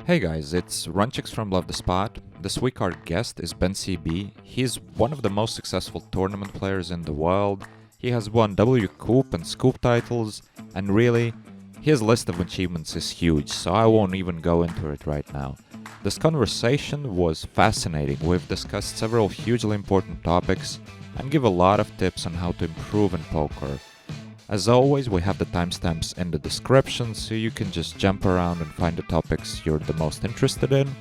Hey guys, it's Runchuks from Love the Spot. This week our guest is Bencb. He's one of the most successful tournament players in the world. He has won WCOOP and SCOOP titles, and really, his list of achievements is huge, so I won't even go into it right now. This conversation was fascinating. We've discussed several hugely important topics and give a lot of tips on how to improve in poker. As always, we have the timestamps in the description, so you can just jump around and find the topics you're the most interested in.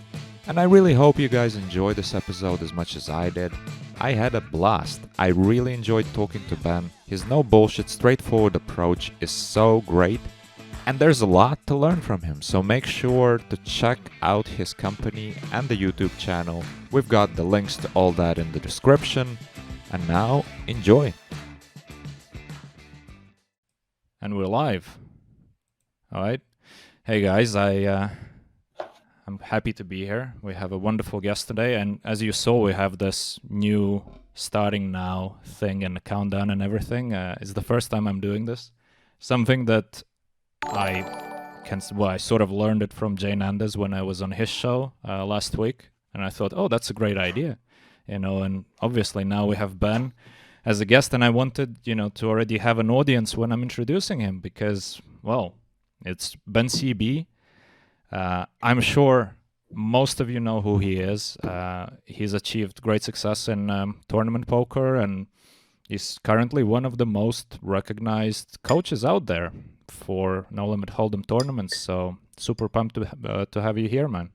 And I really hope you guys enjoyed this episode as much as I did. I had a blast. I really enjoyed talking to Ben. His no bullshit, straightforward approach is so great. And there's a lot to learn from him, so make sure to check out his company and the YouTube channel. We've got the links to all that in the description. And now, enjoy! And we're live. All right. Hey guys, I'm happy to be here. We have a wonderful guest today, and as you saw, we have this new starting now thing and the countdown and everything. It's the first time I'm doing this. Something that I sort of learned it from Jay Nandes when I was on his show last week, and I thought, oh, that's a great idea, and obviously now we have Ben as a guest, and I wanted, to already have an audience when I'm introducing him because, well, it's Bencb. I'm sure most of you know who he is. He's achieved great success in tournament poker, and he's currently one of the most recognized coaches out there for No Limit Hold'em tournaments. So super pumped to have you here, man.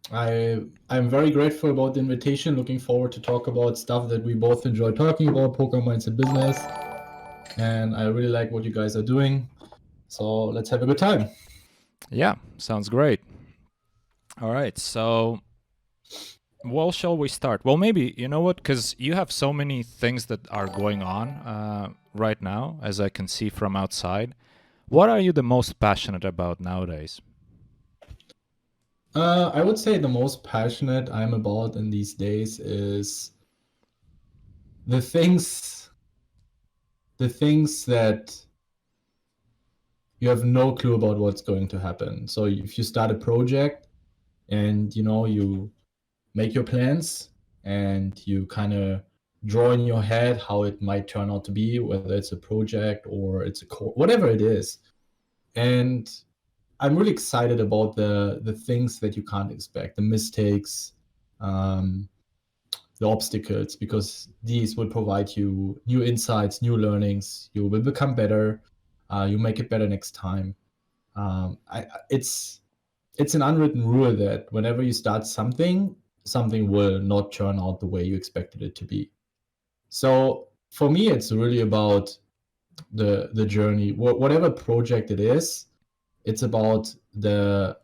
I'm very grateful about the invitation. Looking forward to talk about stuff that we both enjoy talking about, poker mindset business. And I really like what you guys are doing. So let's have a good time. Yeah, sounds great. All right, so well, shall we start? Well, maybe, you know what, because you have so many things that are going on right now, as I can see from outside. What are you the most passionate about nowadays? I would say the most passionate I'm about in these days is the things that you have no clue about what's going to happen. So if you start a project and you make your plans and you kind of draw in your head how it might turn out to be, whether it's a project or it's a core, whatever it is. And I'm really excited about the things that you can't expect, the mistakes, the obstacles, because these will provide you new insights, new learnings. You will become better. You make it better next time. It's an unwritten rule that whenever you start something will not turn out the way you expected it to be. So for me, it's really about the journey. Whatever project it is, it's about the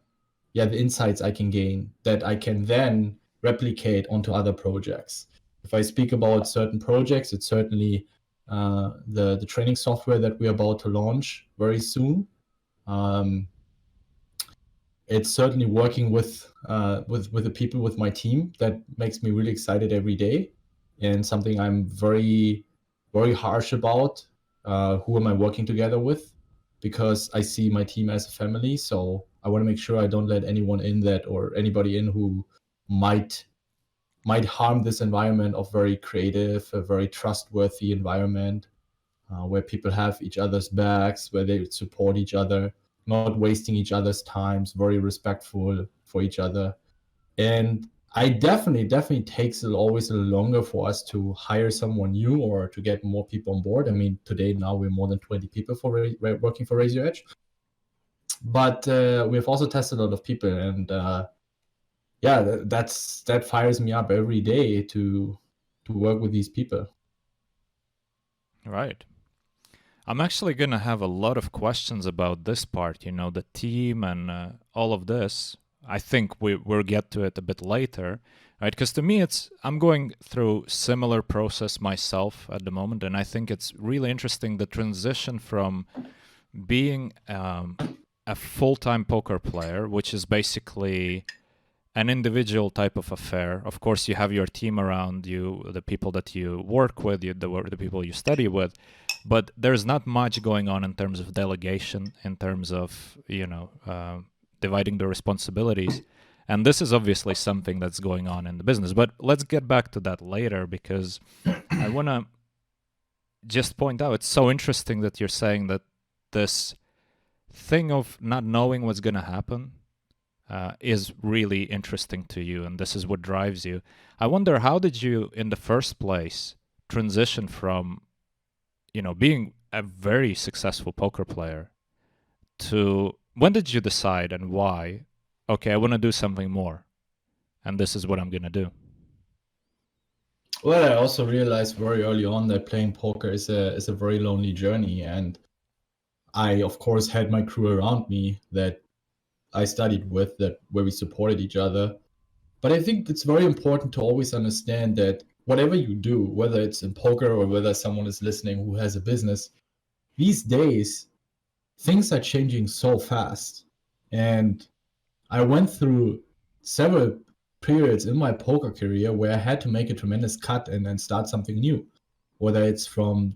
insights I can gain that I can then replicate onto other projects. If I speak about certain projects, it's certainly the training software that we're about to launch very soon. It's certainly working with the people with my team that makes me really excited every day, and something I'm very, very harsh about. Who am I working together with? Because I see my team as a family, so I want to make sure I don't let anyone in that or anybody in who might harm this environment of very creative, a very trustworthy environment where people have each other's backs, where they support each other, not wasting each other's times, very respectful for each other. And I definitely takes it always a little longer for us to hire someone new or to get more people on board. I mean, today now we're more than 20 people working for Raise Your Edge. But we've also tested a lot of people, and that fires me up every day to work with these people. Right. I'm actually going to have a lot of questions about this part, the team and all of this. I think we'll get to it a bit later, right? Because to me, I'm going through similar process myself at the moment, and I think it's really interesting the transition from being a full-time poker player, which is basically an individual type of affair. Of course, you have your team around you, the people that you work with, the people you study with, but there's not much going on in terms of delegation, in terms of, dividing the responsibilities. And this is obviously something that's going on in the business. But let's get back to that later, because I want to just point out, it's so interesting that you're saying that this thing of not knowing what's going to happen is really interesting to you, and this is what drives you. I wonder, how did you, in the first place, transition from, being a very successful poker player to, when did you decide and why, okay, I want to do something more, and this is what I'm going to do? Well, I also realized very early on that playing poker is a very lonely journey, and I, of course, had my crew around me that I studied with, that where we supported each other. But I think it's very important to always understand that whatever you do, whether it's in poker or whether someone is listening who has a business, these days things are changing so fast. And I went through several periods in my poker career where I had to make a tremendous cut and then start something new, whether it's from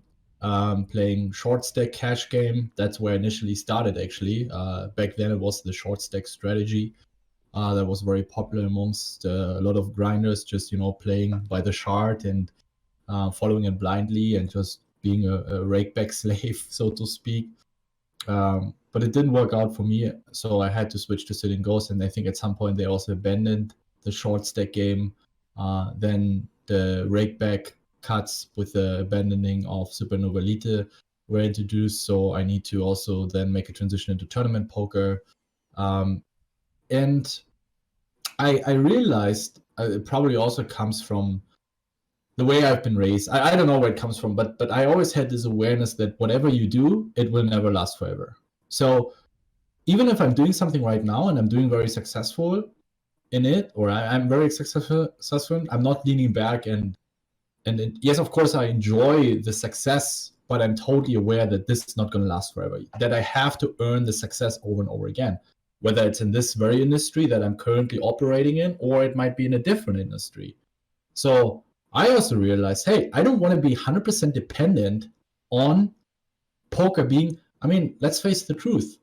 playing short stack cash game. That's where I initially started, actually. Back then it was the short stack strategy that was very popular amongst a lot of grinders, just playing by the shard and following it blindly and just being a rakeback slave, so to speak. But it didn't work out for me, so I had to switch to Sit and Ghost, and I think at some point they also abandoned the short stack game. Then the rakeback cuts with the abandoning of Supernova Elite were introduced, so I need to also then make a transition into tournament poker. And I realized it probably also comes from the way I've been raised. I don't know where it comes from, but I always had this awareness that whatever you do, it will never last forever. So even if I'm doing something right now and I'm doing very successful in it, or I'm very successful, I'm not leaning back yes, of course, I enjoy the success, but I'm totally aware that this is not going to last forever, that I have to earn the success over and over again, whether it's in this very industry that I'm currently operating in, or it might be in a different industry. So I also realized, hey, I don't want to be 100% dependent on poker being, let's face the truth.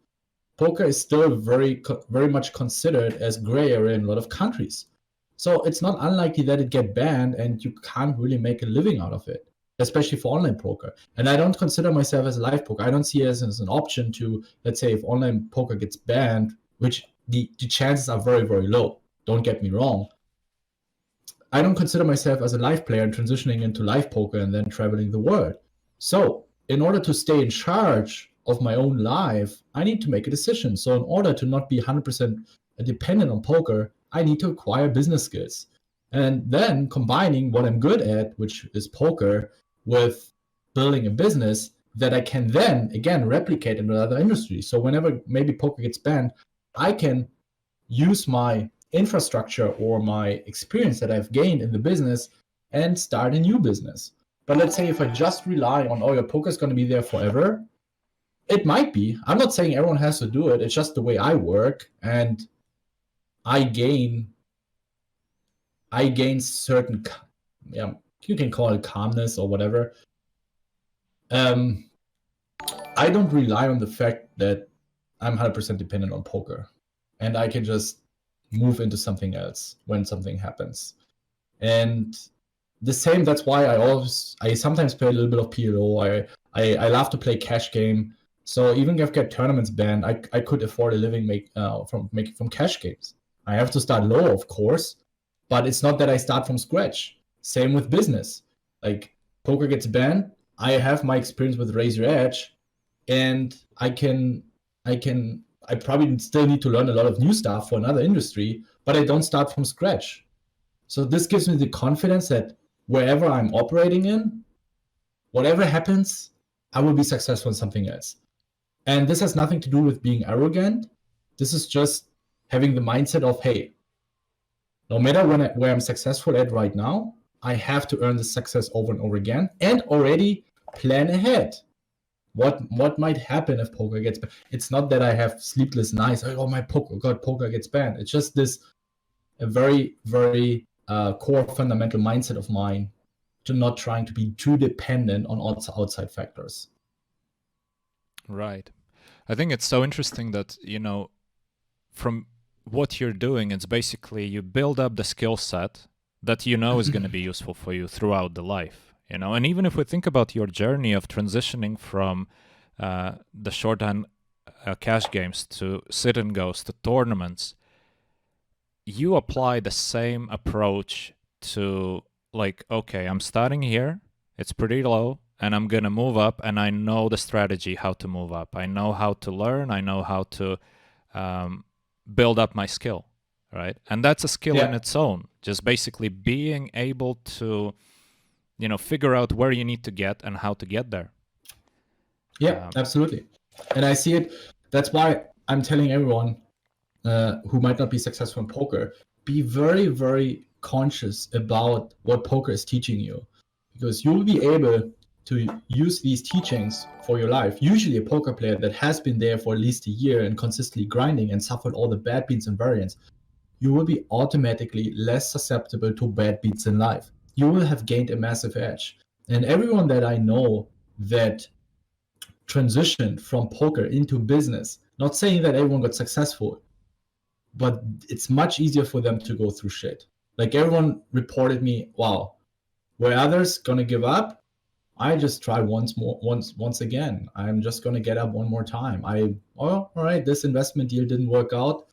Poker is still very, very much considered as gray area in a lot of countries. So it's not unlikely that it get banned and you can't really make a living out of it, especially for online poker. And I don't consider myself as a live poker. I don't see it as an option to, let's say, if online poker gets banned, which the chances are very, very low. Don't get me wrong. I don't consider myself as a live player and transitioning into live poker and then traveling the world. So in order to stay in charge of my own life, I need to make a decision. So in order to not be 100% dependent on poker, I need to acquire business skills. And then combining what I'm good at, which is poker, with building a business that I can then, again, replicate in another industry. So whenever maybe poker gets banned, I can use my infrastructure or my experience that I've gained in the business and start a new business. But let's say if I just rely on, your poker is going to be there forever, it might be. I'm not saying everyone has to do it. It's just the way I work, and I gain certain, you can call it calmness or whatever. I don't rely on the fact that I'm 100% dependent on poker, and I can just move into something else when something happens. And the same, that's why I sometimes play a little bit of PLO. I love to play cash game. So even if I get tournaments banned, I could afford a living from cash games. I have to start low, of course, but it's not that I start from scratch. Same with business. Like poker gets banned, I have my experience with Raise Your Edge, and I probably still need to learn a lot of new stuff for another industry, but I don't start from scratch. So this gives me the confidence that wherever I'm operating in, whatever happens, I will be successful in something else. And this has nothing to do with being arrogant. This is just having the mindset of, hey, no matter where I'm successful at right now, I have to earn the success over and over again and already plan ahead. What might happen if poker gets banned? It's not that I have sleepless nights. Oh, my poker gets banned. It's just a very, very core fundamental mindset of mine to not trying to be too dependent on outside factors. Right. I think it's so interesting that, from what you're doing, it's basically you build up the skill set that you know is going to be useful for you throughout the life, you know. And even if we think about your journey of transitioning from the shorthand cash games to sit and goes to tournaments, you apply the same approach to, like, okay, I'm starting here, it's pretty low, and I'm gonna move up, and I know the strategy how to move up. I know how to learn. I know how to build up my skill, right? And that's a skill in its own. Just basically being able to, you know, figure out where you need to get and how to get there. Yeah, absolutely. And I see it. That's why I'm telling everyone who might not be successful in poker, be very, very conscious about what poker is teaching you, because you'll be able to use these teachings for your life. Usually a poker player that has been there for at least a year and consistently grinding and suffered all the bad beats and variance, you will be automatically less susceptible to bad beats in life. You will have gained a massive edge. And everyone that I know that transitioned from poker into business, not saying that everyone got successful, but it's much easier for them to go through shit. Like everyone reported me, wow, where others gonna give up, I just try once again. I'm just gonna get up one more time. All right, this investment deal didn't work out.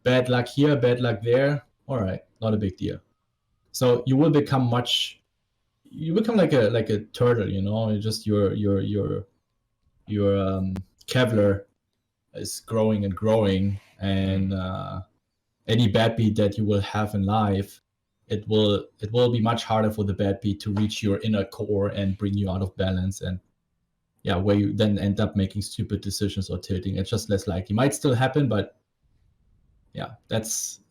Bad luck here, bad luck there. All right, not a big deal. So you will become like a turtle, you know. You just your Kevlar is growing and growing, and any bad beat that you will have in life, it will be much harder for the bad beat to reach your inner core and bring you out of balance, and where you then end up making stupid decisions or tilting. It's just less likely. It might still happen, but that's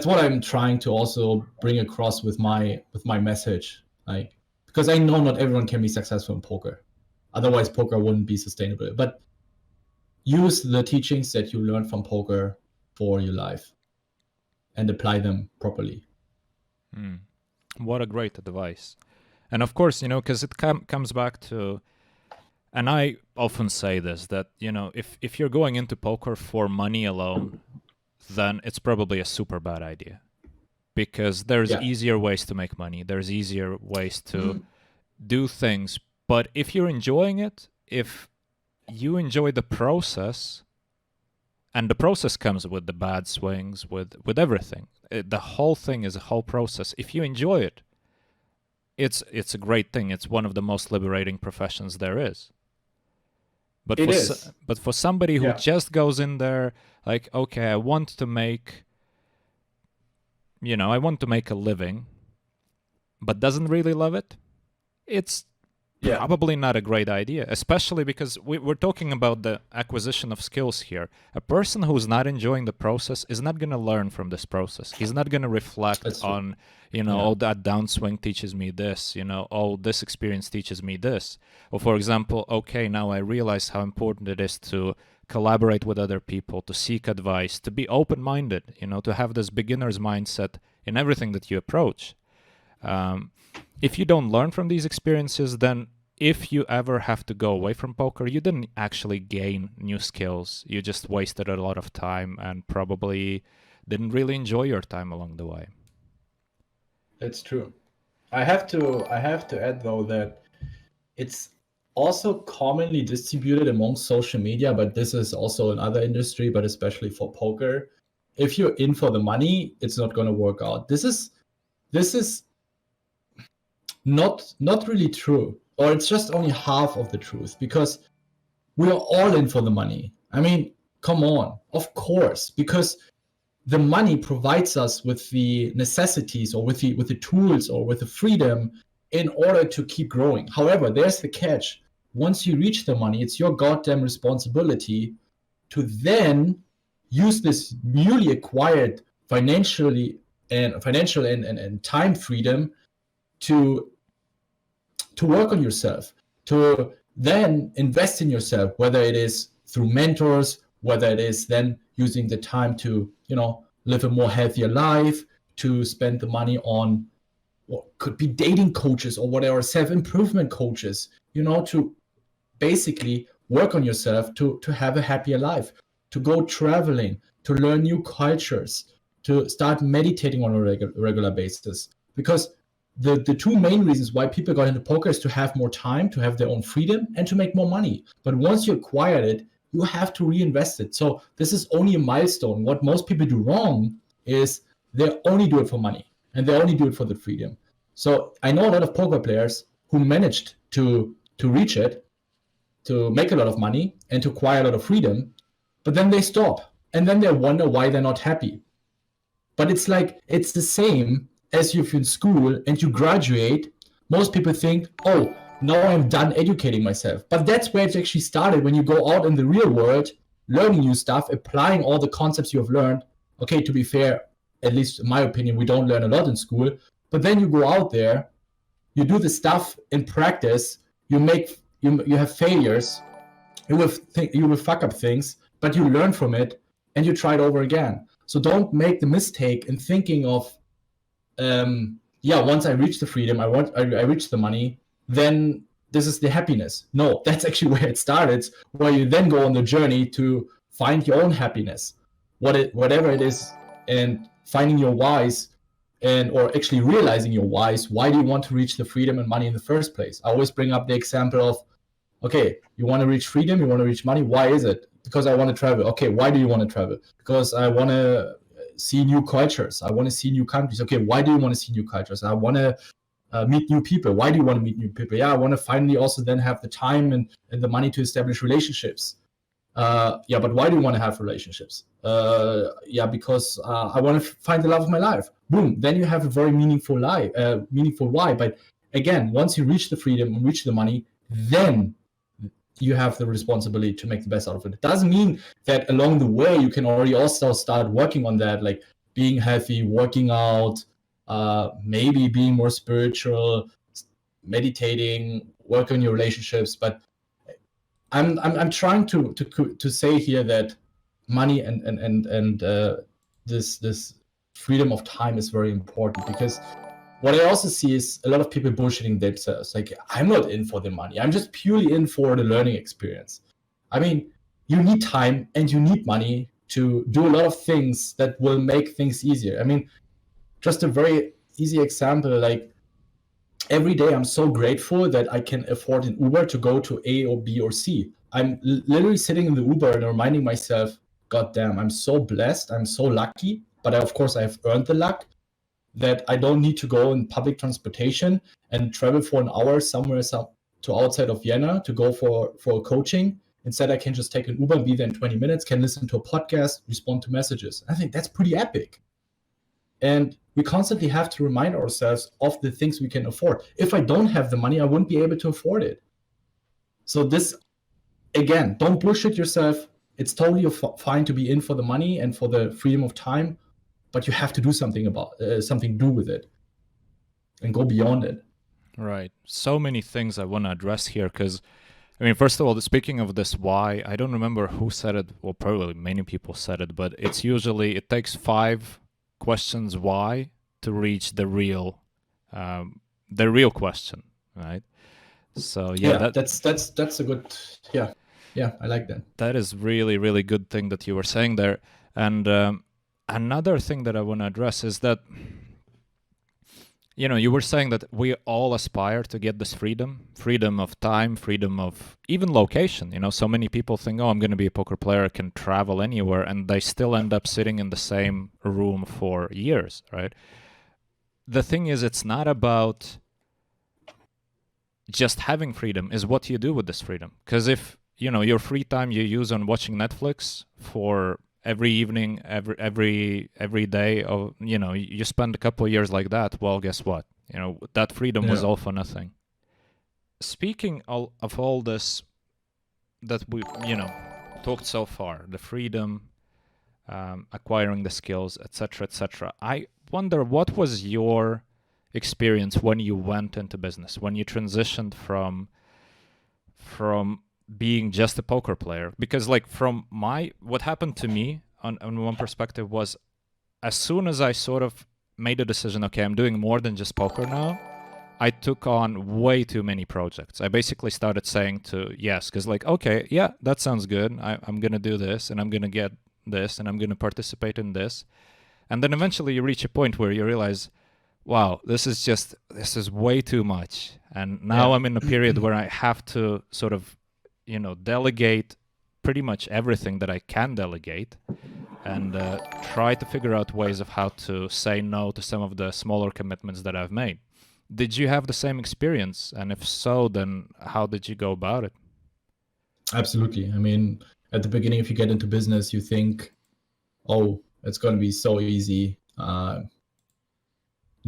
what I'm trying to also bring across with my message, like, because I know not everyone can be successful in poker, otherwise poker wouldn't be sustainable. But use the teachings that you learned from poker for your life and apply them properly. What a great advice. And of course, you know, because it comes back to, and I often say this, that, you know, if you're going into poker for money alone, then it's probably a super bad idea, because there's easier ways to make money. There's easier ways to do things. But if you're enjoying it, if you enjoy the process, and the process comes with the bad swings, with everything. The whole thing is a whole process. If you enjoy it, it's a great thing. It's one of the most liberating professions there is. But for somebody who just goes in there like, okay, I want to make a living, but doesn't really love it, it's probably not a great idea, especially because we're talking about the acquisition of skills here. A person who's not enjoying the process is not going to learn from this process. He's not going to reflect on, oh, that downswing teaches me this, oh, this experience teaches me this. Or, for example, okay, now I realize how important it is to collaborate with other people, to seek advice, to be open-minded, to have this beginner's mindset in everything that you approach. If you don't learn from these experiences, then if you ever have to go away from poker, you didn't actually gain new skills. You just wasted a lot of time and probably didn't really enjoy your time along the way. That's true. I have to add, though, that it's also commonly distributed among social media, but this is also in other industry, but especially for poker. If you're in for the money, it's not going to work out. This is not really true, or it's just only half of the truth, because we are all in for the money. I mean, come on, of course, because the money provides us with the necessities, or with the tools, or with the freedom in order to keep growing. However, there's the catch. Once you reach the money, it's your goddamn responsibility to then use this newly acquired financial and time freedom to work on yourself, to then invest in yourself, whether it is through mentors, whether it is then using the time to, live a more healthier life, to spend the money on what could be dating coaches or whatever, self-improvement coaches, to basically work on yourself to have a happier life, to go traveling, to learn new cultures, to start meditating on a regular basis. Because the two main reasons why people got into poker is to have more time, to have their own freedom, and to make more money. But once you acquired it, you have to reinvest it. So this is only a milestone. What most people do wrong is they only do it for money, and they only do it for the freedom. So I know a lot of poker players who managed to reach it, to make a lot of money, and to acquire a lot of freedom, but then they stop, and then they wonder why they're not happy. But it's like, it's the same as if you're in school and you graduate. Most people think, oh, now I'm done educating myself. But that's where it actually started, when you go out in the real world, learning new stuff, applying all the concepts you have learned. Okay, to be fair, at least in my opinion, we don't learn a lot in school. But then you go out there, you do the stuff in practice, you have failures, you will fuck up things, but you learn from it and you try it over again. So don't make the mistake in thinking of, once I reach the freedom, I reach the money, then this is the happiness. No, that's actually where it started, where you then go on the journey to find your own happiness, whatever it is, and finding your whys, or actually realizing your whys. Why do you want to reach the freedom and money in the first place? I always bring up the example of, okay, you want to reach freedom, you want to reach money. Why is it? Because I want to travel. Okay, why do you want to travel? Because I want to see new cultures. I want to see new countries. Okay, why do you want to see new cultures? I want to meet new people. Why do you want to meet new people? Yeah, I want to finally also then have the time and the money to establish relationships. But why do you want to have relationships? Because I want to find the love of my life. Boom, then you have a very meaningful why. But again, once you reach the freedom and reach the money, then you have the responsibility to make the best out of it. It doesn't mean that along the way you can already also start working on that, like being healthy, working out, maybe being more spiritual, meditating, work on your relationships. But I'm trying to say here that money and this freedom of time is very important, because what I also see is a lot of people bullshitting themselves. Like, I'm not in for the money. I'm just purely in for the learning experience. I mean, you need time and you need money to do a lot of things that will make things easier. I mean, just a very easy example, like every day I'm so grateful that I can afford an Uber to go to A or B or C. I'm literally sitting in the Uber and reminding myself, God damn, I'm so blessed. I'm so lucky. But of course, I have earned the luck that I don't need to go in public transportation and travel for an hour somewhere to outside of Vienna to go for a coaching. Instead, I can just take an Uber and be there in 20 minutes, can listen to a podcast, respond to messages. I think that's pretty epic. And we constantly have to remind ourselves of the things we can afford. If I don't have the money, I wouldn't be able to afford it. So this, again, don't bullshit yourself. It's totally fine to be in for the money and for the freedom of time, but you have to do something with it and go beyond it. Right. So many things I want to address here, because, I mean, first of all, speaking of this why, I don't remember who said it. Well, probably many people said it, but it's usually, it takes 5 questions why to reach the real question, right? So that's a good, I like that. That is really, really good thing that you were saying there. And another thing that I want to address is that, you were saying that we all aspire to get this freedom of time, freedom of even location. So many people think, oh, I'm going to be a poker player, I can travel anywhere, and they still end up sitting in the same room for years, right? The thing is, it's not about just having freedom, is what you do with this freedom. Because if, your free time you use on watching Netflix for every evening, every day, of you spend a couple of years like that, well, guess what? That freedom was all for nothing. Speaking of all this that we talked so far, the freedom, acquiring the skills, etc., I wonder, what was your experience when you went into business, when you transitioned from being just a poker player? Because what happened to me on one perspective was, as soon as I sort of made a decision, okay, I'm doing more than just poker now, I took on way too many projects. I basically started saying yes, because okay, yeah, that sounds good. I'm going to do this and I'm going to get this and I'm going to participate in this. And then eventually you reach a point where you realize, wow, this is way too much. And now I'm in a period where I have to sort of, delegate pretty much everything that I can delegate and try to figure out ways of how to say no to some of the smaller commitments that I've made. Did you have the same experience? And if so, then how did you go about it? Absolutely. I mean, at the beginning, if you get into business, you think, oh, it's going to be so easy, no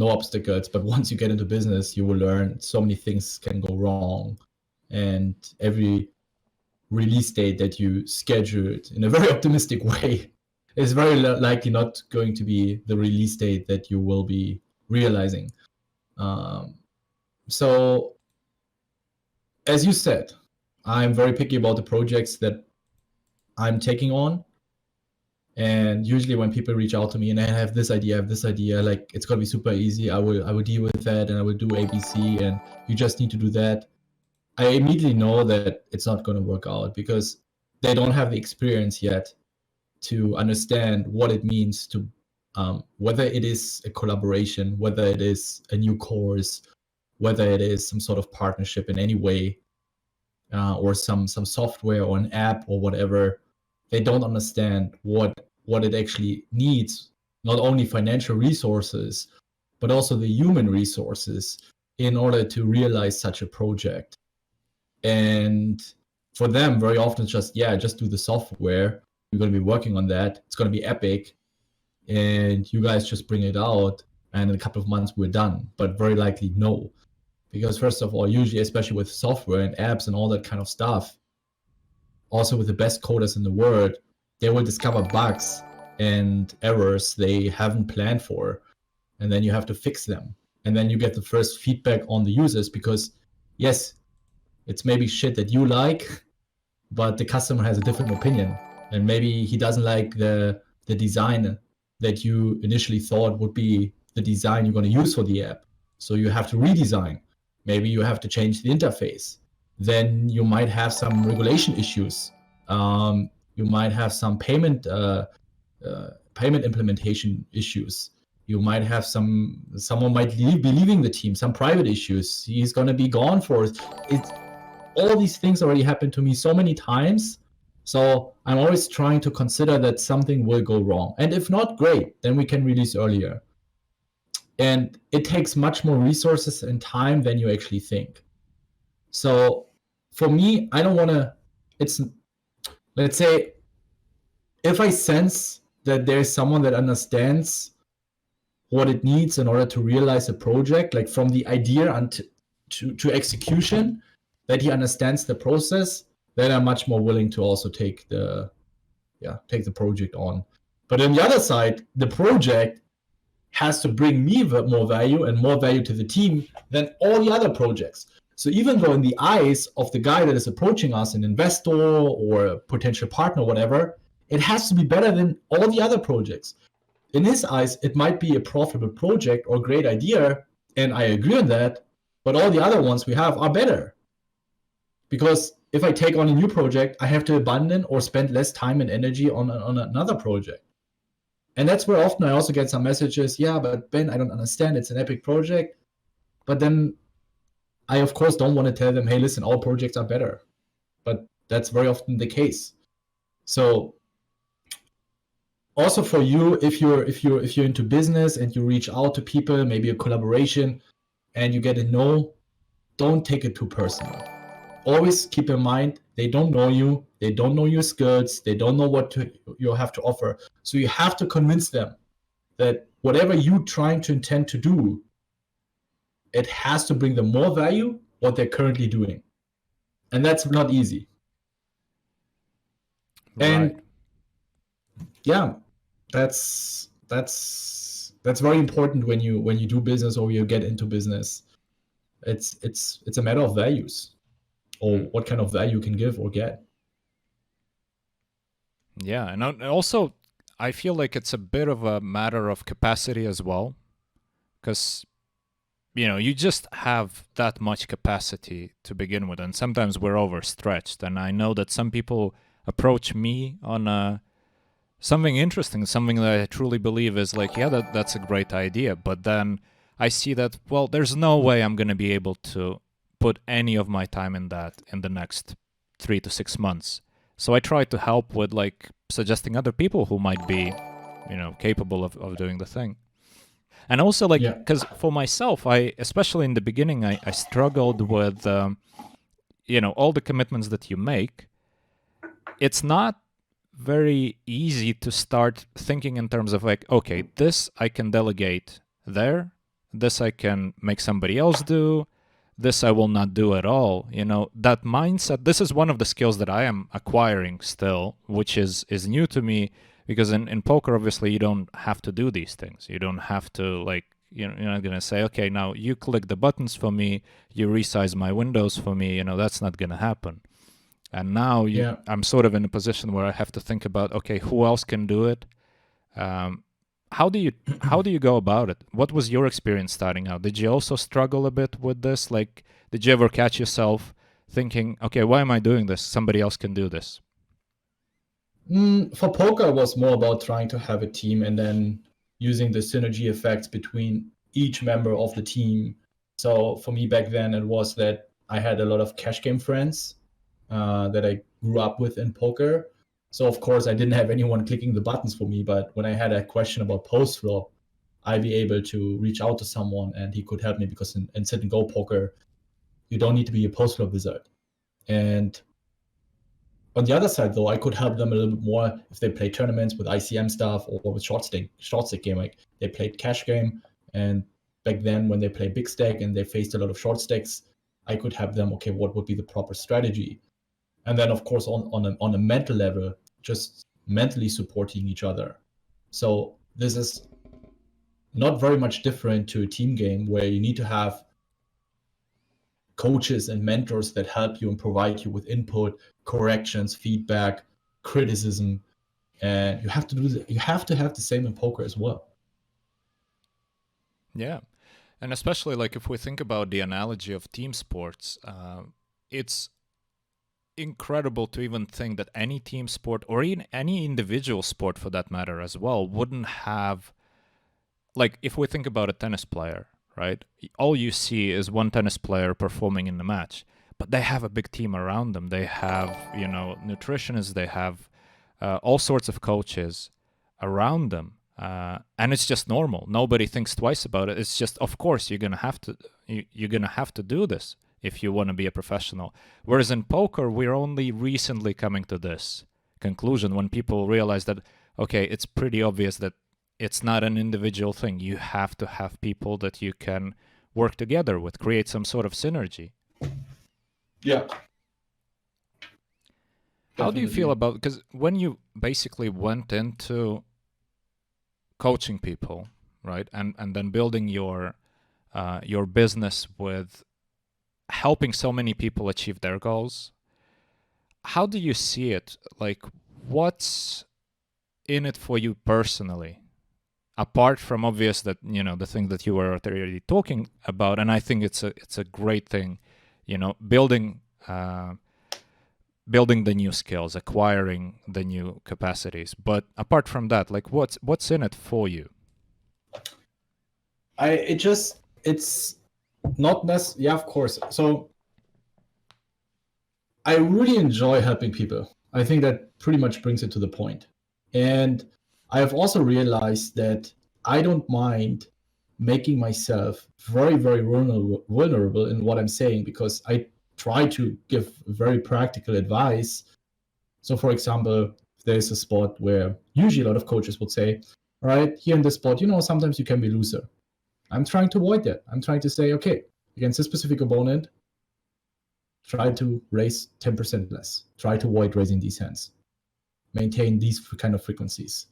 obstacles. But once you get into business, you will learn so many things can go wrong. And every release date that you scheduled in a very optimistic way is very likely not going to be the release date that you will be realizing. So, as you said, I'm very picky about the projects that I'm taking on. And usually when people reach out to me and I have this idea, like it's gonna be super easy. I will deal with that and I will do ABC and you just need to do that. I immediately know that it's not gonna work out because they don't have the experience yet to understand what it means to whether it is a collaboration, whether it is a new course, whether it is some sort of partnership in any way, or some software or an app or whatever. They don't understand what it actually needs, not only financial resources, but also the human resources in order to realize such a project. And for them, very often it's just do the software. We're going to be working on that. It's going to be epic. And you guys just bring it out. And in a couple of months, we're done. But very likely, no. Because first of all, usually, especially with software and apps and all that kind of stuff, also with the best coders in the world, they will discover bugs and errors they haven't planned for. And then you have to fix them. And then you get the first feedback on the users because, yes, it's maybe shit that you like, but the customer has a different opinion. And maybe he doesn't like the design that you initially thought would be the design you're going to use for the app. So you have to redesign. Maybe you have to change the interface. Then you might have some regulation issues. You might have some payment implementation issues. You might have someone might be leaving the team, some private issues. He's going to be gone for it. All these things already happened to me so many times. So I'm always trying to consider that something will go wrong. And if not, great, then we can release earlier. And it takes much more resources and time than you actually think. So for me, I don't want to, let's say, if I sense that there's someone that understands what it needs in order to realize a project, like from the idea to execution, that he understands the process, then I'm much more willing to also take the project on. But on the other side, the project has to bring me more value and more value to the team than all the other projects. So even though in the eyes of the guy that is approaching us, an investor or a potential partner, whatever, it has to be better than all the other projects. In his eyes, it might be a profitable project or great idea, and I agree on that, but all the other ones we have are better. Because if I take on a new project, I have to abandon or spend less time and energy on another project. And that's where often I also get some messages, but Ben, I don't understand, it's an epic project. But then I, of course, don't want to tell them, hey, listen, all projects are better. But that's very often the case. So also for you, if you're into business and you reach out to people, maybe a collaboration, and you get a no, don't take it too personal. Always keep in mind, they don't know you, they don't know your skills, they don't know what you have to offer. So you have to convince them that whatever you're trying to intend to do, it has to bring them more value what they're currently doing. And that's not easy. Right. And that's very important when you do business or you get into business. It's a matter of values, or what kind of value you can give or get. Yeah, and also I feel like it's a bit of a matter of capacity as well, because you just have that much capacity to begin with, and sometimes we're overstretched. And I know that some people approach me on a Something interesting, something that I truly believe is like, yeah, that's a great idea. But then I see that, well, there's no way I'm going to be able to put any of my time in that in the next 3 to 6 months. So I try to help with like suggesting other people who might be, capable of doing the thing. And also like, Yeah. because for myself, especially in the beginning, I struggled with, all the commitments that you make. It's not very easy to start thinking in terms of like, okay, this I can delegate there, this I can make somebody else do, this I will not do at all. That mindset, this is one of the skills that I am acquiring still, which is new to me, because in poker, obviously, you don't have to do these things. You don't have to like, you're not going to say, okay, now you click the buttons for me, you resize my windows for me. That's not going to happen. And now Yeah. I'm sort of in a position where I have to think about, okay, who else can do it? How do you go about it? What was your experience starting out? Did you also struggle a bit with this? Like, did you ever catch yourself thinking, okay, why am I doing this? Somebody else can do this. For poker, it was more about trying to have a team and then using the synergy effects between each member of the team. So for me back then, it was that I had a lot of cash game friends that I grew up with in poker. So of course, I didn't have anyone clicking the buttons for me. But when I had a question about post flop, I'd be able to reach out to someone and he could help me, because in sit and go poker, you don't need to be a post flop wizard. And on the other side, though, I could help them a little bit more if they play tournaments with ICM stuff or with short stick game. Like they played cash game, and back then when they play big stack and they faced a lot of short stacks, I could help them. Okay, what would be the proper strategy? And then, of course, on a mental level, just mentally supporting each other. So this is not very much different to a team game where you need to have coaches and mentors that help you and provide you with input, corrections, feedback, criticism, and you have to have the same in poker as well. Yeah. And especially like if we think about the analogy of team sports, it's incredible to even think that any team sport, or even any individual sport for that matter as well, wouldn't have, like if we think about a tennis player, right? All you see is one tennis player performing in the match, but they have a big team around them. They have, nutritionists, they have all sorts of coaches around them. And it's just normal. Nobody thinks twice about it. It's just, of course, you're gonna have to do this if you want to be a professional. Whereas in poker, we're only recently coming to this conclusion when people realize that, okay, it's pretty obvious that it's not an individual thing. You have to have people that you can work together with, create some sort of synergy. Yeah. How do you feel about, because when you basically went into coaching people, right, and then building your business with helping so many people achieve their goals, how do you see it? Like, what's in it for you personally? Apart from obvious that, the thing that you were already talking about, and I think it's a great thing, building the new skills, acquiring the new capacities. But apart from that, like what's in it for you? It's not necessarily, yeah, of course. So I really enjoy helping people. I think that pretty much brings it to the point. And I have also realized that I don't mind making myself very, very vulnerable in what I'm saying, because I try to give very practical advice. So, for example, if there's a spot where usually a lot of coaches would say, all right, here in this spot, sometimes you can be loser. I'm trying to avoid that. I'm trying to say, okay, against this specific opponent, try to raise 10% less. Try to avoid raising these hands. Maintain these kind of frequencies.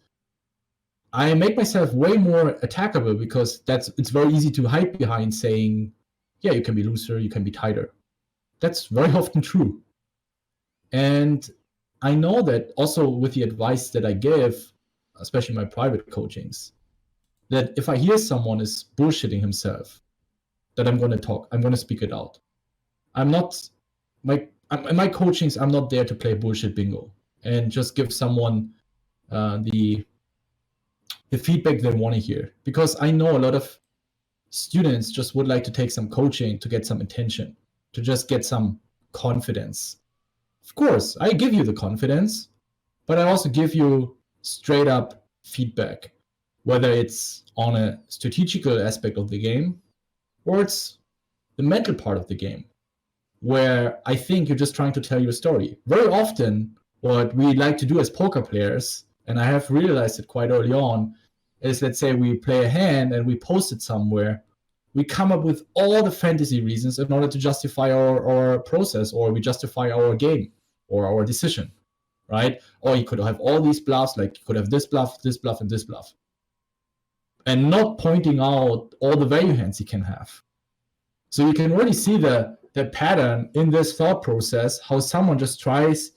I make myself way more attackable, because it's very easy to hide behind saying, yeah, you can be looser, you can be tighter. That's very often true. And I know that also with the advice that I give, especially my private coachings, that if I hear someone is bullshitting himself, that I'm going to speak it out. I'm not, in my coachings, I'm not there to play bullshit bingo and just give someone the feedback they want to hear. Because I know a lot of students just would like to take some coaching to get some attention, to just get some confidence. Of course, I give you the confidence, but I also give you straight up feedback, whether it's on a strategical aspect of the game or it's the mental part of the game, where I think you're just trying to tell your story. Very often, what we like to do as poker players, and I have realized it quite early on, is let's say we play a hand and we post it somewhere. We come up with all the fantasy reasons in order to justify our process, or we justify our game or our decision, right? Or you could have all these bluffs, like you could have this bluff, and this bluff. And not pointing out all the value hands you can have. So you can already see the pattern in this thought process, how someone just tries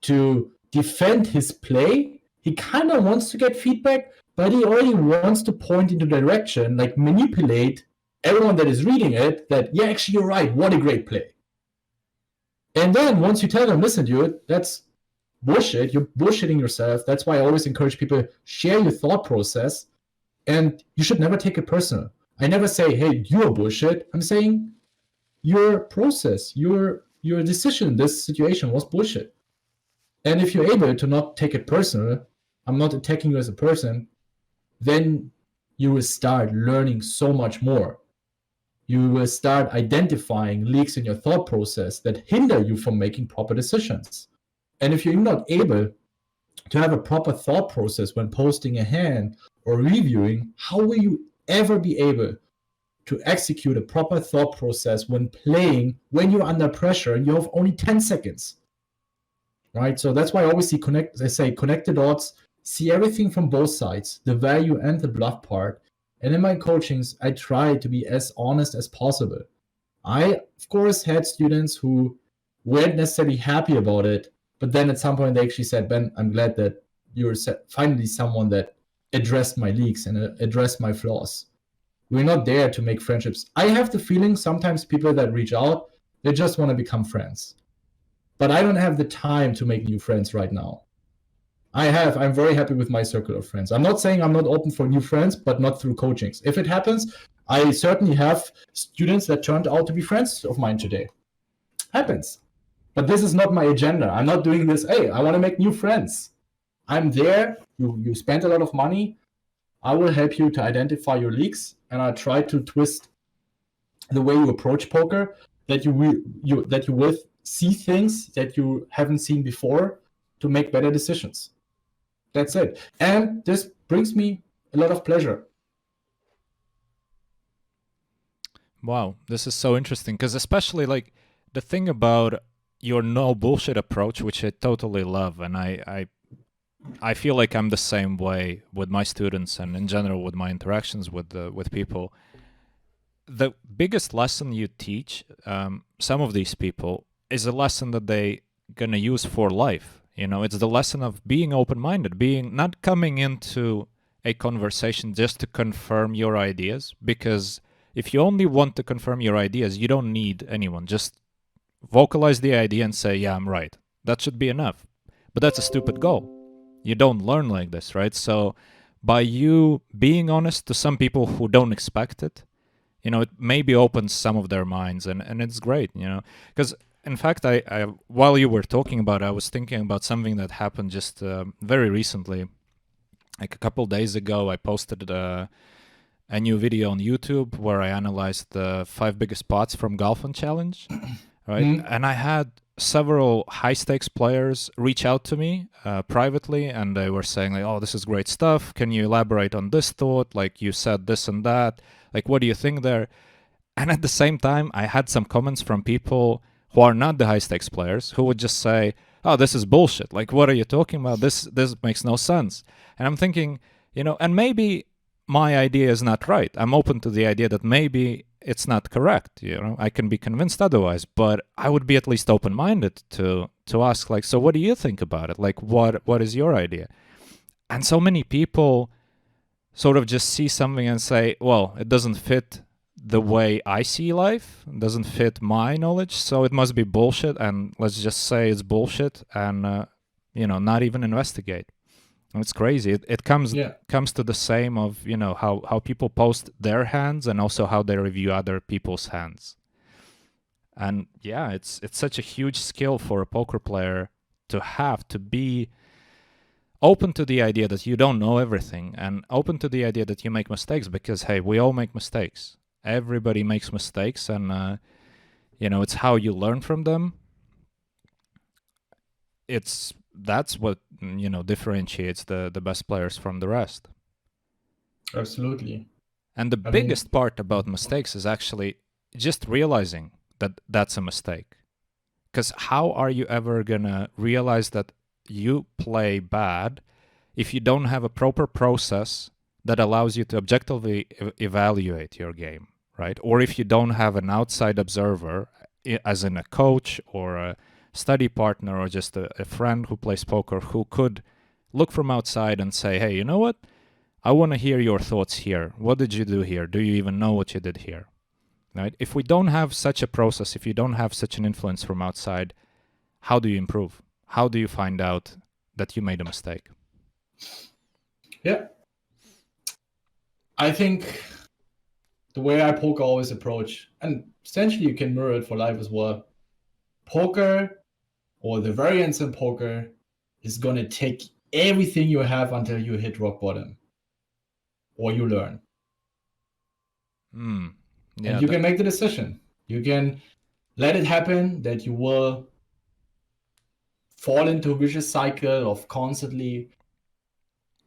to defend his play. He kind of wants to get feedback, but he already wants to point into direction, like manipulate everyone that is reading it, that, yeah, actually, you're right. What a great play. And then once you tell them, listen, dude, that's bullshit. You're bullshitting yourself. That's why I always encourage people, share your thought process, and you should never take it personal. I never say, hey, you're bullshit. I'm saying your process, your decision in this situation was bullshit. And if you're able to not take it personal, I'm not attacking you as a person, then you will start learning so much more. You will start identifying leaks in your thought process that hinder you from making proper decisions. And if you're not able to have a proper thought process when posting a hand or reviewing, how will you ever be able to execute a proper thought process when playing, when you're under pressure and you have only 10 seconds? Right? So that's why I always connect the dots, see everything from both sides, the value and the bluff part. And in my coachings, I try to be as honest as possible. I, of course, had students who weren't necessarily happy about it, but then at some point they actually said, Ben, I'm glad that you're finally someone that addressed my leaks and addressed my flaws. We're not there to make friendships. I have the feeling sometimes people that reach out, they just want to become friends. But I don't have the time to make new friends right now. I'm very happy with my circle of friends. I'm not saying I'm not open for new friends, but not through coachings. If it happens, I certainly have students that turned out to be friends of mine today. Happens. But this is not my agenda. I'm not doing this, hey, I want to make new friends. I'm there. You spent a lot of money. I will help you to identify your leaks, and I try to twist the way you approach poker, that you will see things that you haven't seen before to make better decisions. That's it. And this brings me a lot of pleasure. Wow, this is so interesting, because especially like the thing about your no bullshit approach, which I totally love, and I feel like I'm the same way with my students and in general with my interactions with people. The biggest lesson you teach some of these people is a lesson that they gonna use for life. You know, it's the lesson of being open-minded, being not coming into a conversation just to confirm your ideas, because if you only want to confirm your ideas, you don't need anyone. Just vocalize the idea and say, yeah, I'm right. That should be enough. But that's a stupid goal. You don't learn like this, right? So by you being honest to some people who don't expect it, you know, it maybe opens some of their minds, and it's great, you know, because in fact, I while you were talking about it, I was thinking about something that happened just very recently. Like a couple days ago, I posted a new video on YouTube where I analyzed the 5 biggest pots from Galfond challenge, right? Mm-hmm. And I had several high-stakes players reach out to me privately, and they were saying, like, oh, this is great stuff. Can you elaborate on this thought? Like, you said this and that. Like, what do you think there? And at the same time, I had some comments from people who are not the high-stakes players who would just say, oh, this is bullshit. Like, what are you talking about? This makes no sense. And I'm thinking, you know, and maybe my idea is not right. I'm open to the idea that maybe it's not correct. You know, I can be convinced otherwise, but I would be at least open-minded to ask, like, so what do you think about it? Like, what is your idea? And so many people sort of just see something and say, well, it doesn't fit the way I see life, it doesn't fit my knowledge, so it must be bullshit, and let's just say it's bullshit and, you know, not even investigate. It's crazy. It comes to the same of, you know, how people post their hands and also how they review other people's hands. And yeah, it's such a huge skill for a poker player to have, to be open to the idea that you don't know everything and open to the idea that you make mistakes, because hey, we all make mistakes. Everybody makes mistakes, and you know, it's how you learn from them. That's what, you know, differentiates the best players from the rest. Absolutely. And the biggest part about mistakes is actually just realizing that that's a mistake. Because how are you ever gonna realize that you play bad if you don't have a proper process that allows you to objectively evaluate your game, right? Or if you don't have an outside observer, as in a coach or a study partner or just a friend who plays poker, who could look from outside and say, hey, you know what? I want to hear your thoughts here. What did you do here? Do you even know what you did here? Right? If we don't have such a process, if you don't have such an influence from outside, how do you improve? How do you find out that you made a mistake? Yeah. I think the way I poker always approach, and essentially you can mirror it for life as well. Poker, or the variance in poker, is going to take everything you have until you hit rock bottom, or you learn. Yeah, and you can make the decision. You can let it happen that you will fall into a vicious cycle of constantly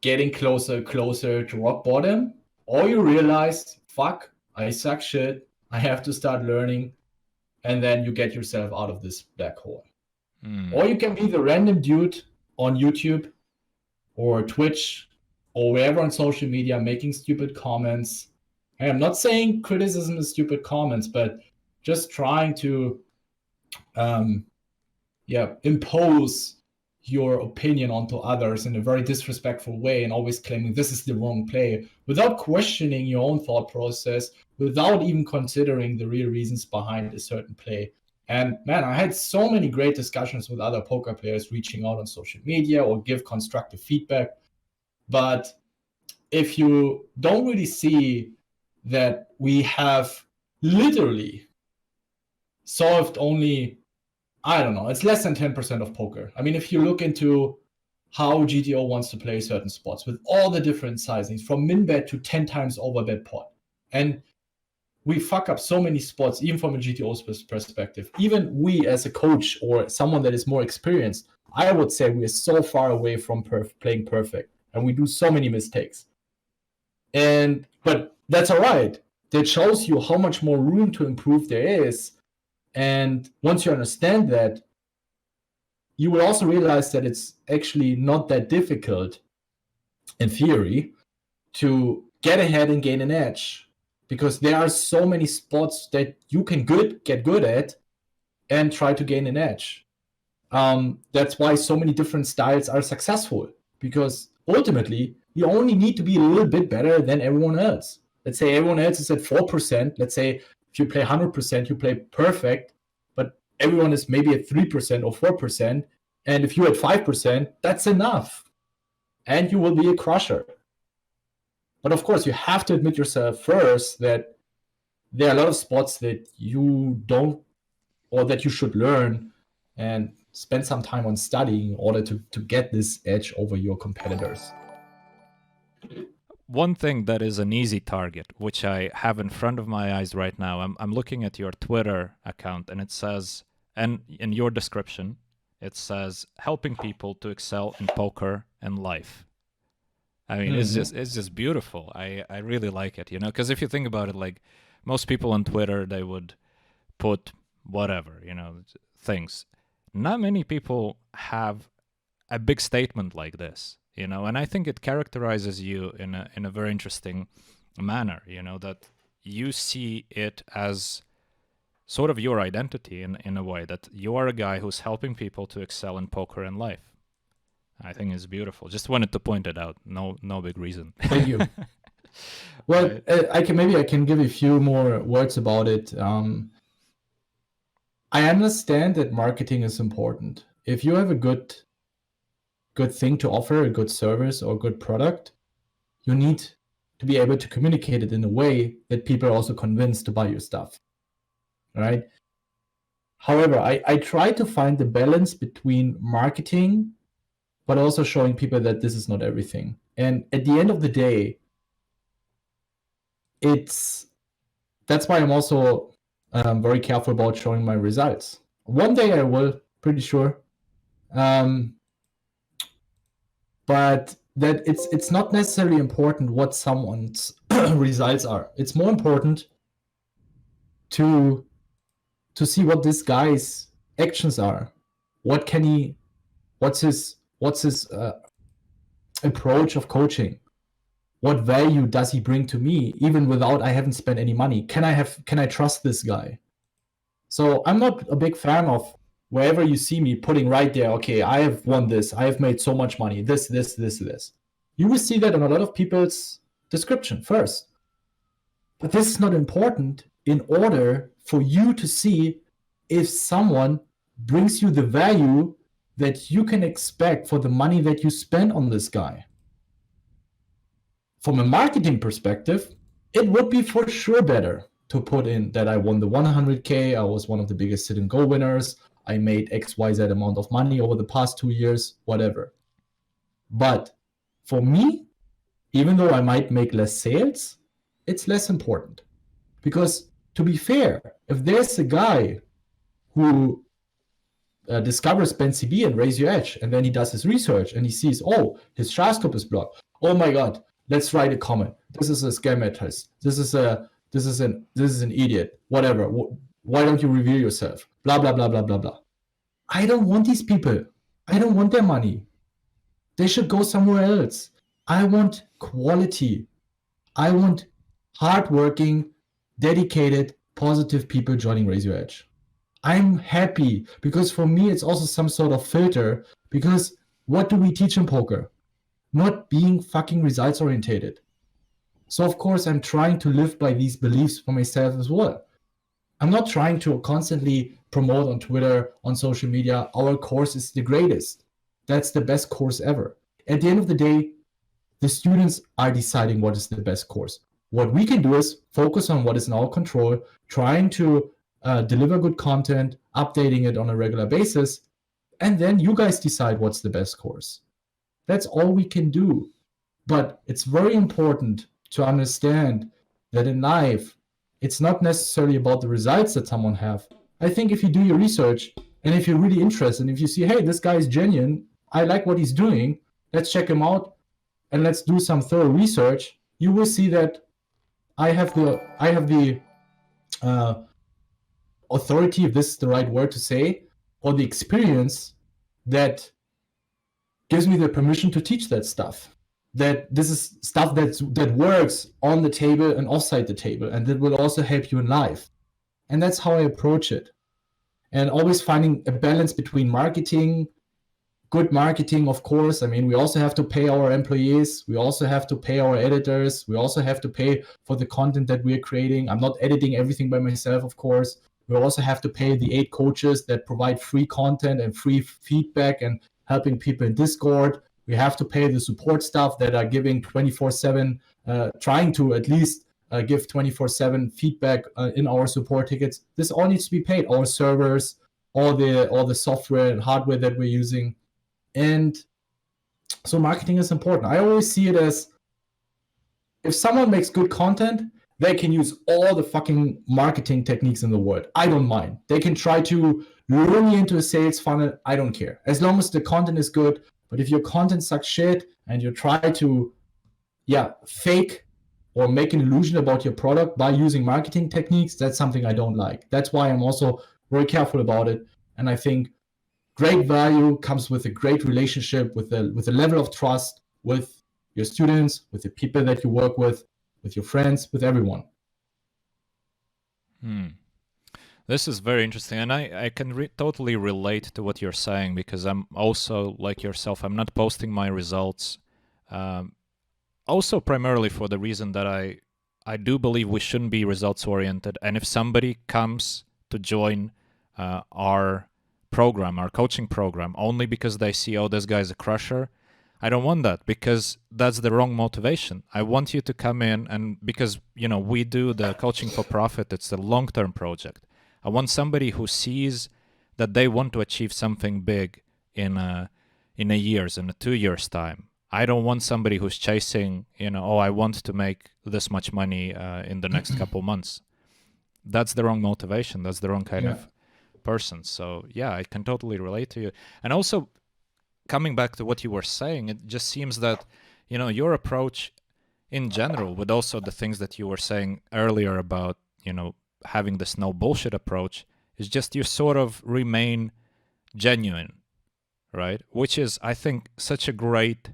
getting closer to rock bottom, or you realize, fuck, I suck shit, I have to start learning, and then you get yourself out of this black hole. Or you can be the random dude on YouTube or Twitch or wherever on social media making stupid comments. And I'm not saying criticism is stupid comments, but just trying to impose your opinion onto others in a very disrespectful way and always claiming this is the wrong play without questioning your own thought process, without even considering the real reasons behind a certain play. And man, I had so many great discussions with other poker players reaching out on social media or give constructive feedback. But if you don't really see that we have literally solved only, I don't know, it's less than 10% of poker. I mean, if you look into how GTO wants to play certain spots with all the different sizings, from min bet to 10 times over bet pot, and we fuck up so many spots, even from a GTO's perspective. Even we as a coach or someone that is more experienced, I would say we are so far away from playing perfect, and we do so many mistakes. But that's all right. That shows you how much more room to improve there is. And once you understand that, you will also realize that it's actually not that difficult, in theory, to get ahead and gain an edge, because there are so many spots that you can get good at and try to gain an edge. That's why so many different styles are successful, because ultimately you only need to be a little bit better than everyone else. Let's say everyone else is at 4%. Let's say if you play 100%, you play perfect, but everyone is maybe at 3% or 4%. And if you're at 5%, that's enough. And you will be a crusher. But of course, you have to admit yourself first that there are a lot of spots that you don't, or that you should learn and spend some time on studying in order to get this edge over your competitors. One thing that is an easy target, which I have in front of my eyes right now, I'm looking at your Twitter account, and it says, and in your description, it says helping people to excel in poker and life. I mean, it's just beautiful. I really like it, you know, because if you think about it, like most people on Twitter, they would put whatever, you know, things. Not many people have a big statement like this, you know, and I think it characterizes you in a very interesting manner, you know, that you see it as sort of your identity in a way, that you are a guy who's helping people to excel in poker and life. I think it's beautiful. Just wanted to point it out. No big reason. Thank you. Well, I can give a few more words about it. I understand that marketing is important. If you have a good good thing to offer, a good service or good product, you need to be able to communicate it in a way that people are also convinced to buy your stuff, right? However, I try to find the balance between marketing, but also showing people that this is not everything. And at the end of the day, that's why I'm also very careful about showing my results. One day I will, pretty sure. But that it's not necessarily important what someone's results are. It's more important to see what this guy's actions are. What's his approach of coaching? What value does he bring to me, even without I haven't spent any money? Can I trust this guy? So I'm not a big fan of wherever you see me putting right there, okay, I have won this, I have made so much money, this. You will see that on a lot of people's description first. But this is not important in order for you to see if someone brings you the value that you can expect for the money that you spend on this guy. From a marketing perspective, it would be for sure better to put in that I won the 100K, I was one of the biggest sit and go winners, I made XYZ amount of money over the past 2 years, whatever. But for me, even though I might make less sales, it's less important. Because to be fair, if there's a guy who discovers Bencb and Raise Your Edge, and then he does his research and he sees, oh, his SHA scope is blocked. Oh my God, let's write a comment. This is a scam artist. This is an idiot. Whatever. Why don't you reveal yourself? Blah blah blah blah blah blah. I don't want these people. I don't want their money. They should go somewhere else. I want quality. I want hardworking, dedicated, positive people joining Raise Your Edge. I'm happy because for me, it's also some sort of filter, because what do we teach in poker? Not being fucking results orientated. So of course, I'm trying to live by these beliefs for myself as well. I'm not trying to constantly promote on Twitter, on social media, our course is the greatest. That's the best course ever. At the end of the day, the students are deciding what is the best course. What we can do is focus on what is in our control, trying to deliver good content, updating it on a regular basis, and then you guys decide what's the best course. That's all we can do. But it's very important to understand that in life, it's not necessarily about the results that someone have. I think if you do your research and if you're really interested, and if you see, hey, this guy is genuine, I like what he's doing, let's check him out and let's do some thorough research, you will see that I have the authority, if this is the right word to say, or the experience that gives me the permission to teach that stuff. That this is stuff that works on the table and offside the table, and that will also help you in life. And that's how I approach it. And always finding a balance between marketing, good marketing, of course. I mean, we also have to pay our employees. We also have to pay our editors. We also have to pay for the content that we're creating. I'm not editing everything by myself, of course. We also have to pay the 8 coaches that provide free content and free feedback and helping people in Discord. We have to pay the support staff that are giving 24/7, trying to at least give 24/7 feedback in our support tickets. This all needs to be paid. Our servers, all the software and hardware that we're using. And so marketing is important. I always see it as, if someone makes good content, they can use all the fucking marketing techniques in the world. I don't mind. They can try to lure me into a sales funnel. I don't care. As long as the content is good. But if your content sucks shit and you try to fake or make an illusion about your product by using marketing techniques, that's something I don't like. That's why I'm also very careful about it. And I think great value comes with a great relationship, with a level of trust with your students, with the people that you work with your friends, with everyone. This is very interesting, and I can totally relate to what you're saying, because I'm also like yourself. I'm not posting my results, also primarily for the reason that I do believe we shouldn't be results oriented. And if somebody comes to join our program, our coaching program, only because they see, oh, this guy's a crusher. I don't want that, because that's the wrong motivation. I want you to come in, and because, we do the coaching for profit, it's a long-term project. I want somebody who sees that they want to achieve something big in a year's, in a 2 years time. I don't want somebody who's chasing, I want to make this much money in the next couple months. That's the wrong motivation. That's the wrong kind of person. So yeah, I can totally relate to you. And also, coming back to what you were saying, it just seems that, your approach in general, with also the things that you were saying earlier about, having this no bullshit approach, is just you sort of remain genuine, right? Which is, I think, such a great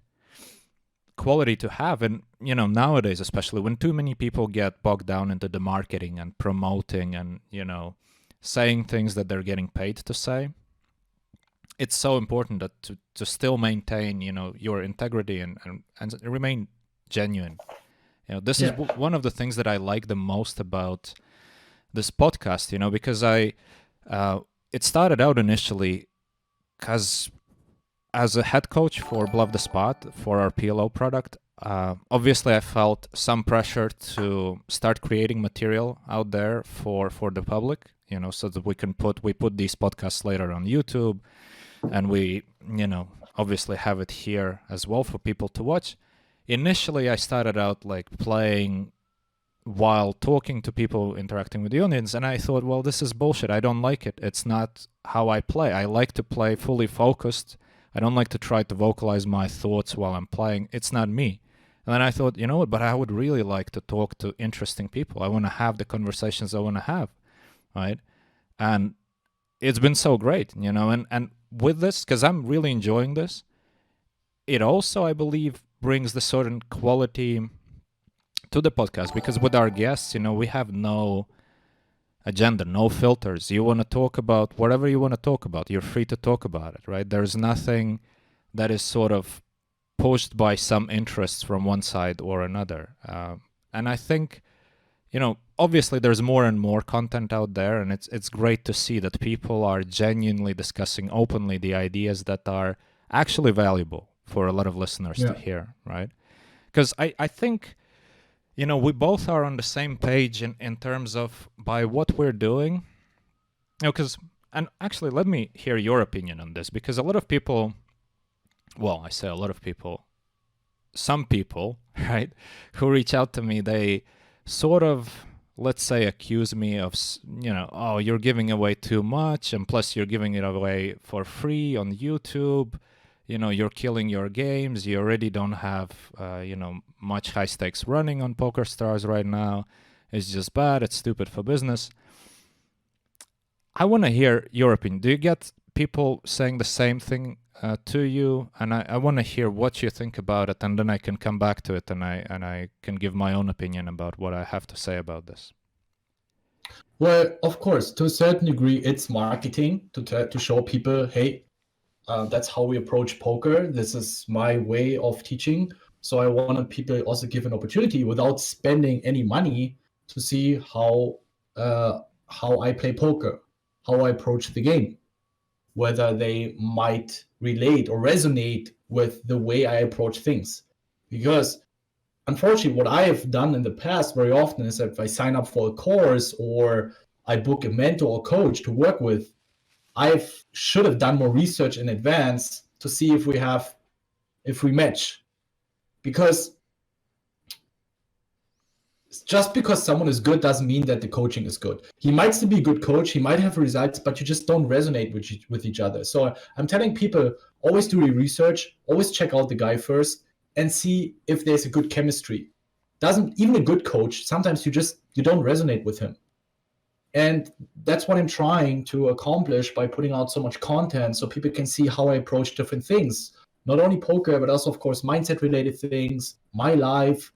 quality to have. And, nowadays, especially when too many people get bogged down into the marketing and promoting and, saying things that they're getting paid to say, it's so important that to still maintain, your integrity and remain genuine. This is one of the things that I like the most about this podcast, because it started out initially because as a head coach for Bluff the Spot, for our PLO product, obviously I felt some pressure to start creating material out there for the public, so that we put these podcasts later on YouTube, and we, obviously have it here as well for people to watch. Initially, I started out like playing while talking to people, interacting with the audience, and I thought, well, this is bullshit. I don't like it. It's not how I play. I like to play fully focused. I don't like to try to vocalize my thoughts while I'm playing. It's not me. And then I thought, you know what, but I would really like to talk to interesting people. I want to have the conversations I want to have, right? And it's been so great, and with this, because I'm really enjoying this, it also, I believe, brings the certain quality to the podcast, because with our guests, we have no agenda, no filters. You want to talk about whatever you want to talk about. You're free to talk about it, right? There's nothing that is sort of pushed by some interests from one side or another. And I think, obviously there's more and more content out there, and it's great to see that people are genuinely discussing openly the ideas that are actually valuable for a lot of listeners to hear, right? Because I think, we both are on the same page in terms of by what we're doing. And actually, let me hear your opinion on this, because a lot of people, well, I say a lot of people, some people, right, who reach out to me, they sort of, let's say, accuse me of, oh, you're giving away too much, and plus you're giving it away for free on YouTube. You're killing your games. You already don't have, much high stakes running on PokerStars right now. It's just bad. It's stupid for business. I want to hear your opinion. Do you get people saying the same thing to you? And I want to hear what you think about it, and then I can come back to it, and I can give my own opinion about what I have to say about this. Well, of course, to a certain degree, it's marketing to show people, hey, that's how we approach poker. This is my way of teaching. So I wanted people also give an opportunity without spending any money to see how I play poker, how I approach the game, whether they might relate or resonate with the way I approach things. Because unfortunately, what I have done in the past very often is if I sign up for a course or I book a mentor or coach to work with, I should have done more research in advance to see if we match. Because just because someone is good doesn't mean that the coaching is good. He might still be a good coach, he might have results, but you just don't resonate with each other. So I'm telling people, always do your research, always check out the guy first and see if there's a good chemistry. Even a good coach, sometimes you don't resonate with him. And that's what I'm trying to accomplish by putting out so much content so people can see how I approach different things. Not only poker, but also, of course, mindset-related things, my life,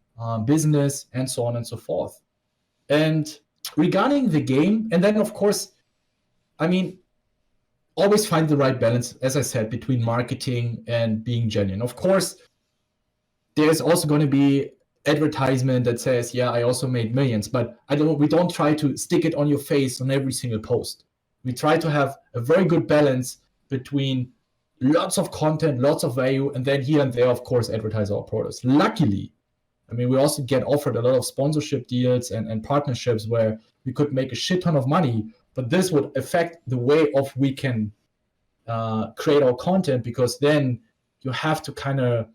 business, and so on and so forth. And regarding the game, and then, of course, always find the right balance, as I said, between marketing and being genuine. Of course, there's also going to be advertisement that says, yeah, I also made millions, but we don't try to stick it on your face on every single post. We try to have a very good balance between lots of content, lots of value, and then here and there, of course, advertise our products. Luckily, I mean, we also get offered a lot of sponsorship deals and partnerships where we could make a shit ton of money, but this would affect the way of we can create our content, because then you have to kind of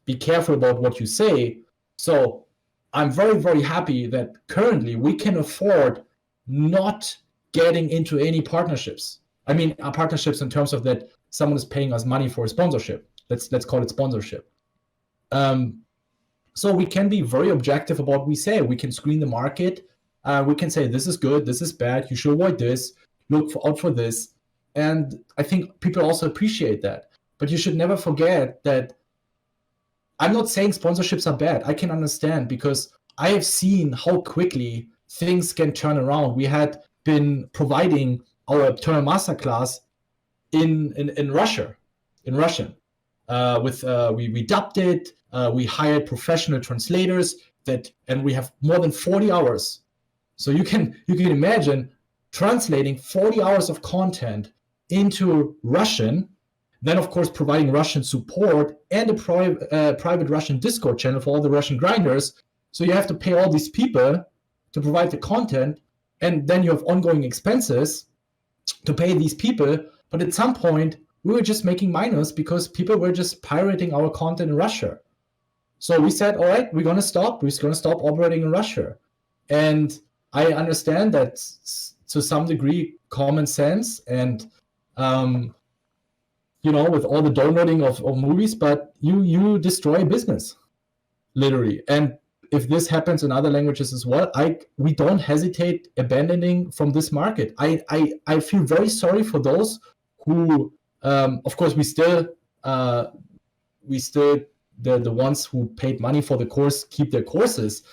be careful about what you say. So I'm very, very happy that currently we can afford not getting into any partnerships. I mean, partnerships in terms of that someone is paying us money for a sponsorship. Let's call it sponsorship. So we can be very objective about what we say. We can screen the market. We can say, this is good, this is bad, you should avoid this, look out for this. And I think people also appreciate that. But you should never forget that I'm not saying sponsorships are bad. I can understand, because I have seen how quickly things can turn around. We had been providing our Eternal Masterclass in Russia, in Russian. We dubbed it. We hired professional translators and we have more than 40 hours. So you can imagine translating 40 hours of content into Russian, then of course providing Russian support and a private Russian Discord channel for all the Russian grinders. So you have to pay all these people to provide the content, and then you have ongoing expenses to pay these people. But at some point, we were just making minus because people were just pirating our content in Russia. So we said, all right, we're going to stop. We're just going to stop operating in Russia. And I understand that to some degree common sense and, with all the downloading of movies, but you destroy business, literally. And if this happens in other languages as well, we don't hesitate abandoning from this market. I feel very sorry for those who, of course, we still the ones who paid money for the course keep their courses,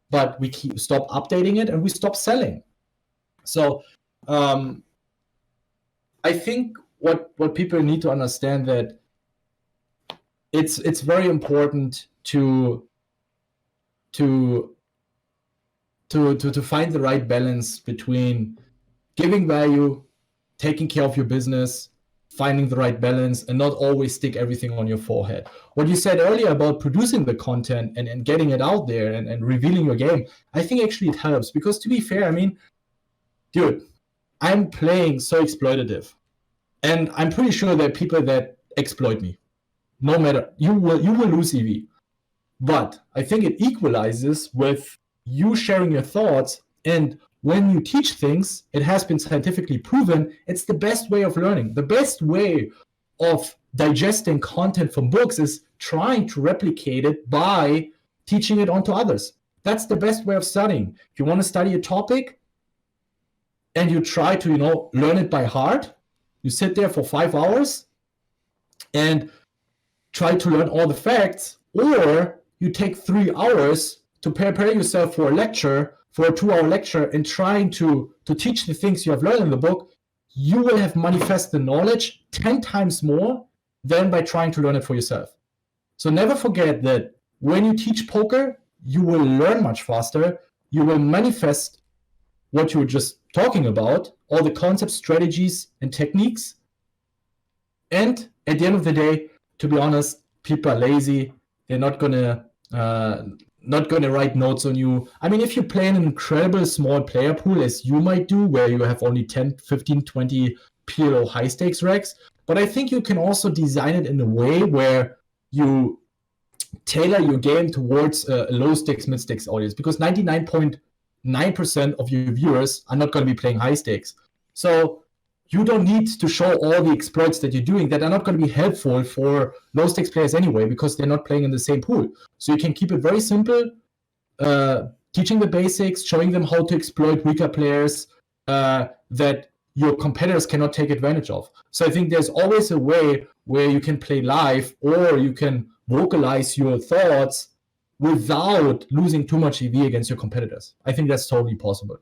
but we stop updating it and we stop selling. So I think what people need to understand, that it's very important to find the right balance between giving value, taking care of your business, finding the right balance, and not always stick everything on your forehead. What you said earlier about producing the content and getting it out there and revealing your game, I think actually it helps, because to be fair, I mean, dude, I'm playing so exploitative, and I'm pretty sure there are people that exploit me. No matter, you will lose EV. But I think it equalizes with you sharing your thoughts, and when you teach things, it has been scientifically proven, it's the best way of learning. The best way of digesting content from books is trying to replicate it by teaching it onto others. That's the best way of studying. If you want to study a topic and you try to, learn it by heart, you sit there for 5 hours and try to learn all the facts, or you take 3 hours to prepare yourself for a 2-hour lecture, and trying to teach the things you have learned in the book, you will have manifest the knowledge 10 times more than by trying to learn it for yourself. So never forget that when you teach poker, you will learn much faster. You will manifest what you were just talking about, all the concepts, strategies, and techniques. And at the end of the day, to be honest, people are lazy. They're not gonna write notes on you. I mean, if you play in an incredible small player pool, as you might do, where you have only 10, 15, 20 PLO high stakes racks, but I think you can also design it in a way where you tailor your game towards a low stakes, mid stakes audience, because 99.9% of your viewers are not going to be playing high stakes. So you don't need to show all the exploits that you're doing that are not going to be helpful for low stakes players anyway, because they're not playing in the same pool. So you can keep it very simple, teaching the basics, showing them how to exploit weaker players that your competitors cannot take advantage of. So I think there's always a way where you can play live, or you can vocalize your thoughts without losing too much EV against your competitors. I think that's totally possible.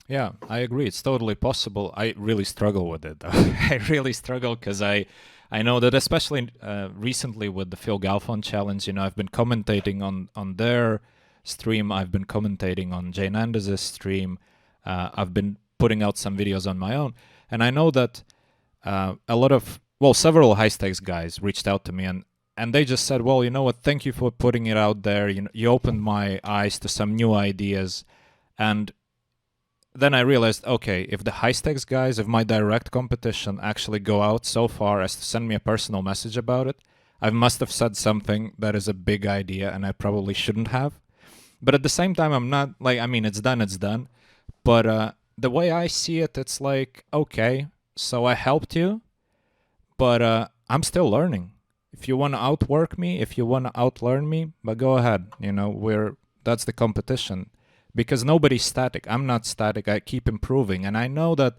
Yeah, I agree. It's totally possible. I really struggle with it, though. I really struggle because I know that, especially recently with the Phil Galfond challenge, I've been commentating on their stream. I've been commentating on Jay Nandez's stream. I've been putting out some videos on my own. And I know that several high stakes guys reached out to me, and they just said, well, you know what, thank you for putting it out there. You opened my eyes to some new ideas. And then I realized, okay, if the high stakes guys, if my direct competition actually go out so far as to send me a personal message about it, I must have said something that is a big idea and I probably shouldn't have. But at the same time, I'm not like, I mean, it's done. But the way I see it, it's like, okay, so I helped you, but I'm still learning. If you want to outwork me, if you want to outlearn me, but go ahead. That's the competition. Because nobody's static. I'm not static. I keep improving. And I know that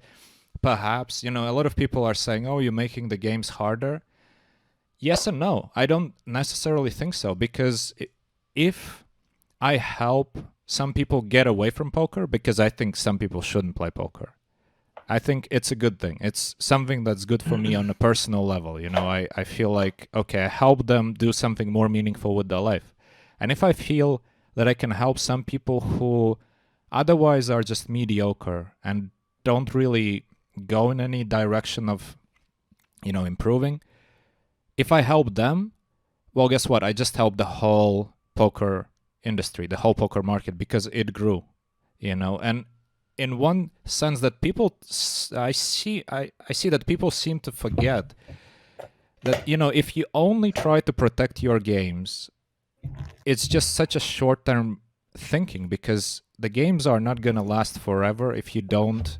perhaps, a lot of people are saying, oh, you're making the games harder. Yes and no. I don't necessarily think so. Because if I help some people get away from poker, because I think some people shouldn't play poker, I think it's a good thing. It's something that's good for me on a personal level. I feel like, okay, I help them do something more meaningful with their life. And if I feel that I can help some people who otherwise are just mediocre and don't really go in any direction of, improving, if I help them, well, guess what? I just helped the whole poker industry, the whole poker market, because it grew, and in one sense that I see that people seem to forget that, if you only try to protect your games, it's just such a short-term thinking, because the games are not going to last forever if you don't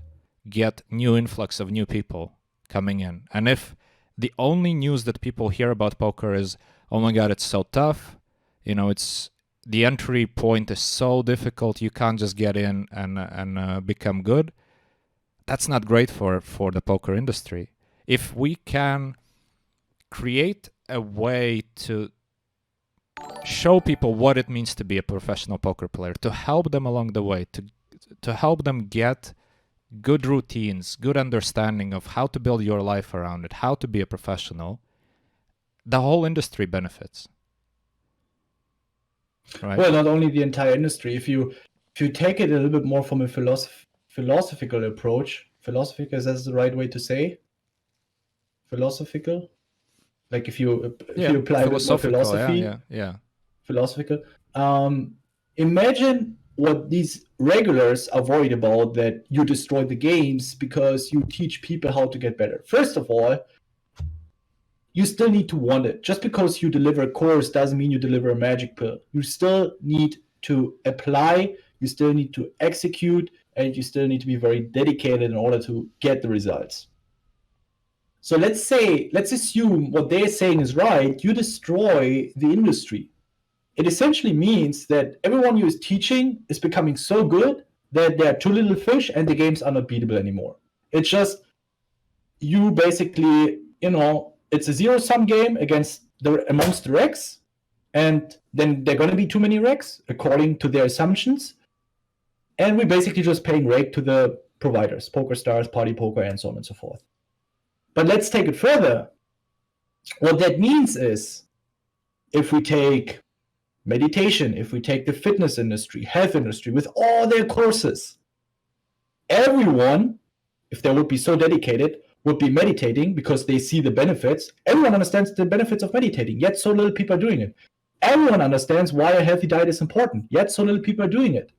get new influx of new people coming in. And if the only news that people hear about poker is, oh my God, it's so tough, it's the entry point is so difficult, you can't just get in and become good, that's not great for the poker industry. If we can create a way to show people what it means to be a professional poker player, to help them along the way, to help them get good routines, good understanding of how to build your life around it, how to be a professional, the whole industry benefits. Right? Well, not only the entire industry. If you take it a little bit more from a philosophical approach, philosophical, is that the right way to say? Philosophical? Like if you apply a bit more philosophy, philosophical. Imagine what these regulars are worried about, that you destroy the games because you teach people how to get better. First of all, you still need to want it. Just because you deliver a course doesn't mean you deliver a magic pill. You still need to apply, you still need to execute, and you still need to be very dedicated in order to get the results. So let's assume what they're saying is right, you destroy the industry. It essentially means that everyone you is teaching is becoming so good that there are too little fish and the games are not beatable anymore. It's just, you basically, it's a zero-sum game amongst the regs, and then there are going to be too many regs according to their assumptions, and we're basically just paying rake to the providers, PokerStars, Party Poker, and so on and so forth. But let's take it further. What that means is, if we take meditation, if we take the fitness industry, health industry, with all their courses, everyone, if they would be so dedicated, would be meditating because they see the benefits. Everyone understands the benefits of meditating, yet so little people are doing it. Everyone understands why a healthy diet is important, yet so little people are doing it.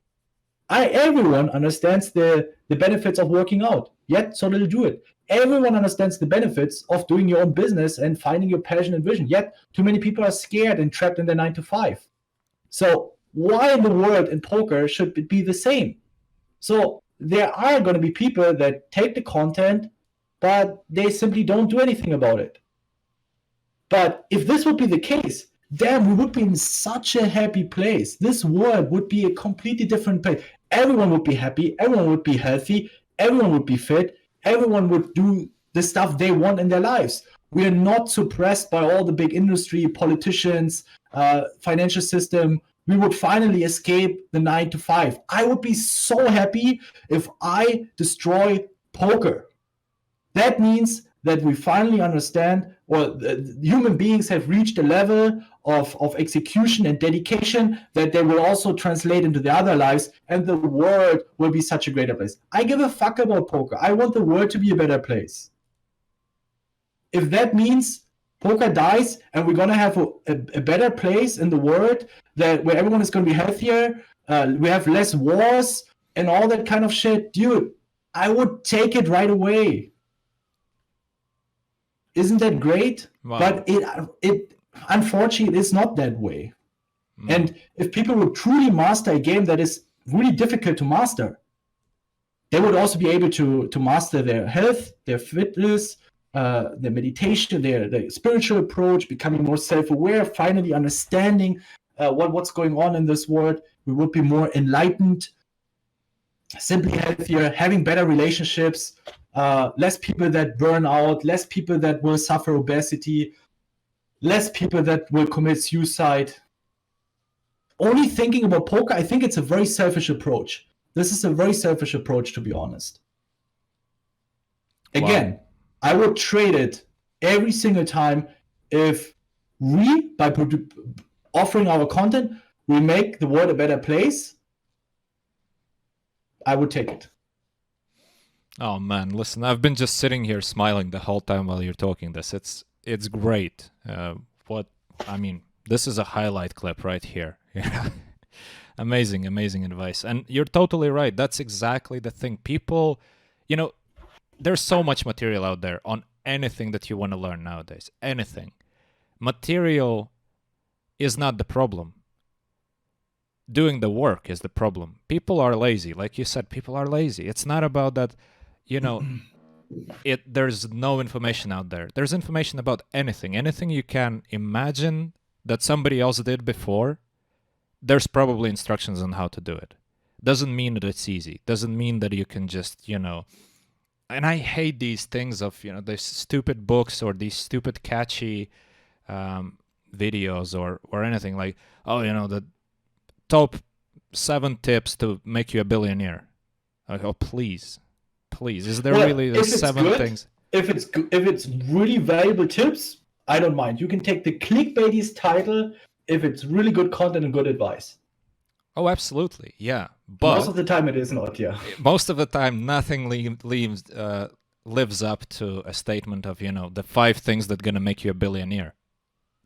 Everyone understands the benefits of working out, yet so little do it. Everyone understands the benefits of doing your own business and finding your passion and vision, yet too many people are scared and trapped in their 9-to-5. So why in the world in poker should it be the same? So there are going to be people that take the content, but they simply don't do anything about it. But if this would be the case, damn, we would be in such a happy place. This world would be a completely different place. Everyone would be happy. Everyone would be healthy. Everyone would be fit. Everyone would do the stuff they want in their lives. We are not suppressed by all the big industry, politicians, financial system. We would finally escape the 9-to-5. I would be so happy if I destroy poker. That means that we finally understand human beings have reached a level of execution and dedication that they will also translate into their other lives, and the world will be such a greater place. I give a fuck about poker. I want the world to be a better place. If that means poker dies and we're going to have a better place in the world where everyone is going to be healthier, we have less wars and all that kind of shit, dude, I would take it right away. Isn't that great? Wow. But it unfortunately it's not that way. And if people would truly master a game that is really difficult to master, they would also be able to master their health, their fitness, their meditation, their spiritual approach, becoming more self-aware, finally understanding what's going on in this world. We would be more enlightened, simply healthier, having better relationships, less people that burn out, less people that will suffer obesity, less people that will commit suicide. Only thinking about poker, I think it's a very selfish approach. This is a very selfish approach, to be honest. Again, wow. I would trade it every single time if we, by offering our content, we make the world a better place. I would take it. Oh man, listen, I've been just sitting here smiling the whole time while you're talking this. It's great. This is a highlight clip right here. Amazing advice. And you're totally right. That's exactly the thing. People, there's so much material out there on anything that you want to learn nowadays. Anything. Material is not the problem. Doing the work is the problem. People are lazy. Like you said, people are lazy. It's not about that, there's no information out there. There's information about anything. Anything you can imagine that somebody else did before, there's probably instructions on how to do it. Doesn't mean that it's easy. Doesn't mean that you can just, and I hate these things of, these stupid books or these stupid catchy videos or anything like, the top 7 tips to make you a billionaire. Like, oh, please. Is there really the 7 things? If it's really valuable tips, I don't mind. You can take the clickbaity title if it's really good content and good advice. Oh, absolutely, yeah. But most of the time it is not, yeah. Most of the time, nothing lives up to a statement of, the 5 things that are going to make you a billionaire.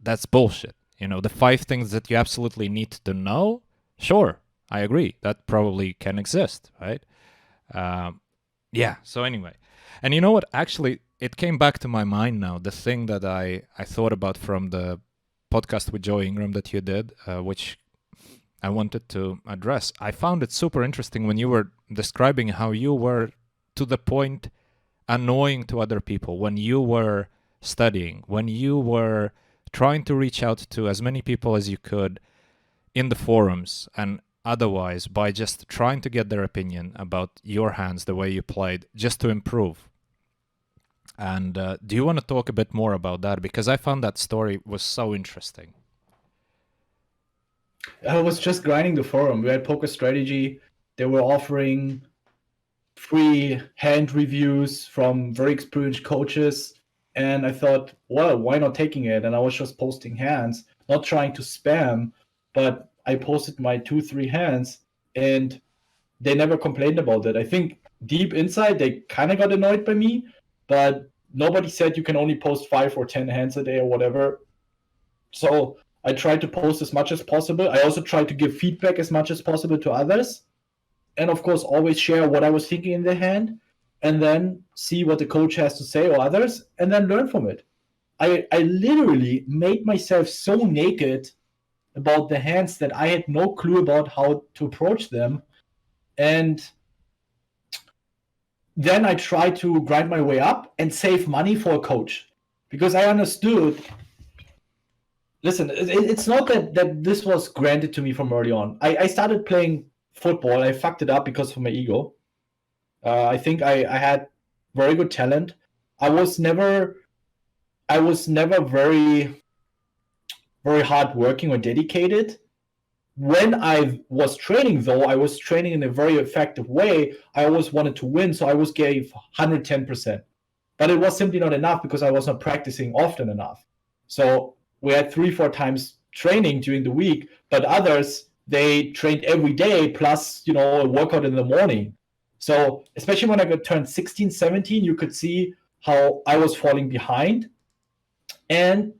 That's bullshit. The 5 things that you absolutely need to know, sure, I agree. That probably can exist, right? Yeah, so anyway. And you know what? Actually, it came back to my mind now, the thing that I thought about from the podcast with Joe Ingram that you did, which I wanted to address. I found it super interesting when you were describing how you were, to the point, annoying to other people when you were studying, when you were trying to reach out to as many people as you could in the forums and otherwise by just trying to get their opinion about your hands, the way you played, just to improve. And do you want to talk a bit more about that? Because I found that story was so interesting. I was just grinding the forum. We had Poker Strategy. They were offering free hand reviews from very experienced coaches. And I thought, well, why not taking it? And I was just posting hands, not trying to spam, but I posted my 2-3 hands and they never complained about it. I think deep inside, they kind of got annoyed by me, but nobody said you can only post 5 or 10 hands a day or whatever. So I tried to post as much as possible. I also tried to give feedback as much as possible to others. And of course, always share what I was thinking in the hand and then see what the coach has to say or others and then learn from it. I literally made myself so naked about the hands that I had no clue about how to approach them. And then I tried to grind my way up and save money for a coach because I understood. Listen, it's not that this was granted to me from early on. I started playing football. I fucked it up because of my ego. I think I had very good talent. I was never very, very hardworking or dedicated. When I was training, though, I was training in a very effective way. I always wanted to win, so I always gave 110%. But it was simply not enough because I was not practicing often enough. So we had 3-4 times training during the week, but others, they trained every day plus, a workout in the morning. So especially when I got turned 16, 17, you could see how I was falling behind. And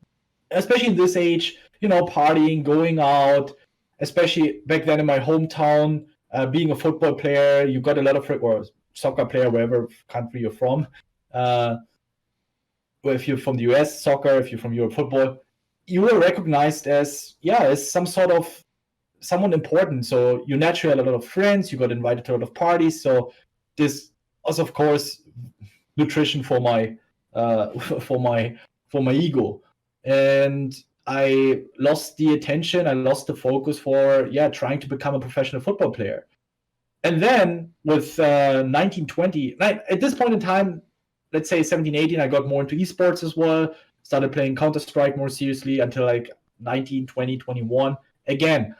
especially in this age, partying, going out, especially back then in my hometown, being a football player, you got a lot of, or soccer player, wherever country you're from. If you're from the US, soccer, if you're from Europe, football, you were recognized as some sort of someone important. So you naturally had a lot of friends, you got invited to a lot of parties. So this was, of course, nutrition for my for my ego. And I lost the attention, I lost the focus for trying to become a professional football player. And then with 19, 20, at this point in time, let's say 17, 18, I got more into eSports as well, started playing Counter-Strike more seriously until like 19, 20, 21. Again,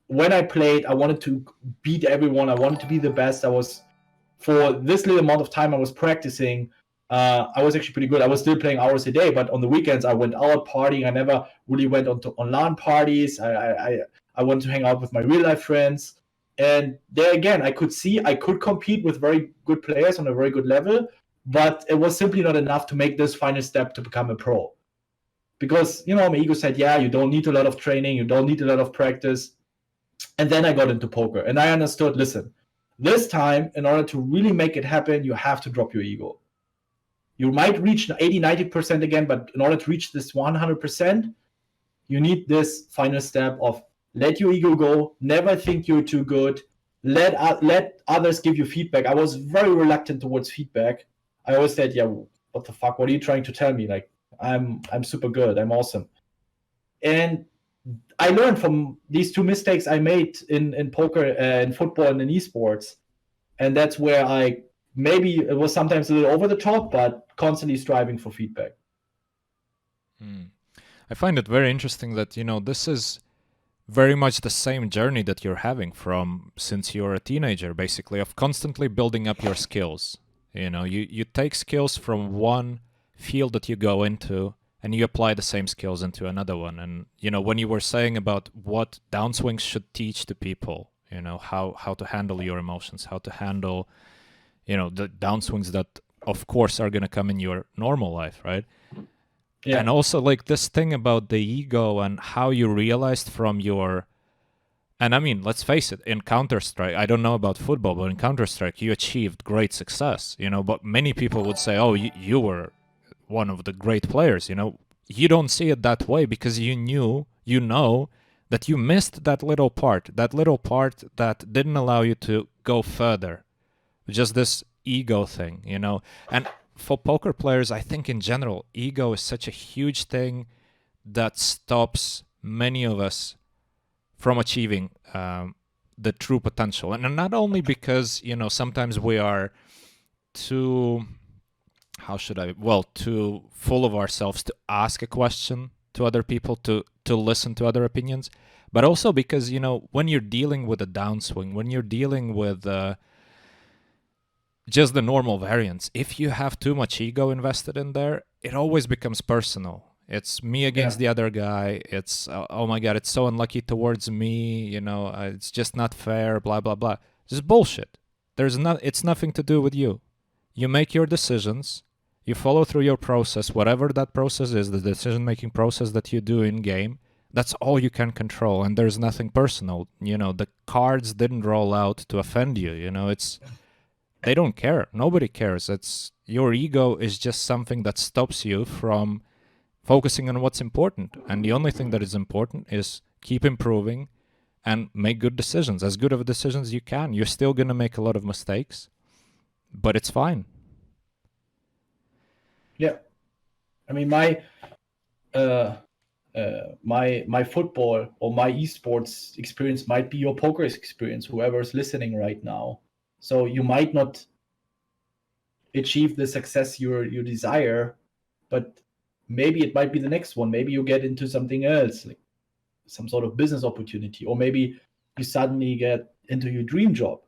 when I played, I wanted to beat everyone. I wanted to be the best. For this little amount of time I was practicing, I was actually pretty good. I was still playing hours a day, but on the weekends I went out partying. I never really went on LAN parties. I wanted to hang out with my real life friends. And there again, I could see I could compete with very good players on a very good level, but it was simply not enough to make this final step to become a pro. Because, my ego said, you don't need a lot of training, you don't need a lot of practice. And then I got into poker and I understood, listen, this time, in order to really make it happen, you have to drop your ego. You might reach 80, 90% again, but in order to reach this 100%, you need this final step of let your ego go, never think you're too good, let others give you feedback. I was very reluctant towards feedback. I always said, what the fuck? What are you trying to tell me? Like, I'm super good, I'm awesome. And I learned from these two mistakes I made in poker, in football, and in eSports. And that's where maybe it was sometimes a little over the top, but constantly striving for feedback. I find it very interesting that, this is very much the same journey that you're having since you're a teenager, basically, of constantly building up your skills. You take skills from one field that you go into and you apply the same skills into another one. And, when you were saying about what downswings should teach to people, how to handle your emotions, how to handle, the downswings that, of course, are going to come in your normal life, right? Yeah. And also, like, this thing about the ego and how you realized from your... And, I mean, let's face it, in Counter-Strike, I don't know about football, but in Counter-Strike, you achieved great success, but many people would say, oh, you were one of the great players, You don't see it that way because you know that you missed that little part that didn't allow you to go further. Just this ego thing, And for poker players, I think in general, ego is such a huge thing that stops many of us from achieving the true potential. And not only because, sometimes we are too... too full of ourselves to ask a question to other people, to listen to other opinions, but also because, when you're dealing with a downswing, when you're dealing with just the normal variance, if you have too much ego invested in there, it always becomes personal. It's me against the other guy. It's, oh my God, it's so unlucky towards me, it's just not fair, blah, blah, blah. Just bullshit. It's nothing to do with you. You make your decisions. You follow through your process, whatever that process is, the decision-making process that you do in-game, that's all you can control, and there's nothing personal. The cards didn't roll out to offend you, they don't care. Nobody cares. It's your ego is just something that stops you from focusing on what's important, and the only thing that is important is keep improving and make good decisions, as good of decisions as you can. You're still going to make a lot of mistakes, but it's fine. Yeah, I mean my football or my esports experience might be your poker experience. Whoever is listening right now, so you might not achieve the success you desire, but maybe it might be the next one. Maybe you get into something else, like some sort of business opportunity, or maybe you suddenly get into your dream job.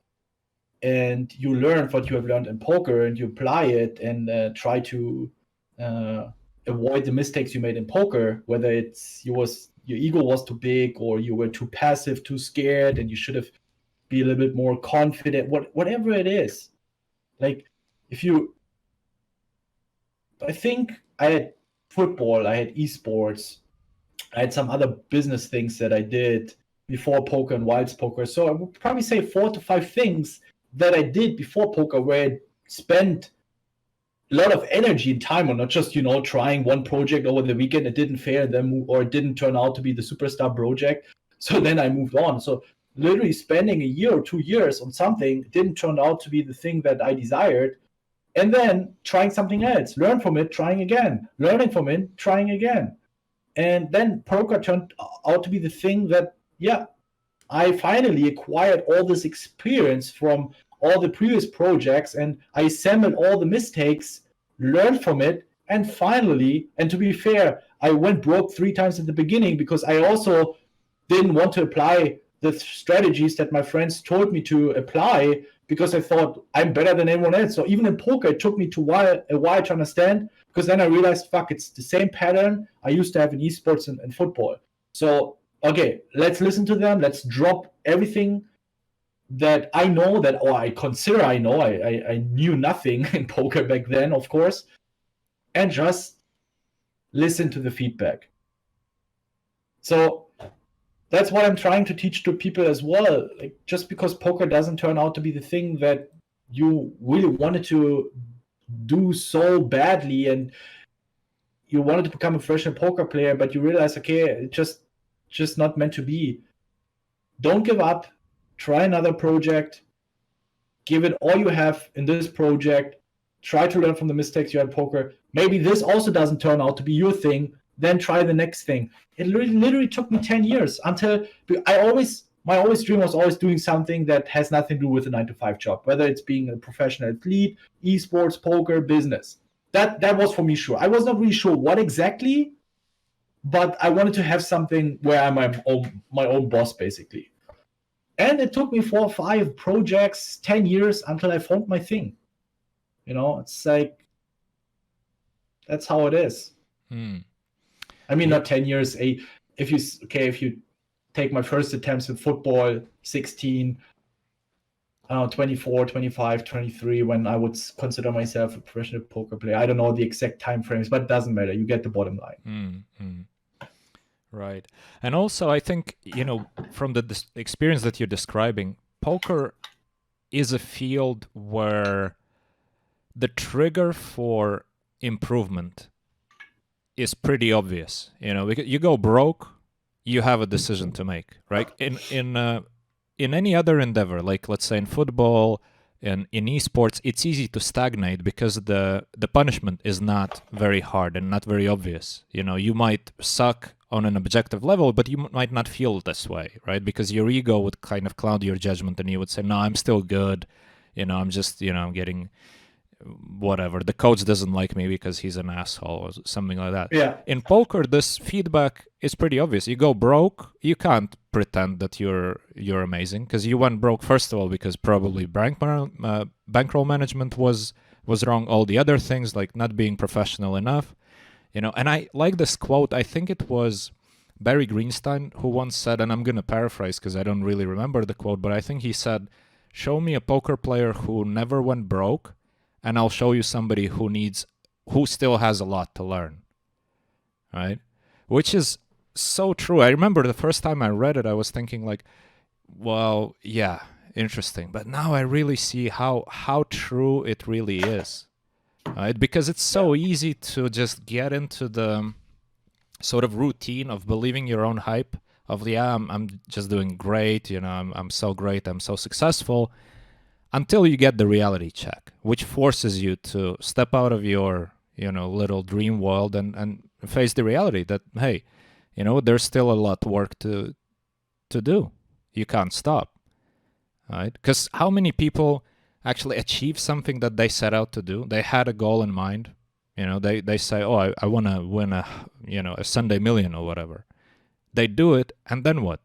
and you learn what you have learned in poker and you apply it and try to avoid the mistakes you made in poker, whether it's your ego was too big or you were too passive, too scared, and you should have be a little bit more confident, whatever it is. Like I think I had football, I had eSports, I had some other business things that I did before poker and whilst poker. So I would probably say 4 to 5 things that I did before poker where I spent a lot of energy and time on, not just, trying one project over the weekend. It didn't fare, or it didn't turn out to be the superstar project. So then I moved on. So literally spending a year or 2 years on something didn't turn out to be the thing that I desired. And then trying something else, learn from it, trying again, learning from it, trying again. And then poker turned out to be the thing that, I finally acquired all this experience from all the previous projects, and I assembled all the mistakes, learned from it, and finally, and to be fair, I went broke 3 times at the beginning because I also didn't want to apply the strategies that my friends told me to apply because I thought I'm better than anyone else. So even in poker, it took me a while to understand, because then I realized, it's the same pattern I used to have in esports and football. So, okay, let's listen to them. Let's drop everything that I know or I consider I know. I knew nothing in poker back then, of course, and just listen to the feedback. So that's what I'm trying to teach to people as well. Like, just because poker doesn't turn out to be the thing that you really wanted to do so badly, and you wanted to become a professional poker player, but you realize, okay, it's just not meant to be. Don't give up. Try another project. Give it all you have in this project. Try to learn from the mistakes you had in poker. Maybe this also doesn't turn out to be your thing. Then try the next thing. It literally took me 10 years until my dream was always doing something that has nothing to do with a 9-to-5 job, whether it's being a professional athlete, esports, poker, business. That was for me sure. I was not really sure what exactly, but I wanted to have something where I'm my own boss, basically. And it took me 4 or 5 projects, 10 years until I found my thing. It's like, that's how it is. I mean, not 10 years. If you take my first attempts in football, 16, 24, 25, 23, when I would consider myself a professional poker player. I don't know the exact time frames, but it doesn't matter. You get the bottom line. Right. And also, I think, from the experience that you're describing, poker is a field where the trigger for improvement is pretty obvious. Because you go broke, you have a decision to make, right? In any other endeavor, like let's say in football and in esports, it's easy to stagnate because the punishment is not very hard and not very obvious. You might suck on an objective level, but you might not feel this way, right? Because your ego would kind of cloud your judgment, and you would say, no, I'm still good. I'm just, I'm getting whatever. The coach doesn't like me because he's an asshole or something like that. Yeah. In poker, this feedback is pretty obvious. You go broke, you can't pretend that you're amazing, because you went broke, first of all, because probably bankroll management was wrong. All the other things, like not being professional enough. And I like this quote. I think it was Barry Greenstein who once said, and I'm going to paraphrase because I don't really remember the quote, but I think he said, show me a poker player who never went broke, and I'll show you somebody who still has a lot to learn. Right? Which is so true. I remember the first time I read it, I was thinking like, well, yeah, interesting. But now I really see how true it really is. Right? Because it's so easy to just get into the sort of routine of believing your own hype of, I'm just doing great, I'm so great, I'm so successful, until you get the reality check, which forces you to step out of your, little dream world and face the reality that, hey, there's still a lot of work to do. You can't stop, right? Because how many people actually achieve something that they set out to do? They had a goal in mind. They say, oh, I want to win a Sunday Million or whatever. They do it, and then what?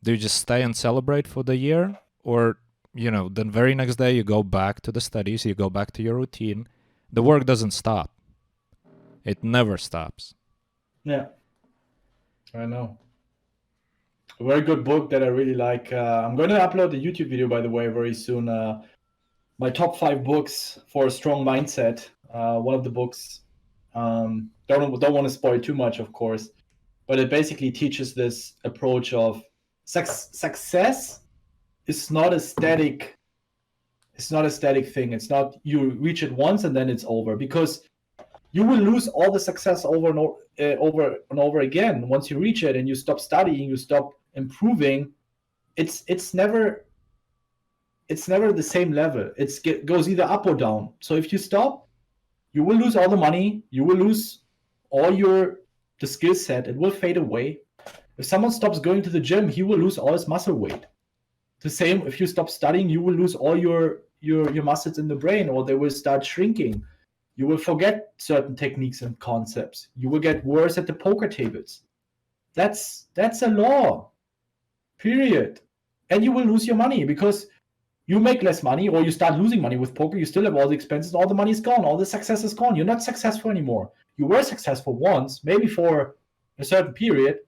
Do you just stay and celebrate for the year? Or, the very next day you go back to the studies, you go back to your routine. The work doesn't stop. It never stops. Yeah, I know. A very good book that I really like. I'm going to upload a YouTube video, by the way, very soon. My top 5 books for a strong mindset. One of the books, don't want to spoil too much, of course, but it basically teaches this approach of success is not a static. It's not a static thing. It's not you reach it once and then it's over, because you will lose all the success over and over again. Once you reach it and you stop studying, you stop improving, it's never the same level. It goes either up or down. So if you stop, you will lose all the money, you will lose all the skill set, it will fade away. If someone stops going to the gym, he will lose all his muscle weight. The same, if you stop studying, you will lose all your muscles in the brain, or they will start shrinking. You will forget certain techniques and concepts. You will get worse at the poker tables. That's a law. Period. And you will lose your money because you make less money, or you start losing money with poker. You still have all the expenses. All the money is gone. All the success is gone. You're not successful anymore. You were successful once, maybe for a certain period,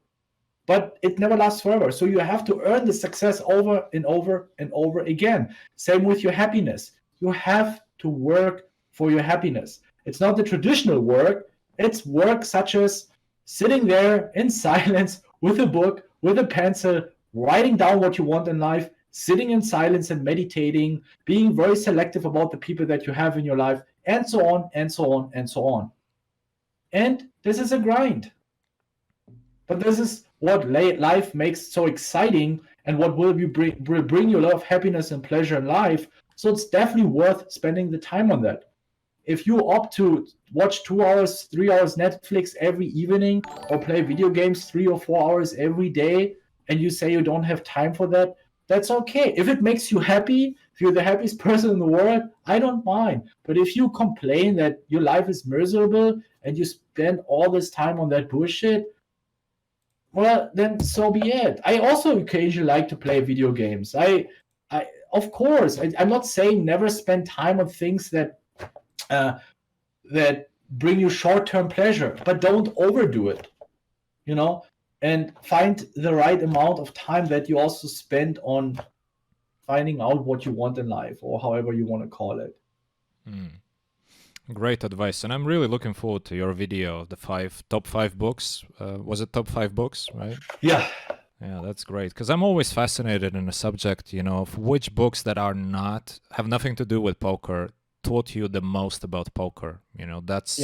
but it never lasts forever. So you have to earn the success over and over and over again. Same with your happiness. You have to work for your happiness. It's not the traditional work. It's work such as sitting there in silence with a book, with a pencil, writing down what you want in life, sitting in silence and meditating, being very selective about the people that you have in your life, and so on, and so on, and so on. And this is a grind. But this is what life makes so exciting, and what will bring you a lot of happiness and pleasure in life. So it's definitely worth spending the time on that. If you opt to watch 2 hours, 3 hours Netflix every evening, or play video games 3 or 4 hours every day, and you say you don't have time for that, that's okay. If it makes you happy, if you're the happiest person in the world, I don't mind. But if you complain that your life is miserable and you spend all this time on that bullshit, well, then so be it. I also occasionally like to play video games. Of course, I'm not saying never spend time on things that bring you short-term pleasure, but don't overdo it, and find the right amount of time that you also spend on finding out what you want in life, or however you want to call it. Great advice, and I'm really looking forward to your video of the top 5 books. Was it top 5 books, right? Yeah, that's great, because I'm always fascinated in the subject, of which books that have nothing to do with poker taught you the most about poker. That's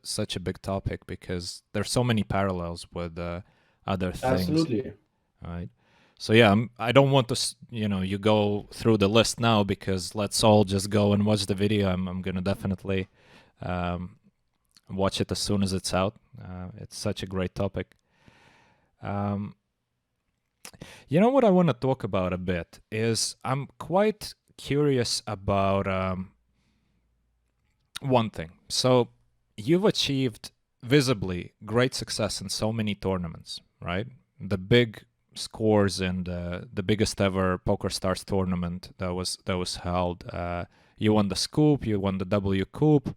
such a big topic, because there's so many parallels with other things. Absolutely. Right. So I don't want to, you go through the list now, because let's all just go and watch the video. I'm gonna definitely watch it as soon as it's out. It's such a great topic. What I want to talk about a bit is I'm quite curious about one thing. So you've achieved visibly great success in so many tournaments, right? The big scores in the biggest ever Poker Stars tournament that was held. You won the SCOOP, you won the WCOOP.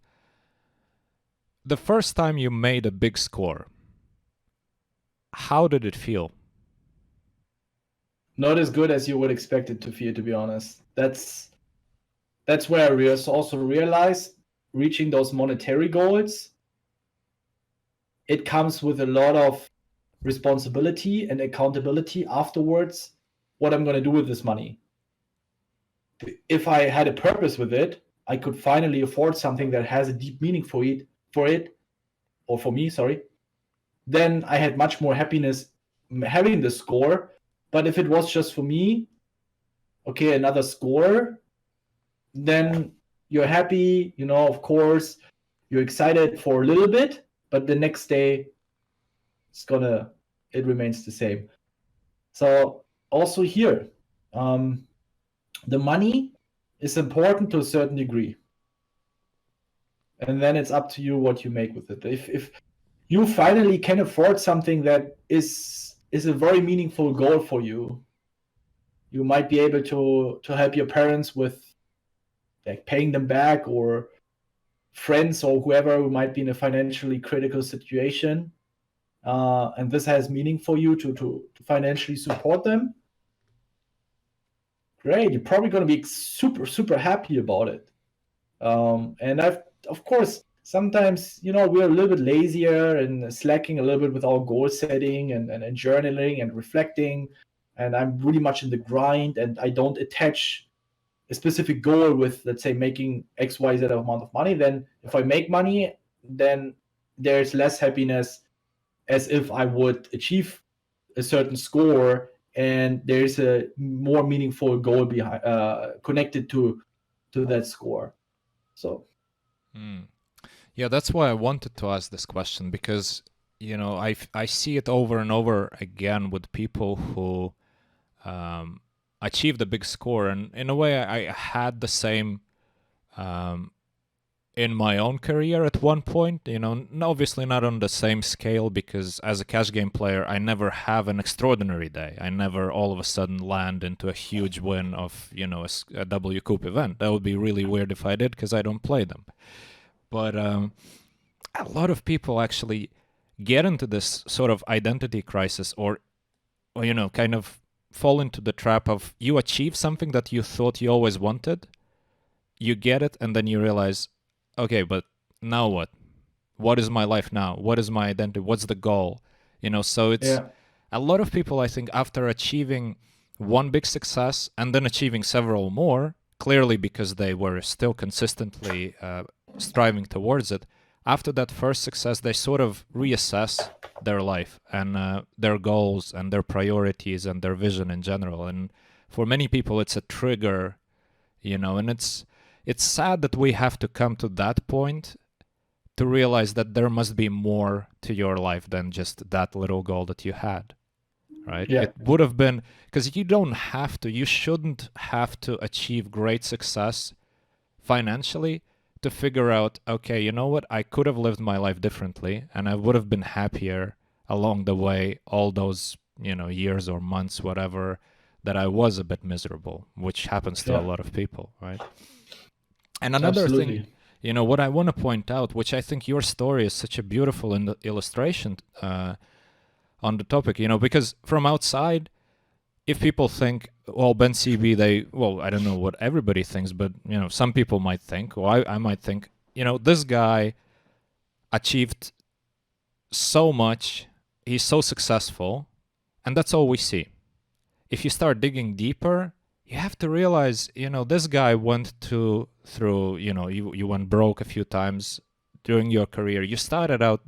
The first time you made a big score, how did it feel? Not as good as you would expect it to feel, to be honest. That's where I also realized reaching those monetary goals, it comes with a lot of responsibility and accountability afterwards, what I'm going to do with this money. If I had a purpose with it, I could finally afford something that has a deep meaning for me, then I had much more happiness having the score. But if it was just for me, okay, another score, then you're happy, of course, you're excited for a little bit, but the next day it remains the same. So also here, the money is important to a certain degree. And then it's up to you what you make with it. If you finally can afford something that is a very meaningful goal for you, You might be able to help your parents with like paying them back, or friends or whoever who might be in a financially critical situation. And this has meaning for you to financially support them. Great, you're probably going to be super, super happy about it. And of course, sometimes, we're a little bit lazier and slacking a little bit with our goal setting and journaling and reflecting. And I'm really much in the grind, and I don't attach a specific goal with, let's say, making XYZ amount of money. Then if I make money, then there's less happiness as if I would achieve a certain score and there's a more meaningful goal behind, connected to that score. So Yeah, that's why I wanted to ask this question, because I see it over and over again with people who achieved a big score, and in a way I had the same in my own career at one point, obviously not on the same scale, because as a cash game player, I never have an extraordinary day. I never all of a sudden land into a huge win of, a WCOOP event. That would be really weird if I did, because I don't play them. But a lot of people actually get into this sort of identity crisis, or kind of fall into the trap of you achieve something that you thought you always wanted, you get it, and then you realize, okay, but now what? What is my life now? What is my identity? What's the goal? So it's a lot of people, I think, after achieving one big success and then achieving several more, clearly because they were still consistently striving towards it, after that first success, they sort of reassess their life and their goals and their priorities and their vision in general. And for many people, it's a trigger, and it's sad that we have to come to that point to realize that there must be more to your life than just that little goal that you had, right? Yeah. It would have been, because you shouldn't have to achieve great success financially to figure out, okay, you know what, I could have lived my life differently and I would have been happier along the way, all those, years or months, whatever, that I was a bit miserable, which happens to a lot of people, right? And another thing, what I want to point out, which I think your story is such a beautiful illustration on the topic, because from outside, if people think, well, Bencb, I don't know what everybody thinks, but, some people might think, or I might think, this guy achieved so much, he's so successful, and that's all we see. If you start digging deeper, you have to realize, this guy went through, you went broke a few times during your career. You started out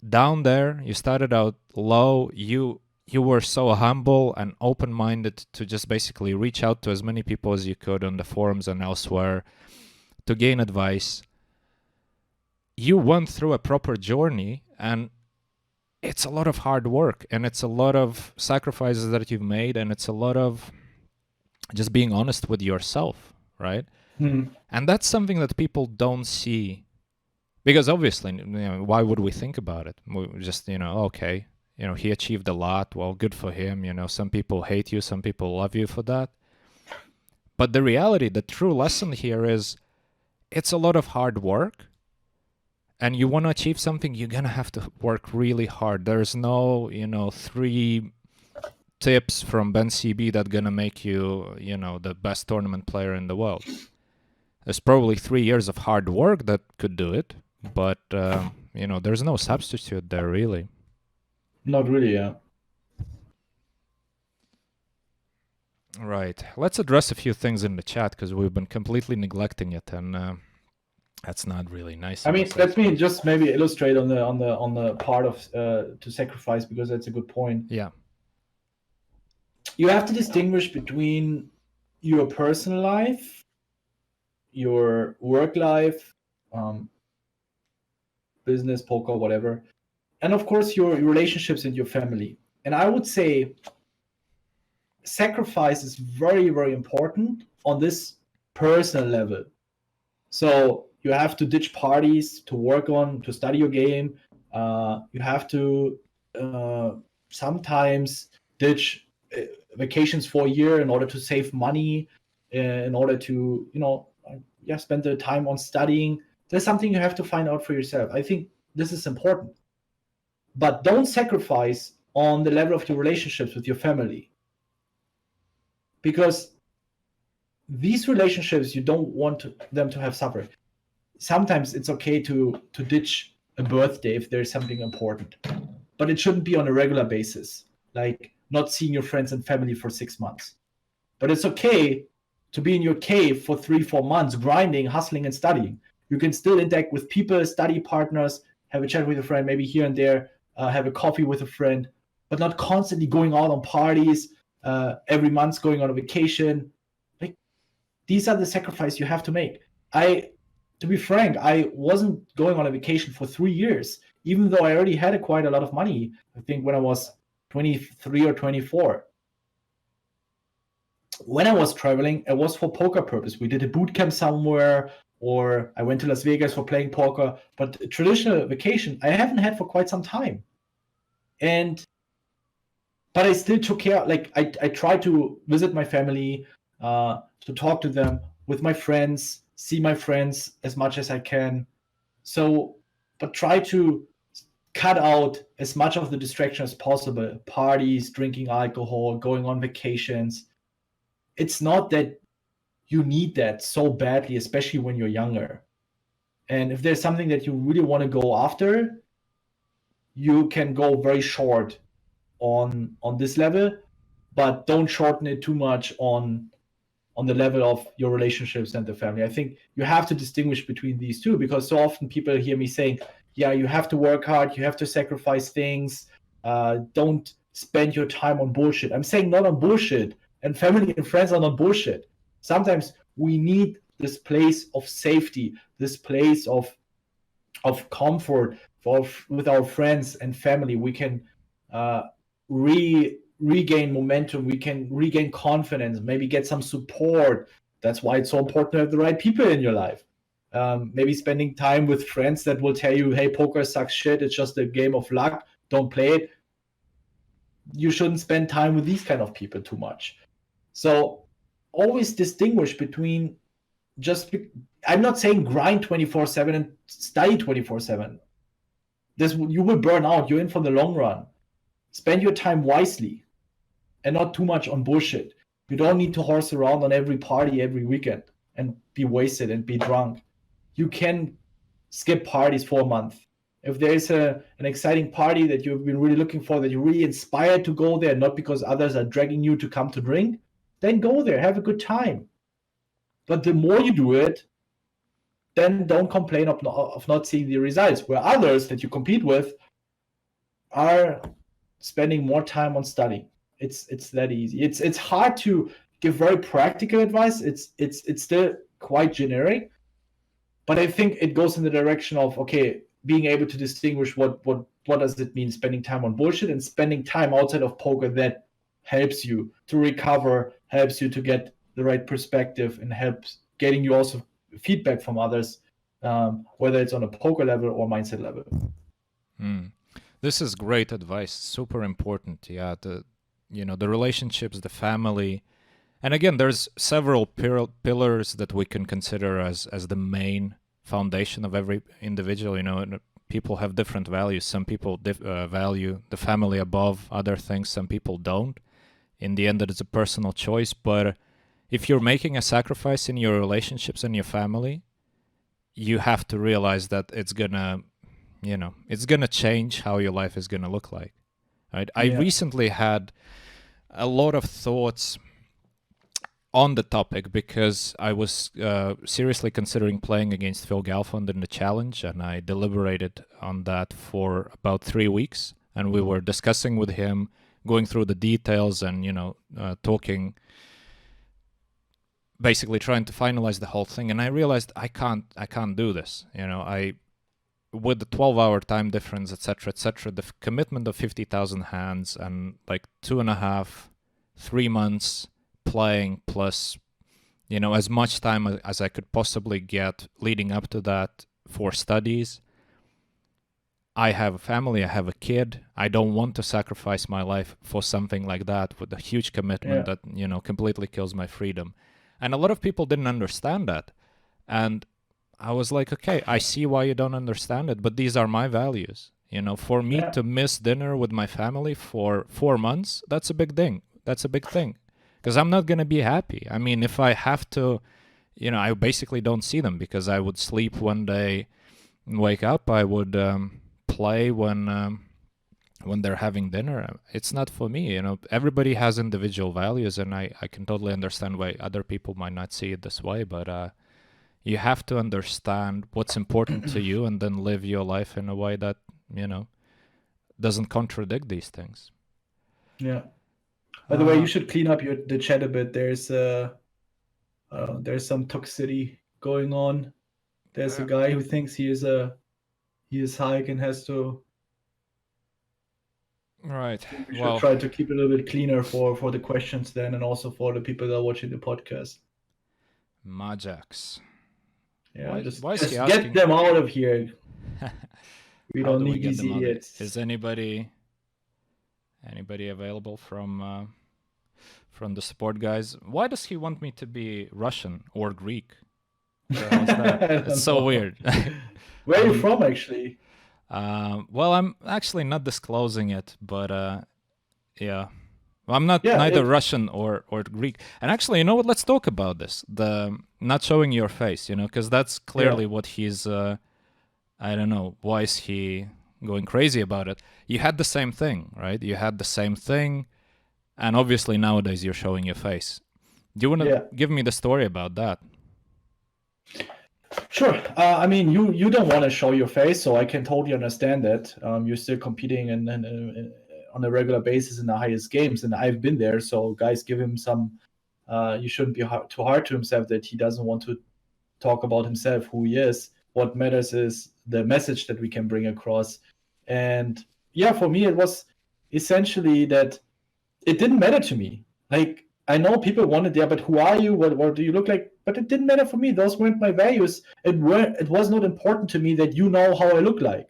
down there, you started out low, you were so humble and open-minded to just basically reach out to as many people as you could on the forums and elsewhere to gain advice. You went through a proper journey, and it's a lot of hard work, and it's a lot of sacrifices that you've made, and it's a lot of just being honest with yourself, right? And that's something that people don't see, because obviously, why would we think about it? We just, okay, he achieved a lot. Well, good for him. Some people hate you, some people love you for that. But the reality, the true lesson here is it's a lot of hard work. And you want to achieve something, you're going to have to work really hard. There's no, 3 tips from Bencb that going to make you, the best tournament player in the world. There's probably 3 years of hard work that could do it. But, there's no substitute there, really. Not really, yeah. Right. Let's address a few things in the chat, because we've been completely neglecting it, and that's not really nice. I mean, let me just maybe illustrate on the part of to sacrifice, because that's a good point. Yeah. You have to distinguish between your personal life, your work life, business, poker, whatever, and of course your relationships and your family. And I would say sacrifice is very, very important on this personal level. So you have to ditch parties to work on, to study your game. You have to sometimes ditch vacations for a year in order to save money, in order to, spend the time on studying. There's something you have to find out for yourself. I think this is important. But don't sacrifice on the level of your relationships with your family. Because these relationships, you don't want them to have suffered. Sometimes it's okay to ditch a birthday if there's something important. But it shouldn't be on a regular basis, like not seeing your friends and family for 6 months. But it's okay to be in your cave for 3-4 months, grinding, hustling, and studying. You can still interact with people, study partners, have a chat with a friend, maybe here and there, have a coffee with a friend, but not constantly going out on parties, every month going on a vacation. Like, these are the sacrifices you have to make. To be frank, I wasn't going on a vacation for 3 years, even though I already had quite a lot of money, I think when I was 23 or 24. When I was traveling, it was for poker purpose. We did a boot camp somewhere, or I went to Las Vegas for playing poker. But a traditional vacation, I haven't had for quite some time. But I still took care. Like, I tried to visit my family, to talk to them, with my friends, see my friends as much as I can. But try to cut out as much of the distraction as possible. Parties, drinking alcohol, going on vacations. It's not that you need that so badly, especially when you're younger. And if there's something that you really want to go after, you can go very short on this level, but don't shorten it too much on the level of your relationships and the family. I think you have to distinguish between these two, because so often people hear me saying, yeah, you have to work hard, you have to sacrifice things, don't spend your time on bullshit. I'm saying not on bullshit, and family and friends are not bullshit. Sometimes we need this place of safety, this place of comfort with our friends and family. We can regain momentum, we can regain confidence, maybe get some support. That's why it's so important to have the right people in your life. Maybe spending time with friends that will tell you, hey, poker sucks shit, it's just a game of luck, don't play it. You shouldn't spend time with these kind of people too much. So always distinguish between I'm not saying grind 24/7 and study 24/7. You will burn out. You're in for the long run. Spend your time wisely and not too much on bullshit. You don't need to horse around on every party every weekend and be wasted and be drunk. You can skip parties for a month. If there is an exciting party that you've been really looking for, that you're really inspired to go there, not because others are dragging you to come to drink, then go there, have a good time. But the more you do it, then don't complain of not seeing the results, where others that you compete with are spending more time on studying. It's that easy. It's hard to give very practical advice. It's still quite generic, but I think it goes in the direction of, okay, being able to distinguish what does it mean spending time on bullshit and spending time outside of poker that helps you to recover, helps you to get the right perspective, and helps getting you also feedback from others, whether it's on a poker level or mindset level. This is great advice. Super important. Yeah, the relationships, the family, and again, there's several pillars that we can consider as the main foundation of every individual. And people have different values. Some people value the family above other things. Some people don't. In the end, it is a personal choice. But if you're making a sacrifice in your relationships and your family, you have to realize that it's gonna change how your life is gonna look like. Right? Yeah. I recently had a lot of thoughts on the topic because I was seriously considering playing against Phil Galfond in the challenge, and I deliberated on that for about 3 weeks, and we were discussing with him, going through the details and talking, basically trying to finalize the whole thing. And I realized I can't do this. With the 12-hour time difference, etc., the commitment of 50,000 hands and like 2.5, 3 months playing, plus as much time as I could possibly get leading up to that for studies, I have a family, I have a kid. I don't want to sacrifice my life for something like that with a huge commitment that, completely kills my freedom. And a lot of people didn't understand that. And I was like, okay, I see why you don't understand it, but these are my values. For me to miss dinner with my family for 4 months, that's a big thing. That's a big thing. Because I'm not going to be happy. I mean, if I have to, I basically don't see them because I would sleep one day and wake up. I would play when they're having dinner. It's not for me. Everybody has individual values, and I can totally understand why other people might not see it this way, but you have to understand what's important to you and then live your life in a way that, doesn't contradict these things. Yeah. By the way, you should clean up the chat a bit. There's some toxicity going on. There's a guy who thinks he is Hulk and has to. Right. We should try to keep it a little bit cleaner for the questions then, and also for the people that are watching the podcast. Majax. Yeah, just get them out of here. We don't need these idiots. Is anybody available from the support guys? Why does he want me to be Russian or Greek? It's so weird. Where are you from, actually? Well, I'm actually not disclosing it, but yeah. Well, I'm neither Russian or Greek. And actually, you know what? Let's talk about this. The not showing your face, because that's clearly what he's... I don't know. Why is he going crazy about it? You had the same thing, right? You had the same thing. And obviously nowadays you're showing your face. Do you want to give me the story about that? Sure. I mean, you don't want to show your face, so I can totally understand that. You're still competing on a regular basis in the highest games, and I've been there. So guys, give him some. You shouldn't be too hard to himself that he doesn't want to talk about himself, who he is. What matters is the message that we can bring across. And yeah, for me, it was essentially that it didn't matter to me. Like, I know people wanted, but who are you? What do you look like? But it didn't matter for me. Those weren't my values. It was not important to me that you know how I look like.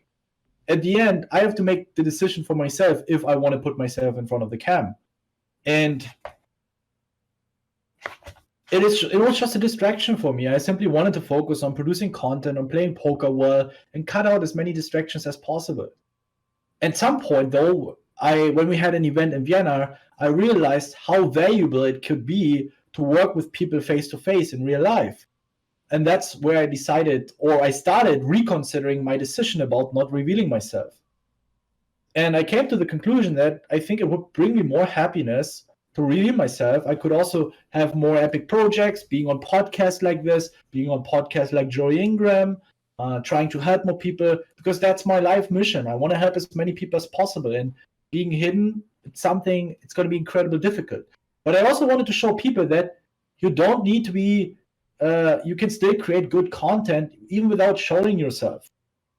At the end, I have to make the decision for myself if I want to put myself in front of the cam. And it was just a distraction for me. I simply wanted to focus on producing content, on playing poker well, and cut out as many distractions as possible. At some point, though, when we had an event in Vienna, I realized how valuable it could be to work with people face to face in real life. And that's where I started reconsidering my decision about not revealing myself. And I came to the conclusion that I think it would bring me more happiness to reveal myself. I could also have more epic projects, being on podcasts like this, being on podcasts like Joey Ingram, trying to help more people, because that's my life mission. I want to help as many people as possible. And being hidden, it's going to be incredibly difficult. But I also wanted to show people that you don't need to be, you can still create good content even without showing yourself.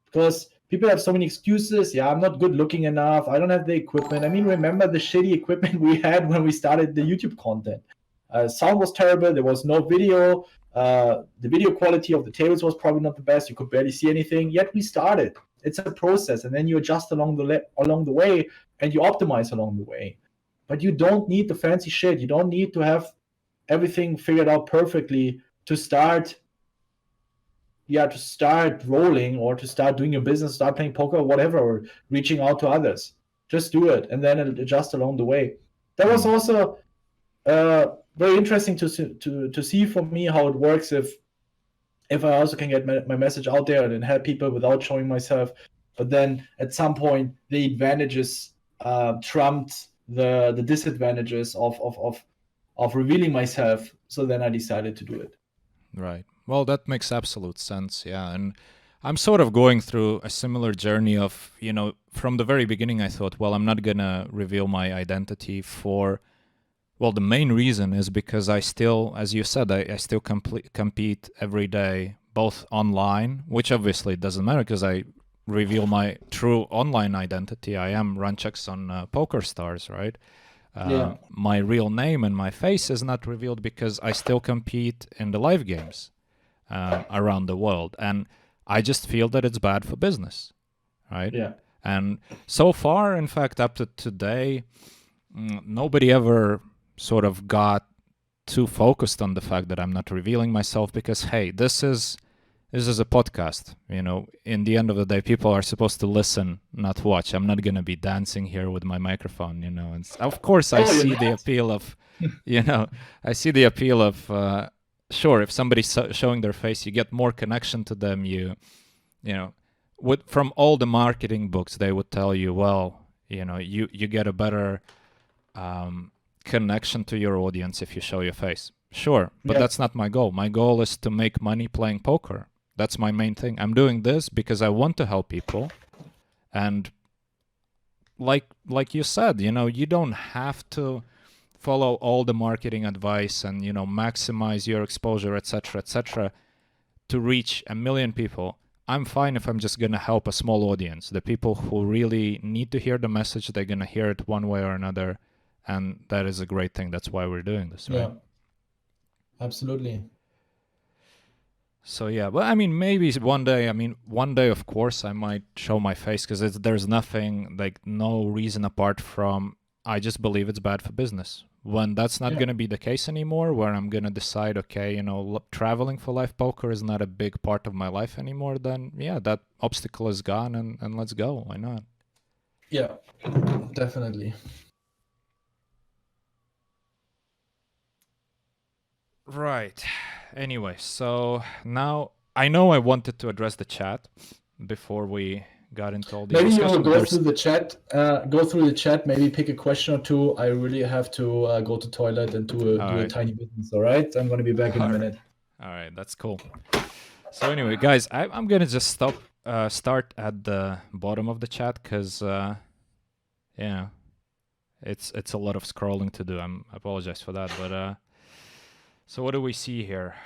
Because people have so many excuses. Yeah, I'm not good looking enough. I don't have the equipment. I mean, remember the shitty equipment we had when we started the YouTube content. Sound was terrible. There was no video. The video quality of the tables was probably not the best. You could barely see anything. Yet we started. It's a process, and then you adjust along the way, and you optimize along the way. But you don't need the fancy shit. You don't need to have everything figured out perfectly to start rolling, or to start doing your business, start playing poker, or whatever, or reaching out to others. Just do it, and then adjust along the way. That was also very interesting to see for me how it works if I also can get my message out there and help people without showing myself. But then at some point, the advantages trumped the disadvantages of revealing myself. So then I decided to do it. Right. Well, that makes absolute sense. Yeah. And I'm sort of going through a similar journey of, from the very beginning, I thought, well, I'm not going to reveal my identity well, the main reason is because I still, as you said, I still compete every day, both online, which obviously doesn't matter because I reveal my true online identity. I am Runchuks on PokerStars, right? My real name and my face is not revealed because I still compete in the live games around the world. And I just feel that it's bad for business, right? Yeah. And so far, in fact, up to today, nobody ever sort of got too focused on the fact that I'm not revealing myself, because hey, this is a podcast. In the end of the day, people are supposed to listen, not watch. I'm not gonna be dancing here with my microphone, and of course I see the appeal of I see the appeal of sure, if somebody's showing their face, you get more connection to them. From all the marketing books, they would tell you, well, you get a better connection to your audience if you show your face. Sure, but that's not my goal. My goal is to make money playing poker. That's my main thing. I'm doing this because I want to help people. And like you said, you don't have to follow all the marketing advice and, maximize your exposure, etc., to reach 1 million people. I'm fine if I'm just going to help a small audience. The people who really need to hear the message, they're going to hear it one way or another. And that is a great thing. That's why we're doing this, right? Yeah, absolutely. So yeah, well, maybe one day, of course, I might show my face, because there's nothing, like no reason apart from I just believe it's bad for business. When that's not going to be the case anymore, where I'm going to decide, okay, traveling for live poker is not a big part of my life anymore, then yeah, that obstacle is gone, and let's go. Why not? Yeah, definitely. Right. Anyway, so now I know I wanted to address the chat before we got into all these Maybe discussions. you'll go through the chat, maybe pick a question or two. I really have to go to toilet and do a tiny business, all right? I'm going to be back in a minute. All right, that's cool. So anyway, guys, I'm going to just start at the bottom of the chat, because, it's a lot of scrolling to do. I apologize for that, but... So what do we see here?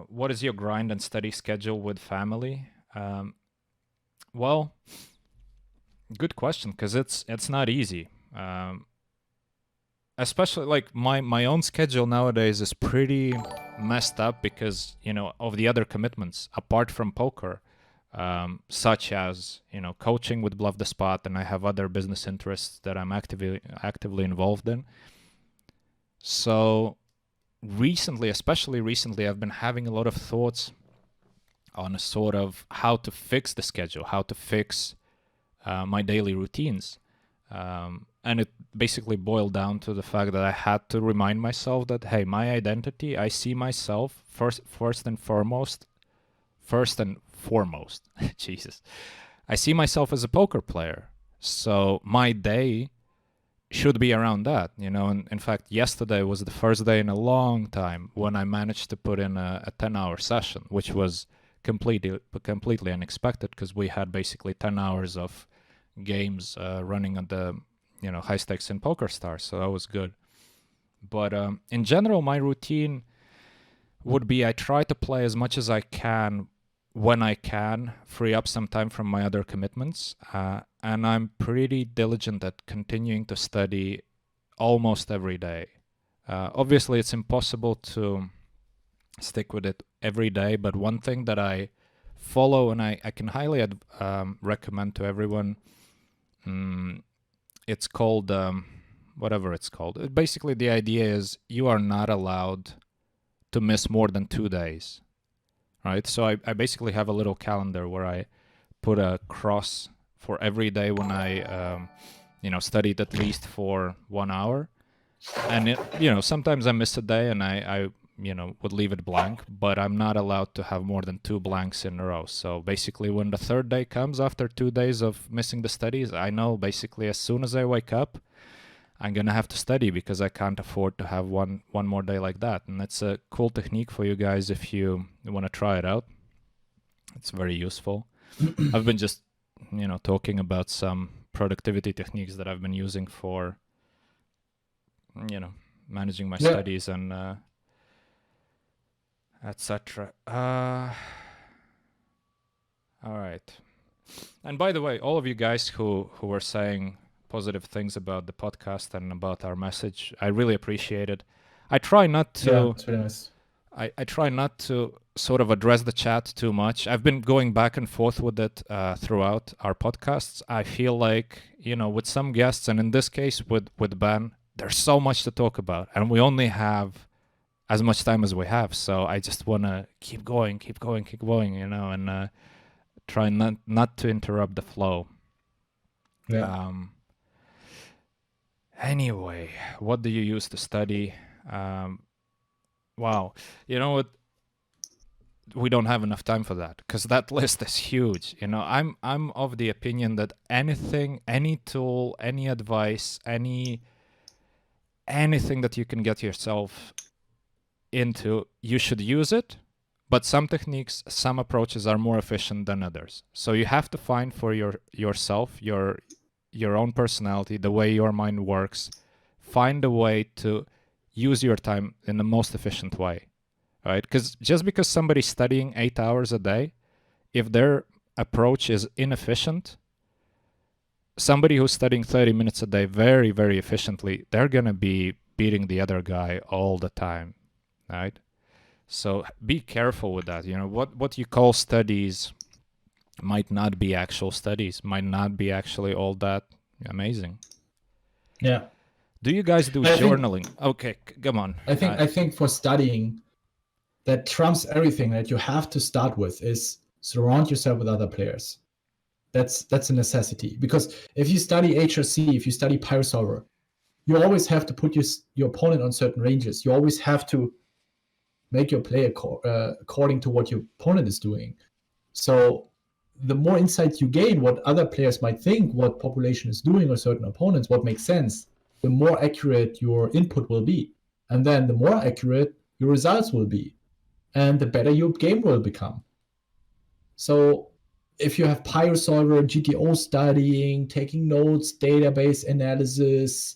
What is your grind and study schedule with family? Well, good question, because it's not easy. Especially like my own schedule nowadays is pretty messed up because, of the other commitments apart from poker, such as, coaching with Bluff the Spot, and I have other business interests that I'm actively involved in. So especially recently, I've been having a lot of thoughts on a sort of how to fix the schedule, how to fix my daily routines. And it basically boiled down to the fact that I had to remind myself that, hey, my identity, I see myself first and foremost, Jesus, I see myself as a poker player. So my day should be around that, and in fact, yesterday was the first day in a long time when I managed to put in a 10-hour session, which was completely unexpected, because we had basically 10 hours of games running on the high stakes in PokerStars, so that was good. But in general, my routine would be I try to play as much as I can when I can, free up some time from my other commitments, and I'm pretty diligent at continuing to study almost every day. Obviously, it's impossible to stick with it every day, but one thing that I follow and I can highly recommend to everyone, it's called, whatever it's called. Basically, the idea is you are not allowed to miss more than 2 days. Right, so I basically have a little calendar where I put a cross for every day when I, studied at least for 1 hour. And, sometimes I miss a day and I would leave it blank, but I'm not allowed to have more than 2 blanks in a row. So basically when the third day comes after 2 days of missing the studies, I know basically as soon as I wake up, I'm going to have to study because I can't afford to have one more day like that. And that's a cool technique for you guys if you want to try it out. It's very useful. I've been just, talking about some productivity techniques that I've been using for, managing my studies and etc. All right. And by the way, all of you guys who were saying positive things about the podcast and about our message, I really appreciate it. I try not to. Yeah, it's very nice. I try not to sort of address the chat too much. I've been going back and forth with it throughout our podcasts. I feel like, with some guests, and in this case with Ben, there's so much to talk about, and we only have as much time as we have. So I just want to keep going, and try not to interrupt the flow. Yeah. Anyway, what do you use to study? Wow. You know what? We don't have enough time for that because that list is huge. I'm of the opinion that anything, any tool, any advice, anything that you can get yourself into, you should use it. But some techniques, some approaches are more efficient than others. So you have to find for yourself, your own personality, the way your mind works. Find a way to use your time in the most efficient way. Right? Because just because somebody's studying 8 hours a day, if their approach is inefficient, somebody who's studying 30 minutes a day very, very efficiently, they're going to be beating the other guy all the time, right? So be careful with that. What you call studies might not be actual studies, might not be actually all that amazing. Yeah. Do you guys do journaling? Okay, come on. I think for studying, that trumps everything that you have to start with is surround yourself with other players. That's a necessity, because if you study HRC, if you study piracy, you always have to put your opponent on certain ranges. You always have to make your play according to what your opponent is doing. So the more insight you gain, what other players might think, what population is doing, or certain opponents, what makes sense, the more accurate your input will be. And then the more accurate your results will be. And the better your game will become. So if you have PyroSolver, GTO studying, taking notes, database analysis,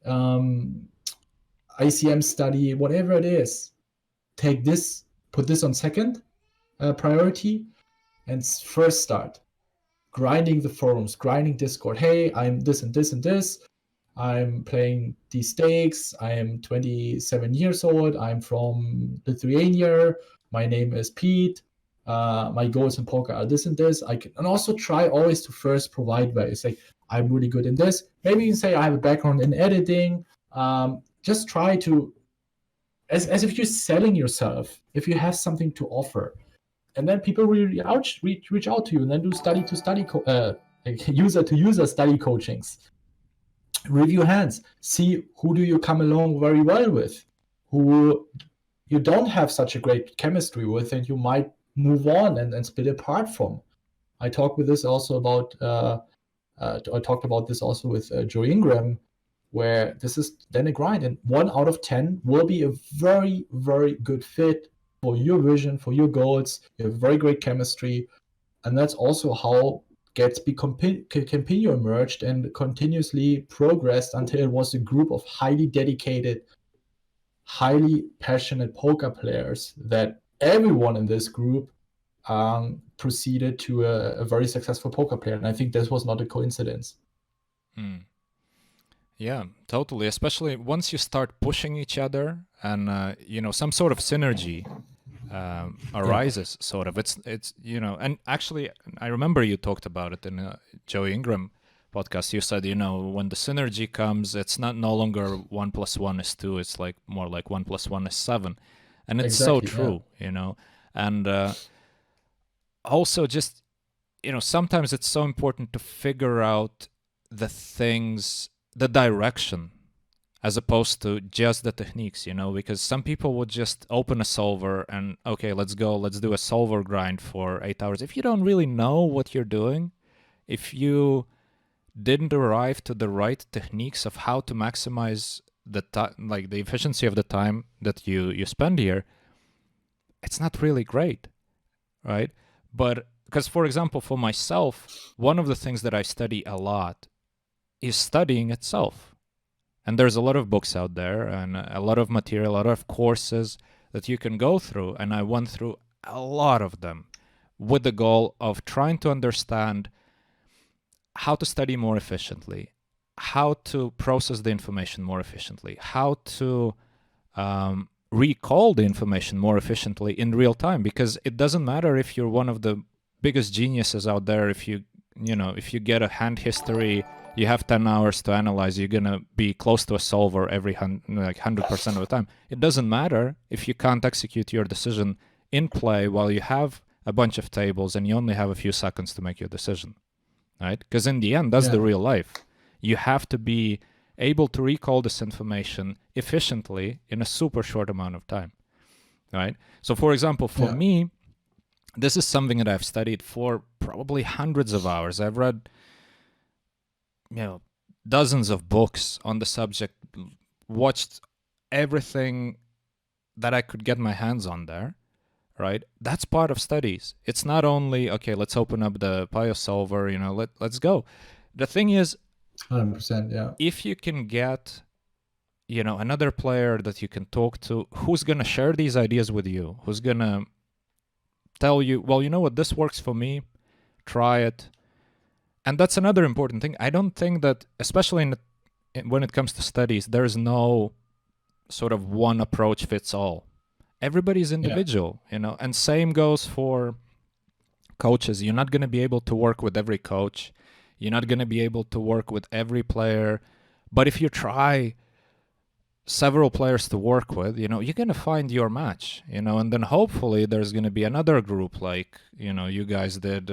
ICM study, whatever it is, take this, put this on second priority, and first start grinding the forums, grinding Discord. Hey, I'm this and this and this. I'm playing these stakes. I am 27 years old. I'm from Lithuania. My name is Pete. My goals in poker are this and this. And also try always to first provide value. Say, I'm really good in this. Maybe you can say I have a background in editing. Just try to, as if you're selling yourself, if you have something to offer. And then people will reach out to you and then do study-to-study, user-to-user study coachings. Review hands, see who do you come along very well with, who you don't have such a great chemistry with, and you might move on and split apart from. I talked about this also with Joe Ingram, where this is then a grind, and 1 out of 10 will be a very, very good fit for your vision, for your goals. You have very great chemistry, and that's also how Gatsby continue emerged and continuously progressed until it was a group of highly dedicated, highly passionate poker players that everyone in this group proceeded to a very successful poker player. And I think this was not a coincidence. Yeah, totally. Especially once you start pushing each other and, some sort of synergy arises, sort of. It's and actually, I remember you talked about it in Joe Ingram podcast. You said, when the synergy comes, it's no longer 1 + 1 is 2. It's like more like 1 + 1 is 7, and it's exactly, so true, yeah. And also just sometimes it's so important to figure out the things, the direction, as opposed to just the techniques, because some people would just open a solver and, okay, let's do a solver grind for 8 hours. If you don't really know what you're doing, if you didn't arrive to the right techniques of how to maximize the like the efficiency of the time that you spend here, it's not really great, right? But because, for example, for myself, one of the things that I study a lot is studying itself. And there's a lot of books out there and a lot of material, a lot of courses that you can go through. And I went through a lot of them with the goal of trying to understand how to study more efficiently, how to process the information more efficiently, how to recall the information more efficiently in real time, because it doesn't matter if you're one of the biggest geniuses out there. If you get a hand history, you have 10 hours to analyze, you're gonna be close to a solver every 100% of the time. It doesn't matter if you can't execute your decision in play while you have a bunch of tables and you only have a few seconds to make your decision, right? Because in the end, that's the real life. You have to be able to recall this information efficiently in a super short amount of time, right? So for example, for me, this is something that I've studied for probably hundreds of hours. I've read, dozens of books on the subject, watched everything that I could get my hands on there, right? That's part of studies. It's not only, okay, let's open up the Pio solver, let's go. The thing is, 100%, yeah. If you can get, another player that you can talk to, who's going to share these ideas with you, who's going to tell you, well, you know what, this works for me, try it. And that's another important thing. I don't think that, especially when it comes to studies, there's no sort of one approach fits all. Everybody's individual, and same goes for coaches. You're not going to be able to work with every coach. You're not going to be able to work with every player. But if you try several players to work with, you're going to find your match, and then hopefully there's going to be another group like, you guys did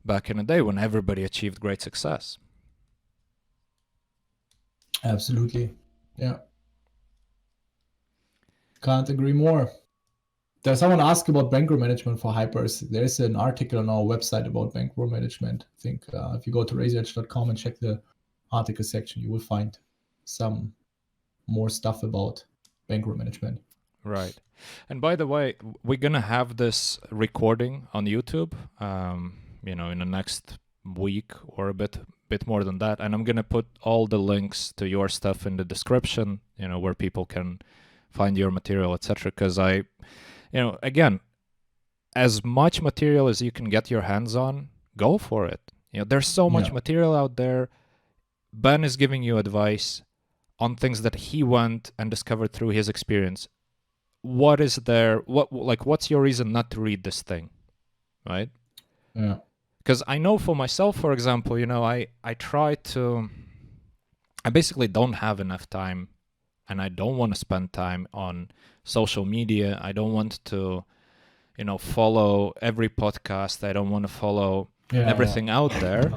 back in the day when everybody achieved great success. Absolutely. Yeah. Can't agree more. There's someone asked about bankroll management for hypers. There's an article on our website about bankroll management. I think if you go to razoredge.com and check the article section, you will find some more stuff about bankroll management. Right. And by the way, we're going to have this recording on YouTube, in the next week or a bit more than that. And I'm going to put all the links to your stuff in the description, where people can find your material, etc. Because again, as much material as you can get your hands on, go for it. There's so much material out there. Ben is giving you advice on things that he went and discovered through his experience. What is there? What's your reason not to read this thing, right? Yeah. Because I know for myself, for example, I basically don't have enough time, and I don't want to spend time on social media. I don't want to, follow every podcast. I don't want to follow everything out there.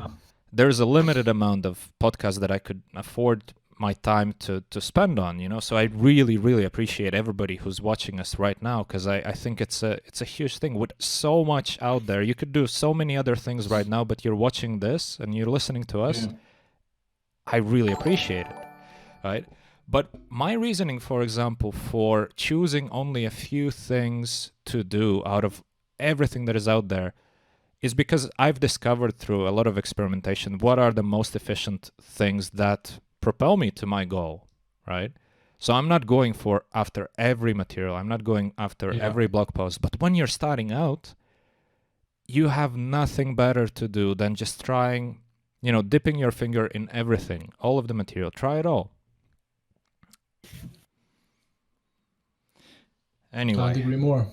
There's a limited amount of podcasts that I could afford my time to spend on, so I really, really appreciate everybody who's watching us right now, because I think it's a huge thing. With so much out there, you could do so many other things right now, but you're watching this and you're listening to us. I really appreciate it, right? But my reasoning, for example, for choosing only a few things to do out of everything that is out there is because I've discovered through a lot of experimentation what are the most efficient things that propel me to my goal, right? So I'm not going after every material. I'm not going after every blog post. But when you're starting out, you have nothing better to do than just trying, dipping your finger in everything, all of the material. Try it all. Anyway. Can't agree more.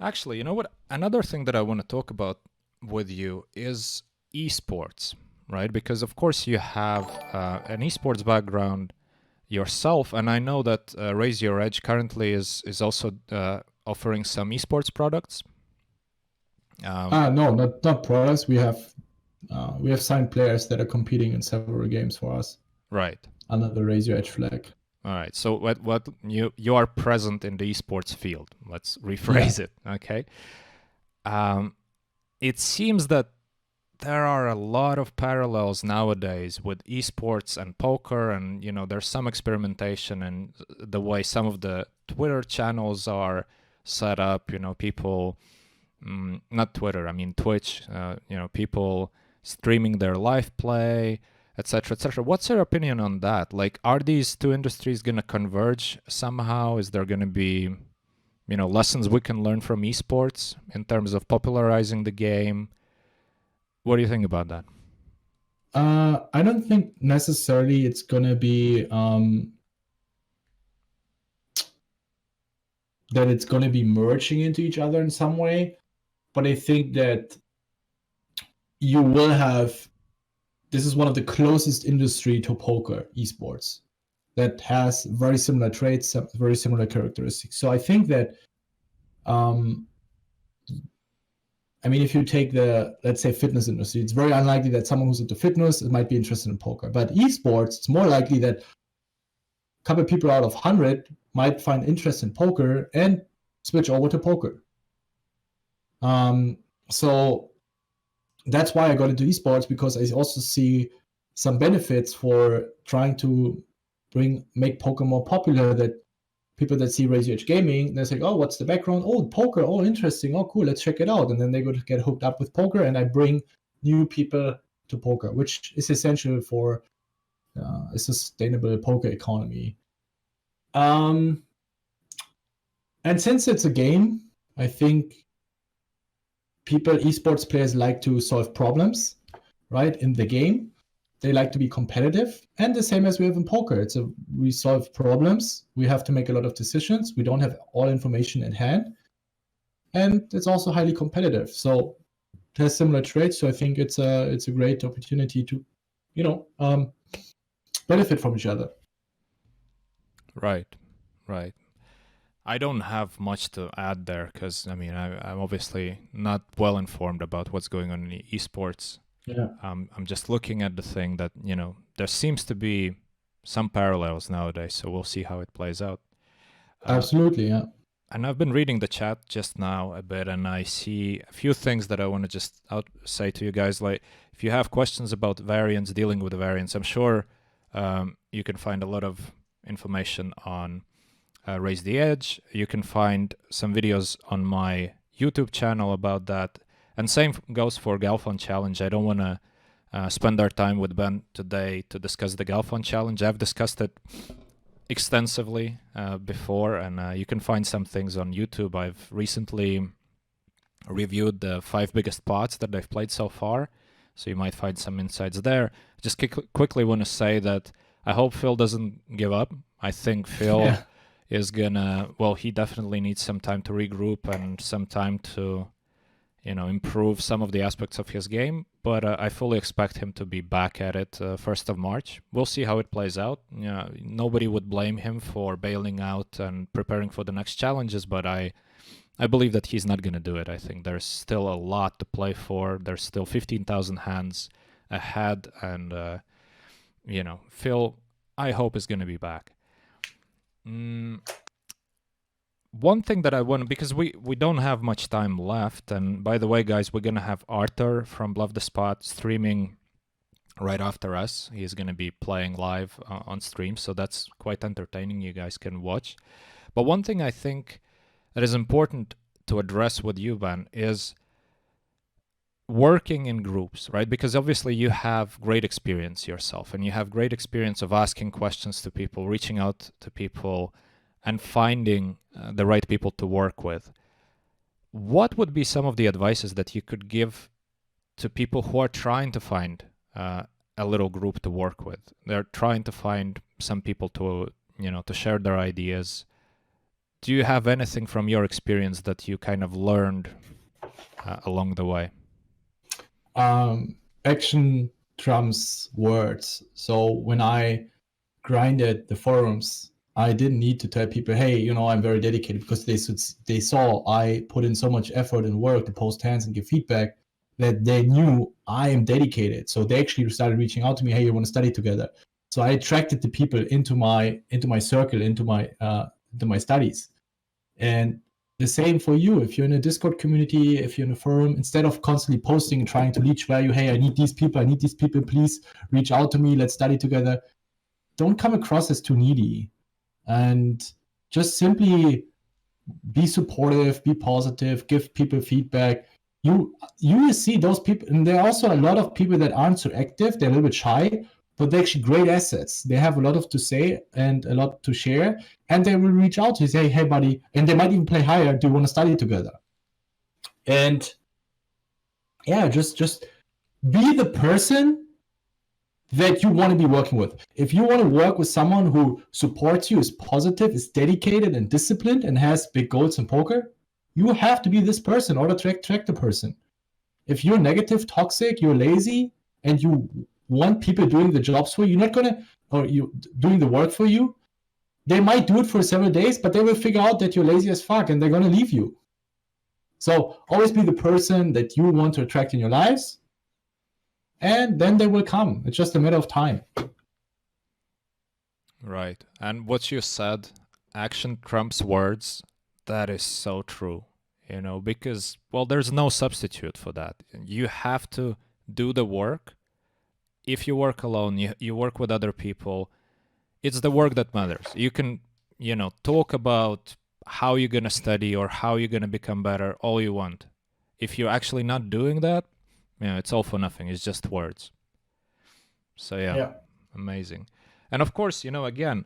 Actually, you know what? Another thing that I want to talk about with you is eSports, right? Because of course you have an eSports background yourself, and I know that Raise Your Edge currently is also offering some eSports products. No, not products. We have signed players that are competing in several games for us. Right. Under the Raise Your Edge flag. All right. So what you are present in the esports field. Let's rephrase it. Okay. It seems that there are a lot of parallels nowadays with esports and poker, and there's some experimentation in the way some of the Twitter channels are set up. People, not Twitter, I mean Twitch. People streaming their live play, etc., etc. What's your opinion on that? Like, are these two industries going to converge somehow? Is there going to be, lessons we can learn from esports in terms of popularizing the game? What do you think about that? I don't think necessarily it's gonna be that it's gonna be merging into each other in some way, but I think that you will have. This is one of the closest industry to poker, esports, that has very similar traits, very similar characteristics. So I think that, I mean, if you take the, let's say, fitness industry, it's very unlikely that someone who's into fitness might be interested in poker. But esports, it's more likely that a couple of people out of 100 might find interest in poker and switch over to poker. So that's why I got into esports, because I also see some benefits for trying to make poker more popular. That people that see Razor Edge Gaming, they say, "Oh, what's the background? Oh, poker. Oh, interesting. Oh, cool. Let's check it out." And then they go to get hooked up with poker, and I bring new people to poker, which is essential for a sustainable poker economy. And since it's a game, I think esports players like to solve problems, right? In the game, they like to be competitive, and the same as we have in poker. We solve problems. We have to make a lot of decisions. We don't have all information in hand, and it's also highly competitive. So it has similar traits. So I think it's a great opportunity to, benefit from each other. Right. I don't have much to add there because, I mean, I'm obviously not well informed about what's going on in esports. Yeah. I'm just looking at the thing that, there seems to be some parallels nowadays, so we'll see how it plays out. Absolutely, yeah. And I've been reading the chat just now a bit, and I see a few things that I want to just say to you guys. Like, if you have questions about variants, dealing with the variants, I'm sure you can find a lot of information on Raise the Edge. You can find some videos on my YouTube channel about that. And same goes for Galfond Challenge. I don't want to spend our time with Ben today to discuss the Galfond Challenge. I've discussed it extensively before, and you can find some things on YouTube. I've recently reviewed the 5 biggest pots that I've played so far, so you might find some insights there. Just quickly want to say that I hope Phil doesn't give up. I think Phil is gonna, he definitely needs some time to regroup and some time to, improve some of the aspects of his game, but I fully expect him to be back at it 1st of March. We'll see how it plays out. Nobody would blame him for bailing out and preparing for the next challenges, but I believe that he's not going to do it. I think there's still a lot to play for. There's still 15,000 hands ahead, and, Phil, I hope, is going to be back. One thing that I want, because we don't have much time left, and by the way, guys, we're going to have Arthur from Love the Spot streaming right after us. He's going to be playing live on stream, so that's quite entertaining. You guys can watch. But one thing I think that is important to address with you, Ben, is working in groups, right? Because obviously you have great experience yourself, and you have great experience of asking questions to people, reaching out to people, and finding the right people to work with. What would be some of the advices that you could give to people who are trying to find a little group to work with? They're trying to find some people to, to share their ideas. Do you have anything from your experience that you kind of learned along the way? Action trumps words. So when I grinded the forums, I didn't need to tell people, hey, I'm very dedicated, because they saw I put in so much effort and work to post hands and give feedback that they knew I am dedicated. So they actually started reaching out to me, hey, you want to study together? So I attracted the people into my circle, into my studies. And the same for you. If you're in a Discord community, if you're in a forum, instead of constantly posting and trying to leech value, hey, I need these people, please reach out to me, let's study together. Don't come across as too needy, and just simply be supportive, be positive, give people feedback. You will see those people, and there are also a lot of people that aren't so active, they're a little bit shy, but they're actually great assets. They have a lot to say and a lot to share, and they will reach out to you, say, hey buddy, and they might even play higher, do you want to study together? And yeah, just be the person that you want to be working with. If you want to work with someone who supports you, is positive, is dedicated and disciplined, and has big goals in poker, you have to be this person or to attract the person. If you're negative, toxic, you're lazy, and you want people doing the jobs for you, you're not gonna, or you doing the work for you, they might do it for several days, but they will figure out that you're lazy as fuck and they're gonna leave you. So always be the person that you want to attract in your lives, and then they will come. It's just a matter of time. Right. And what you said, action trumps words, that is so true. You know, because, well, there's no substitute for that. You have to do the work. If you work alone, you work with other people, it's the work that matters. You can, you know, talk about how you're going to study or how you're going to become better all you want. If you're actually not doing that, you know, it's all for nothing. It's just words. So, yeah. Amazing. And of course, you know, again,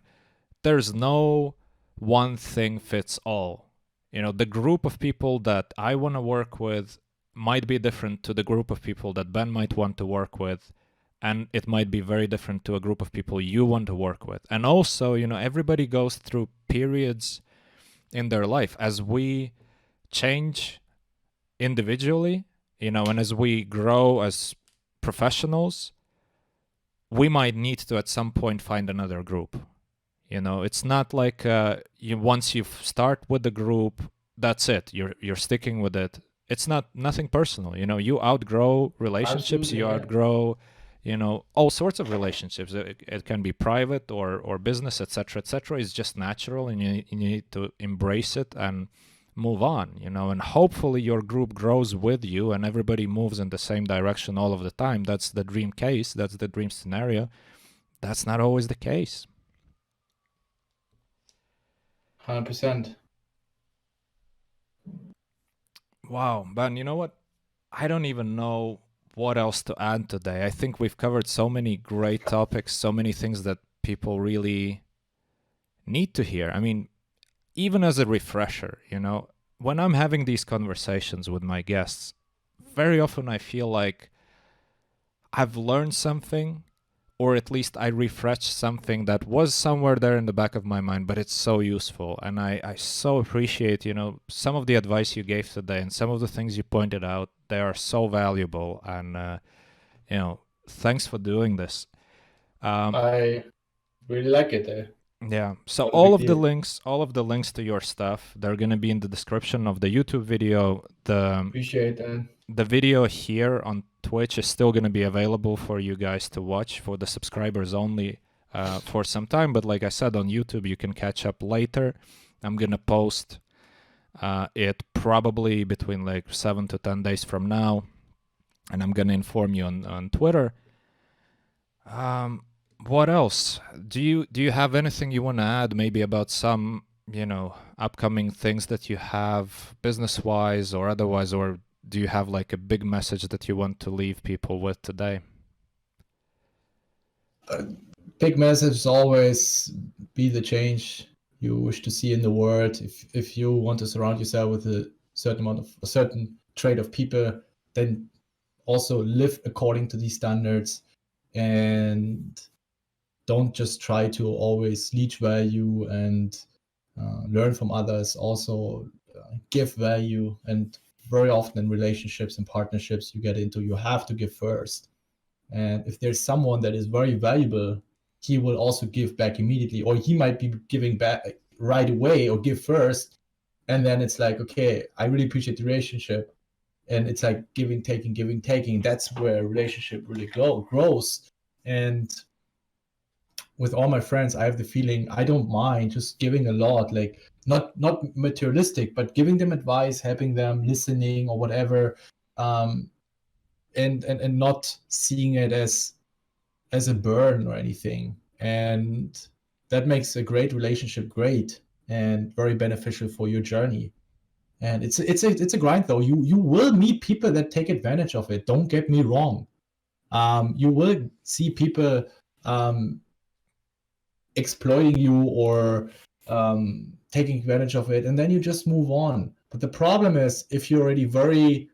there's no one thing fits all. You know, the group of people that I want to work with might be different to the group of people that Ben might want to work with. And it might be very different to a group of people you want to work with. And also, you know, everybody goes through periods in their life as we change individually, you know, and as we grow as professionals, we might need to at some point find another group. You know, it's not like once you start with the group, that's it. You're sticking with it. It's nothing personal. You know, you outgrow relationships. Absolutely, you yeah. outgrow, you know, all sorts of relationships. It can be private or business, etc., etc. It's just natural, and you need to embrace it and move on. You know, and hopefully your group grows with you, and everybody moves in the same direction all of the time. That's the dream case. That's the dream scenario. That's not always the case. 100%. Wow, Ben, you know what? I don't even know what else to add today. I think we've covered so many great topics, so many things that people really need to hear. I mean, even as a refresher, you know, when I'm having these conversations with my guests, very often I feel like I've learned something, or at least I refreshed something that was somewhere there in the back of my mind, but it's so useful. And I so appreciate, you know, some of the advice you gave today and some of the things you pointed out. They are so valuable. And, you know, thanks for doing this. I really like it. Yeah. So Not a all big of the deal. links to your stuff, they're going to be in the description of the YouTube video. Appreciate that. The video here on Twitch is still going to be available for you guys to watch, for the subscribers only, for some time. But like I said, on YouTube, you can catch up later. I'm going to post it probably between like 7 to 10 days from now. And I'm going to inform you on Twitter. What else? Do you have anything you want to add, maybe about some, you know, upcoming things that you have business-wise or otherwise, or do you have like a big message that you want to leave people with today? Big message is always be the change you wish to see in the world. If you want to surround yourself with a certain trait of people, then also live according to these standards, and don't just try to always leech value and learn from others. Also give value, and very often in relationships and partnerships you get into, you have to give first. And if there's someone that is very valuable, he will also give back immediately, or he might be giving back right away or give first. And then it's like, okay, I really appreciate the relationship. And it's like giving, taking. That's where a relationship really grows. And with all my friends, I have the feeling I don't mind just giving a lot, like not materialistic, but giving them advice, helping them, listening or whatever, and not seeing it as a burden or anything. And that makes a great relationship great and very beneficial for your journey. And it's a grind though. You will meet people that take advantage of it. Don't get me wrong. You will see people exploiting you or taking advantage of it, and then you just move on. But the problem is if you're very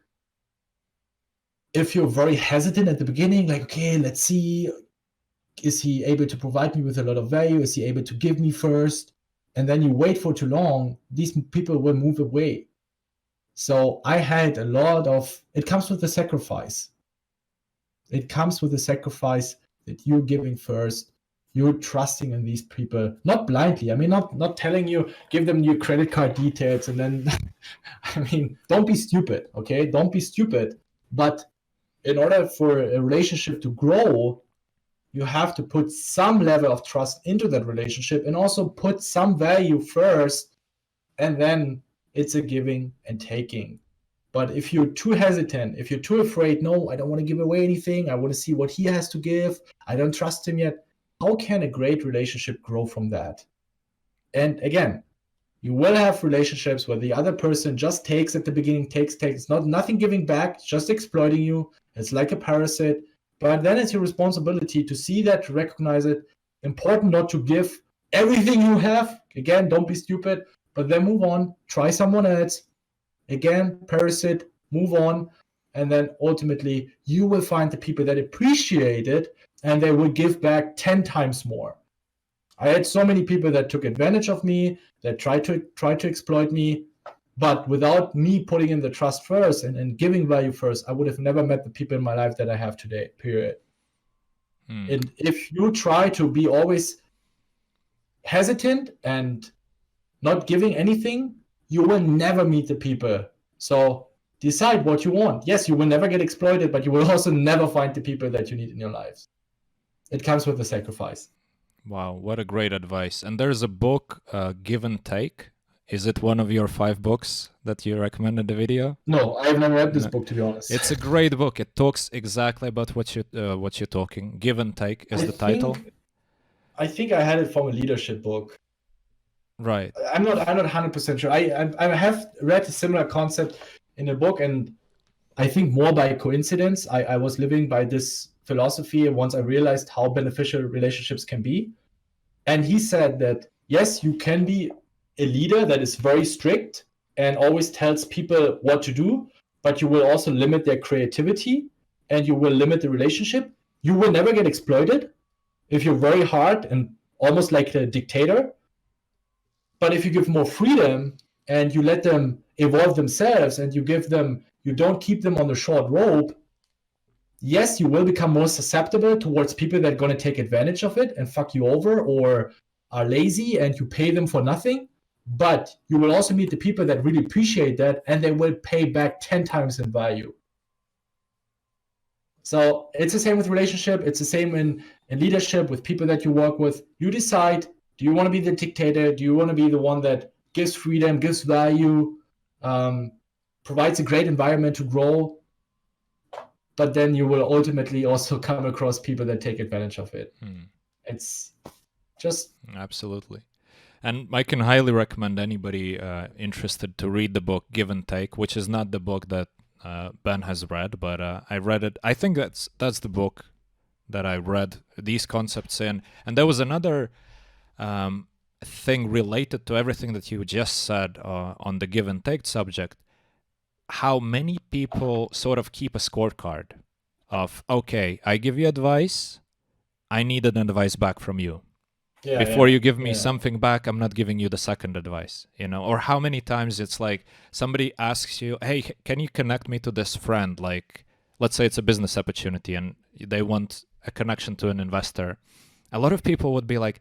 hesitant at the beginning, like, okay, let's see, Is he able to provide me with a lot of value? Is he able to give me first? And then you wait for too long, these people will move away. So I had a lot of, it comes with a sacrifice. It comes with a sacrifice that you're giving first. You're trusting in these people, not blindly. I mean, not telling you, give them your credit card details and then, I mean, don't be stupid, okay? Don't be stupid. But in order for a relationship to grow, you have to put some level of trust into that relationship and also put some value first, and then it's a giving and taking. But if you're too hesitant, if you're too afraid, no, I don't want to give away anything, I want to see what he has to give, I don't trust him yet, how can a great relationship grow from that? And again, you will have relationships where the other person just takes at the beginning, takes. It's nothing giving back, just exploiting you. It's like a parasite. But then it's your responsibility to see that, to recognize it. Important not to give everything you have. Again, don't be stupid, but then move on, try someone else. Again, parasite, move on. And then ultimately, you will find the people that appreciate it and they will give back 10 times more. I had so many people that took advantage of me, that tried to exploit me, but without me putting in the trust first and giving value first, I would have never met the people in my life that I have today, period. And if you try to be always hesitant and not giving anything, you will never meet the people. So decide what you want. Yes, you will never get exploited, but you will also never find the people that you need in your lives. It comes with a sacrifice. Wow, what a great advice. And there's a book, Give and Take. Is it one of your 5 books that you recommend in the video? No, I have never read this book, to be honest. It's a great book. It talks exactly about what you're talking. Give and Take is the title. I think I had it from a leadership book. Right. I'm not 100% sure. I have read a similar concept in a book, and I think more by coincidence. I was living by this philosophy once I realized how beneficial relationships can be. And he said that, yes, you can be a leader that is very strict and always tells people what to do, but you will also limit their creativity and you will limit the relationship. You will never get exploited if you're very hard and almost like a dictator. But if you give more freedom and you let them evolve themselves and you don't keep them on the short rope, yes, you will become more susceptible towards people that are going to take advantage of it and fuck you over or are lazy and you pay them for nothing. But you will also meet the people that really appreciate that and they will pay back 10 times in value. So it's the same with relationship. It's the same in leadership with people that you work with. You decide, do you want to be the dictator? Do you want to be the one that gives freedom, gives value, provides a great environment to grow? But then you will ultimately also come across people that take advantage of it. It's just... Absolutely. And I can highly recommend anybody interested to read the book Give and Take, which is not the book that Ben has read, but I read it. I think that's the book that I read these concepts in. And there was another thing related to everything that you just said on the give and take subject. How many people sort of keep a scorecard of, okay, I give you advice, I need an advice back from you. Before you give me something back, I'm not giving you the second advice, or how many times it's like somebody asks you, hey, can you connect me to this friend? Like, let's say it's a business opportunity and they want a connection to an investor. A lot of people would be like,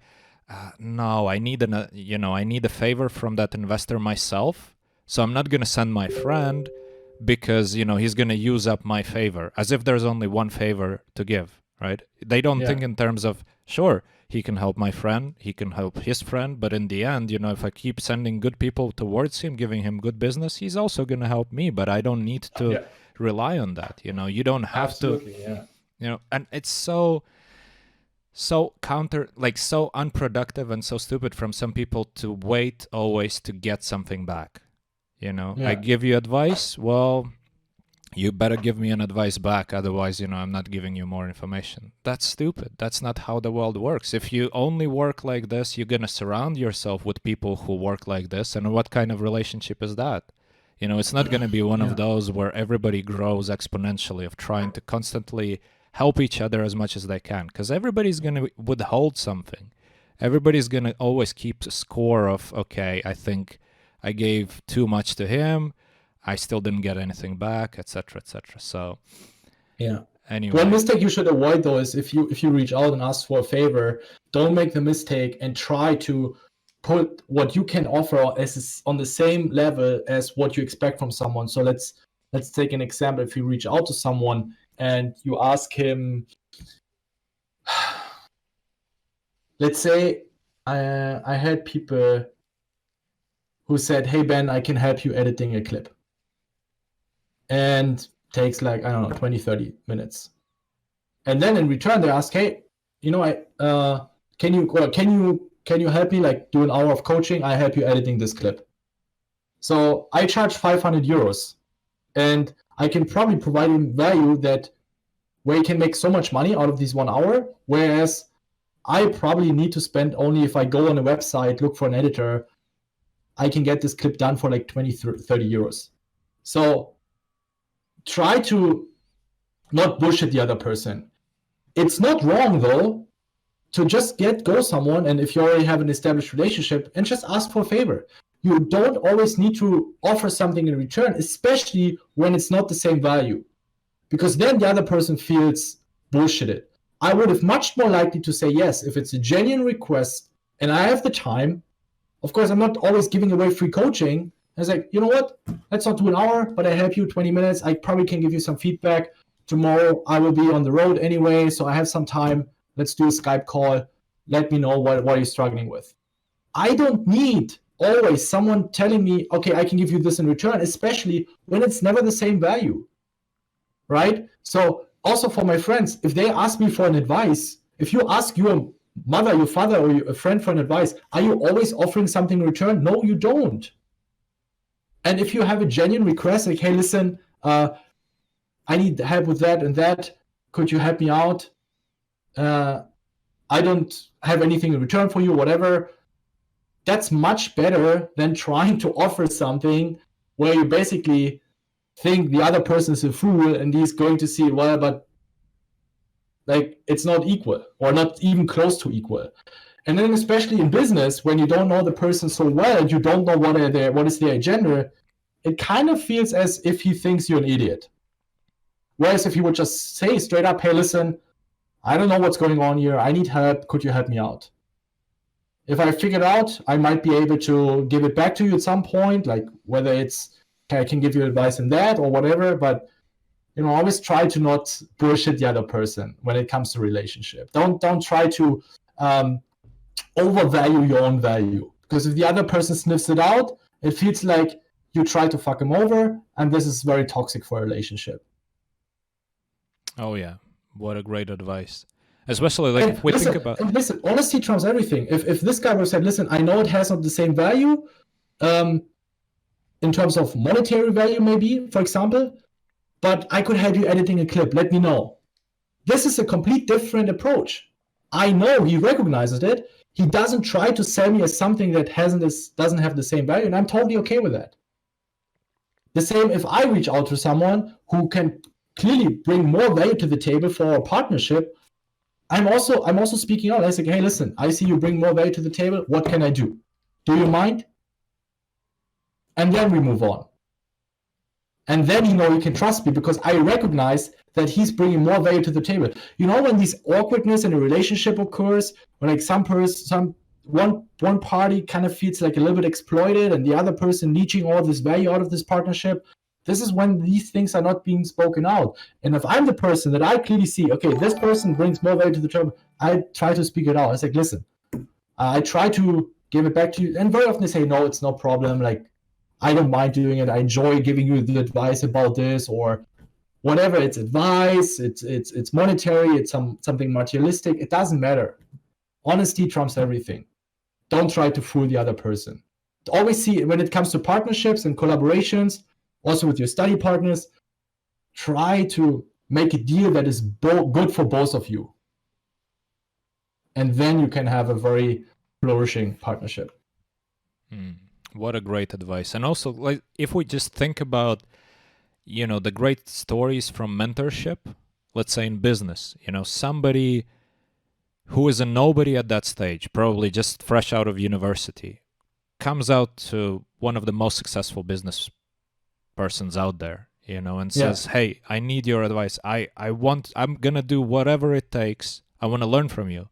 no, I need I need a favor from that investor myself. So I'm not going to send my friend because, he's going to use up my favor, as if there's only one favor to give, right? They don't think in terms of, sure, he can help my friend, he can help his friend, but in the end, if I keep sending good people towards him, giving him good business, he's also going to help me, but I don't need to rely on that. You don't have to, and it's so counter, like so unproductive and so stupid from some people to wait always to get something back. I give you advice, well, you better give me an advice back, otherwise, I'm not giving you more information. That's stupid. That's not how the world works. If you only work like this, you're going to surround yourself with people who work like this, and what kind of relationship is that? It's not going to be one of those where everybody grows exponentially of trying to constantly help each other as much as they can, because everybody's going to withhold something. Everybody's going to always keep a score of, okay, I think I gave too much to him, I still didn't get anything back, etc., etc. So yeah. Anyway. One mistake you should avoid, though, is if you reach out and ask for a favor, don't make the mistake and try to put what you can offer as on the same level as what you expect from someone. So let's take an example. If you reach out to someone and you ask him, let's say I had people who said, "Hey Ben, I can help you editing a clip," and takes like, I don't know, 20, 30 minutes. And then in return, they ask, "Hey, can you help me like do an hour of coaching? I help you editing this clip." So I charge 500 euros and I can probably provide him value that where he can make so much money out of this 1 hour. Whereas I probably need to spend only, if I go on a website, look for an editor, I can get this clip done for like 20, 30 euros. So try to not bullshit the other person. It's not wrong, though, to just go someone, and if you already have an established relationship, and just ask for a favor. You don't always need to offer something in return, especially when it's not the same value, because then the other person feels bullshitted. I would have much more likely to say yes if it's a genuine request and I have the time. Of course, I'm not always giving away free coaching. I was like, you know what? Let's not do an hour, but I help you 20 minutes. I probably can give you some feedback. Tomorrow I will be on the road anyway, so I have some time. Let's do a Skype call. Let me know what you're struggling with. I don't need always someone telling me, okay, I can give you this in return, especially when it's never the same value, right? So also for my friends, if they ask me for an advice, if you ask your mother, your father, or a friend for an advice, are you always offering something in return? No, you don't. And if you have a genuine request, like, hey, listen, I need help with that and that. Could you help me out? I don't have anything in return for you, whatever. That's much better than trying to offer something where you basically think the other person is a fool and he's going to see, well, but like it's not equal or not even close to equal. And then especially in business, when you don't know the person so well, you don't know what is their agenda, it kind of feels as if he thinks you're an idiot. Whereas if you would just say straight up, hey, listen, I don't know what's going on here. I need help. Could you help me out? If I figure it out, I might be able to give it back to you at some point, like whether it's, okay, I can give you advice in that or whatever, but always try to not bullshit the other person when it comes to relationship. Don't try to overvalue your own value, because if the other person sniffs it out, it feels like you try to fuck him over, and this is very toxic for a relationship. Oh yeah, what a great advice. Especially like if we think about... Listen, honesty trumps everything. If this guy would have said, listen, I know it has not the same value, in terms of monetary value maybe, for example, but I could help you editing a clip, let me know. This is a complete different approach. I know he recognizes it. He doesn't try to sell me as something that doesn't have the same value, and I'm totally okay with that. The same if I reach out to someone who can clearly bring more value to the table for a partnership, I'm also speaking out. I say, hey, listen, I see you bring more value to the table. What can I do? Do you mind? And then we move on. And then you can trust me because I recognize that he's bringing more value to the table. When this awkwardness in a relationship occurs, when like one party kind of feels like a little bit exploited and the other person leeching all this value out of this partnership, this is when these things are not being spoken out. And if I'm the person that I clearly see, okay, this person brings more value to the table, I try to speak it out. I say, listen, I try to give it back to you. And very often they say, no, it's no problem. Like, I don't mind doing it. I enjoy giving you the advice about this or whatever. It's advice, it's monetary, it's something materialistic. It doesn't matter. Honesty trumps everything. Don't try to fool the other person. Always see, when it comes to partnerships and collaborations, also with your study partners, try to make a deal that is good for both of you. And then you can have a very flourishing partnership. What a great advice. And also, like, if we just think about, the great stories from mentorship, let's say in business, somebody who is a nobody at that stage, probably just fresh out of university, comes out to one of the most successful business persons out there, and says, hey, I need your advice. I'm going to do whatever it takes. I want to learn from you.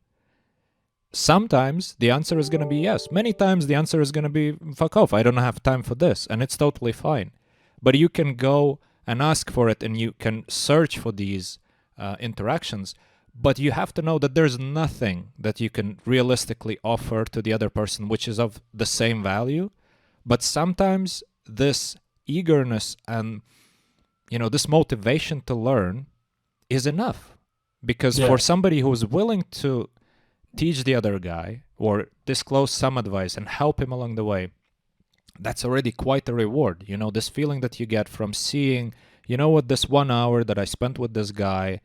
Sometimes the answer is going to be yes. Many times the answer is going to be, fuck off, I don't have time for this. And it's totally fine. But you can go and ask for it, and you can search for these interactions. But you have to know that there's nothing that you can realistically offer to the other person which is of the same value. But sometimes this eagerness and, this motivation to learn is enough. Because for somebody who is willing to teach the other guy or disclose some advice and help him along the way, that's already quite a reward. This feeling that you get from seeing, this 1 hour that I spent with this guy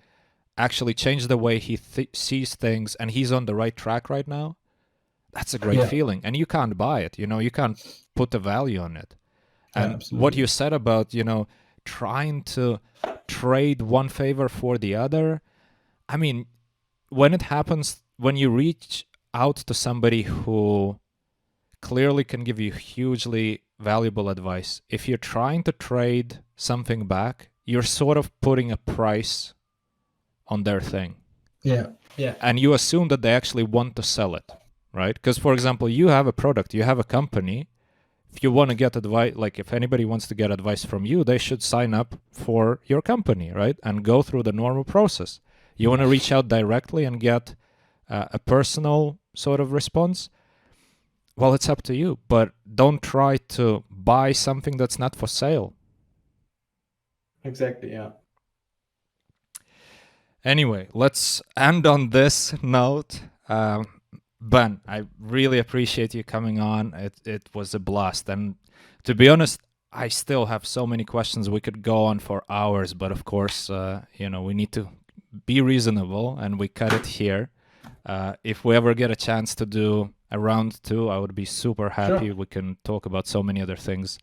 actually changed the way he sees things, and he's on the right track right now. That's a great feeling, and you can't buy it. You can't put a value on it. And what you said about, trying to trade one favor for the other, I mean, when it happens, when you reach out to somebody who clearly can give you hugely valuable advice, if you're trying to trade something back, you're sort of putting a price on their thing. Yeah. And you assume that they actually want to sell it, right? Because, for example, you have a product, you have a company. If you want to get advice, like if anybody wants to get advice from you, they should sign up for your company, right? And go through the normal process. You want to reach out directly and get a personal sort of response? Well, it's up to you, but don't try to buy something that's not for sale. Exactly, yeah. Anyway, let's end on this note. Ben, I really appreciate you coming on. It was a blast. And to be honest, I still have so many questions. We could go on for hours, but of course, we need to be reasonable, and we cut it here. If we ever get a chance to do a round 2, I would be super happy. Sure. We can talk about so many other things.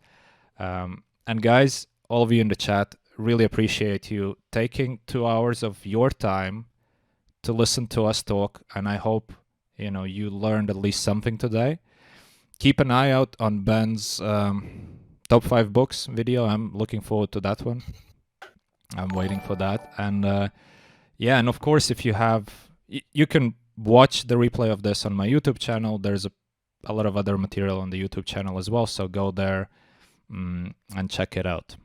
And guys, all of you in the chat, really appreciate you taking 2 hours of your time to listen to us talk. And I hope, you learned at least something today. Keep an eye out on Ben's top 5 books video. I'm looking forward to that one. I'm waiting for that. And and of course, if you have, you can watch the replay of this on my YouTube channel. There's a lot of other material on the YouTube channel as well, so go there and check it out.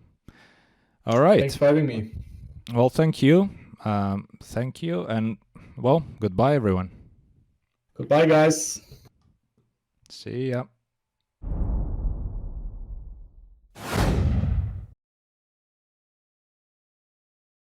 All right. Thanks for having me. Well, thank you. And, well, goodbye, everyone. Goodbye, guys. See ya.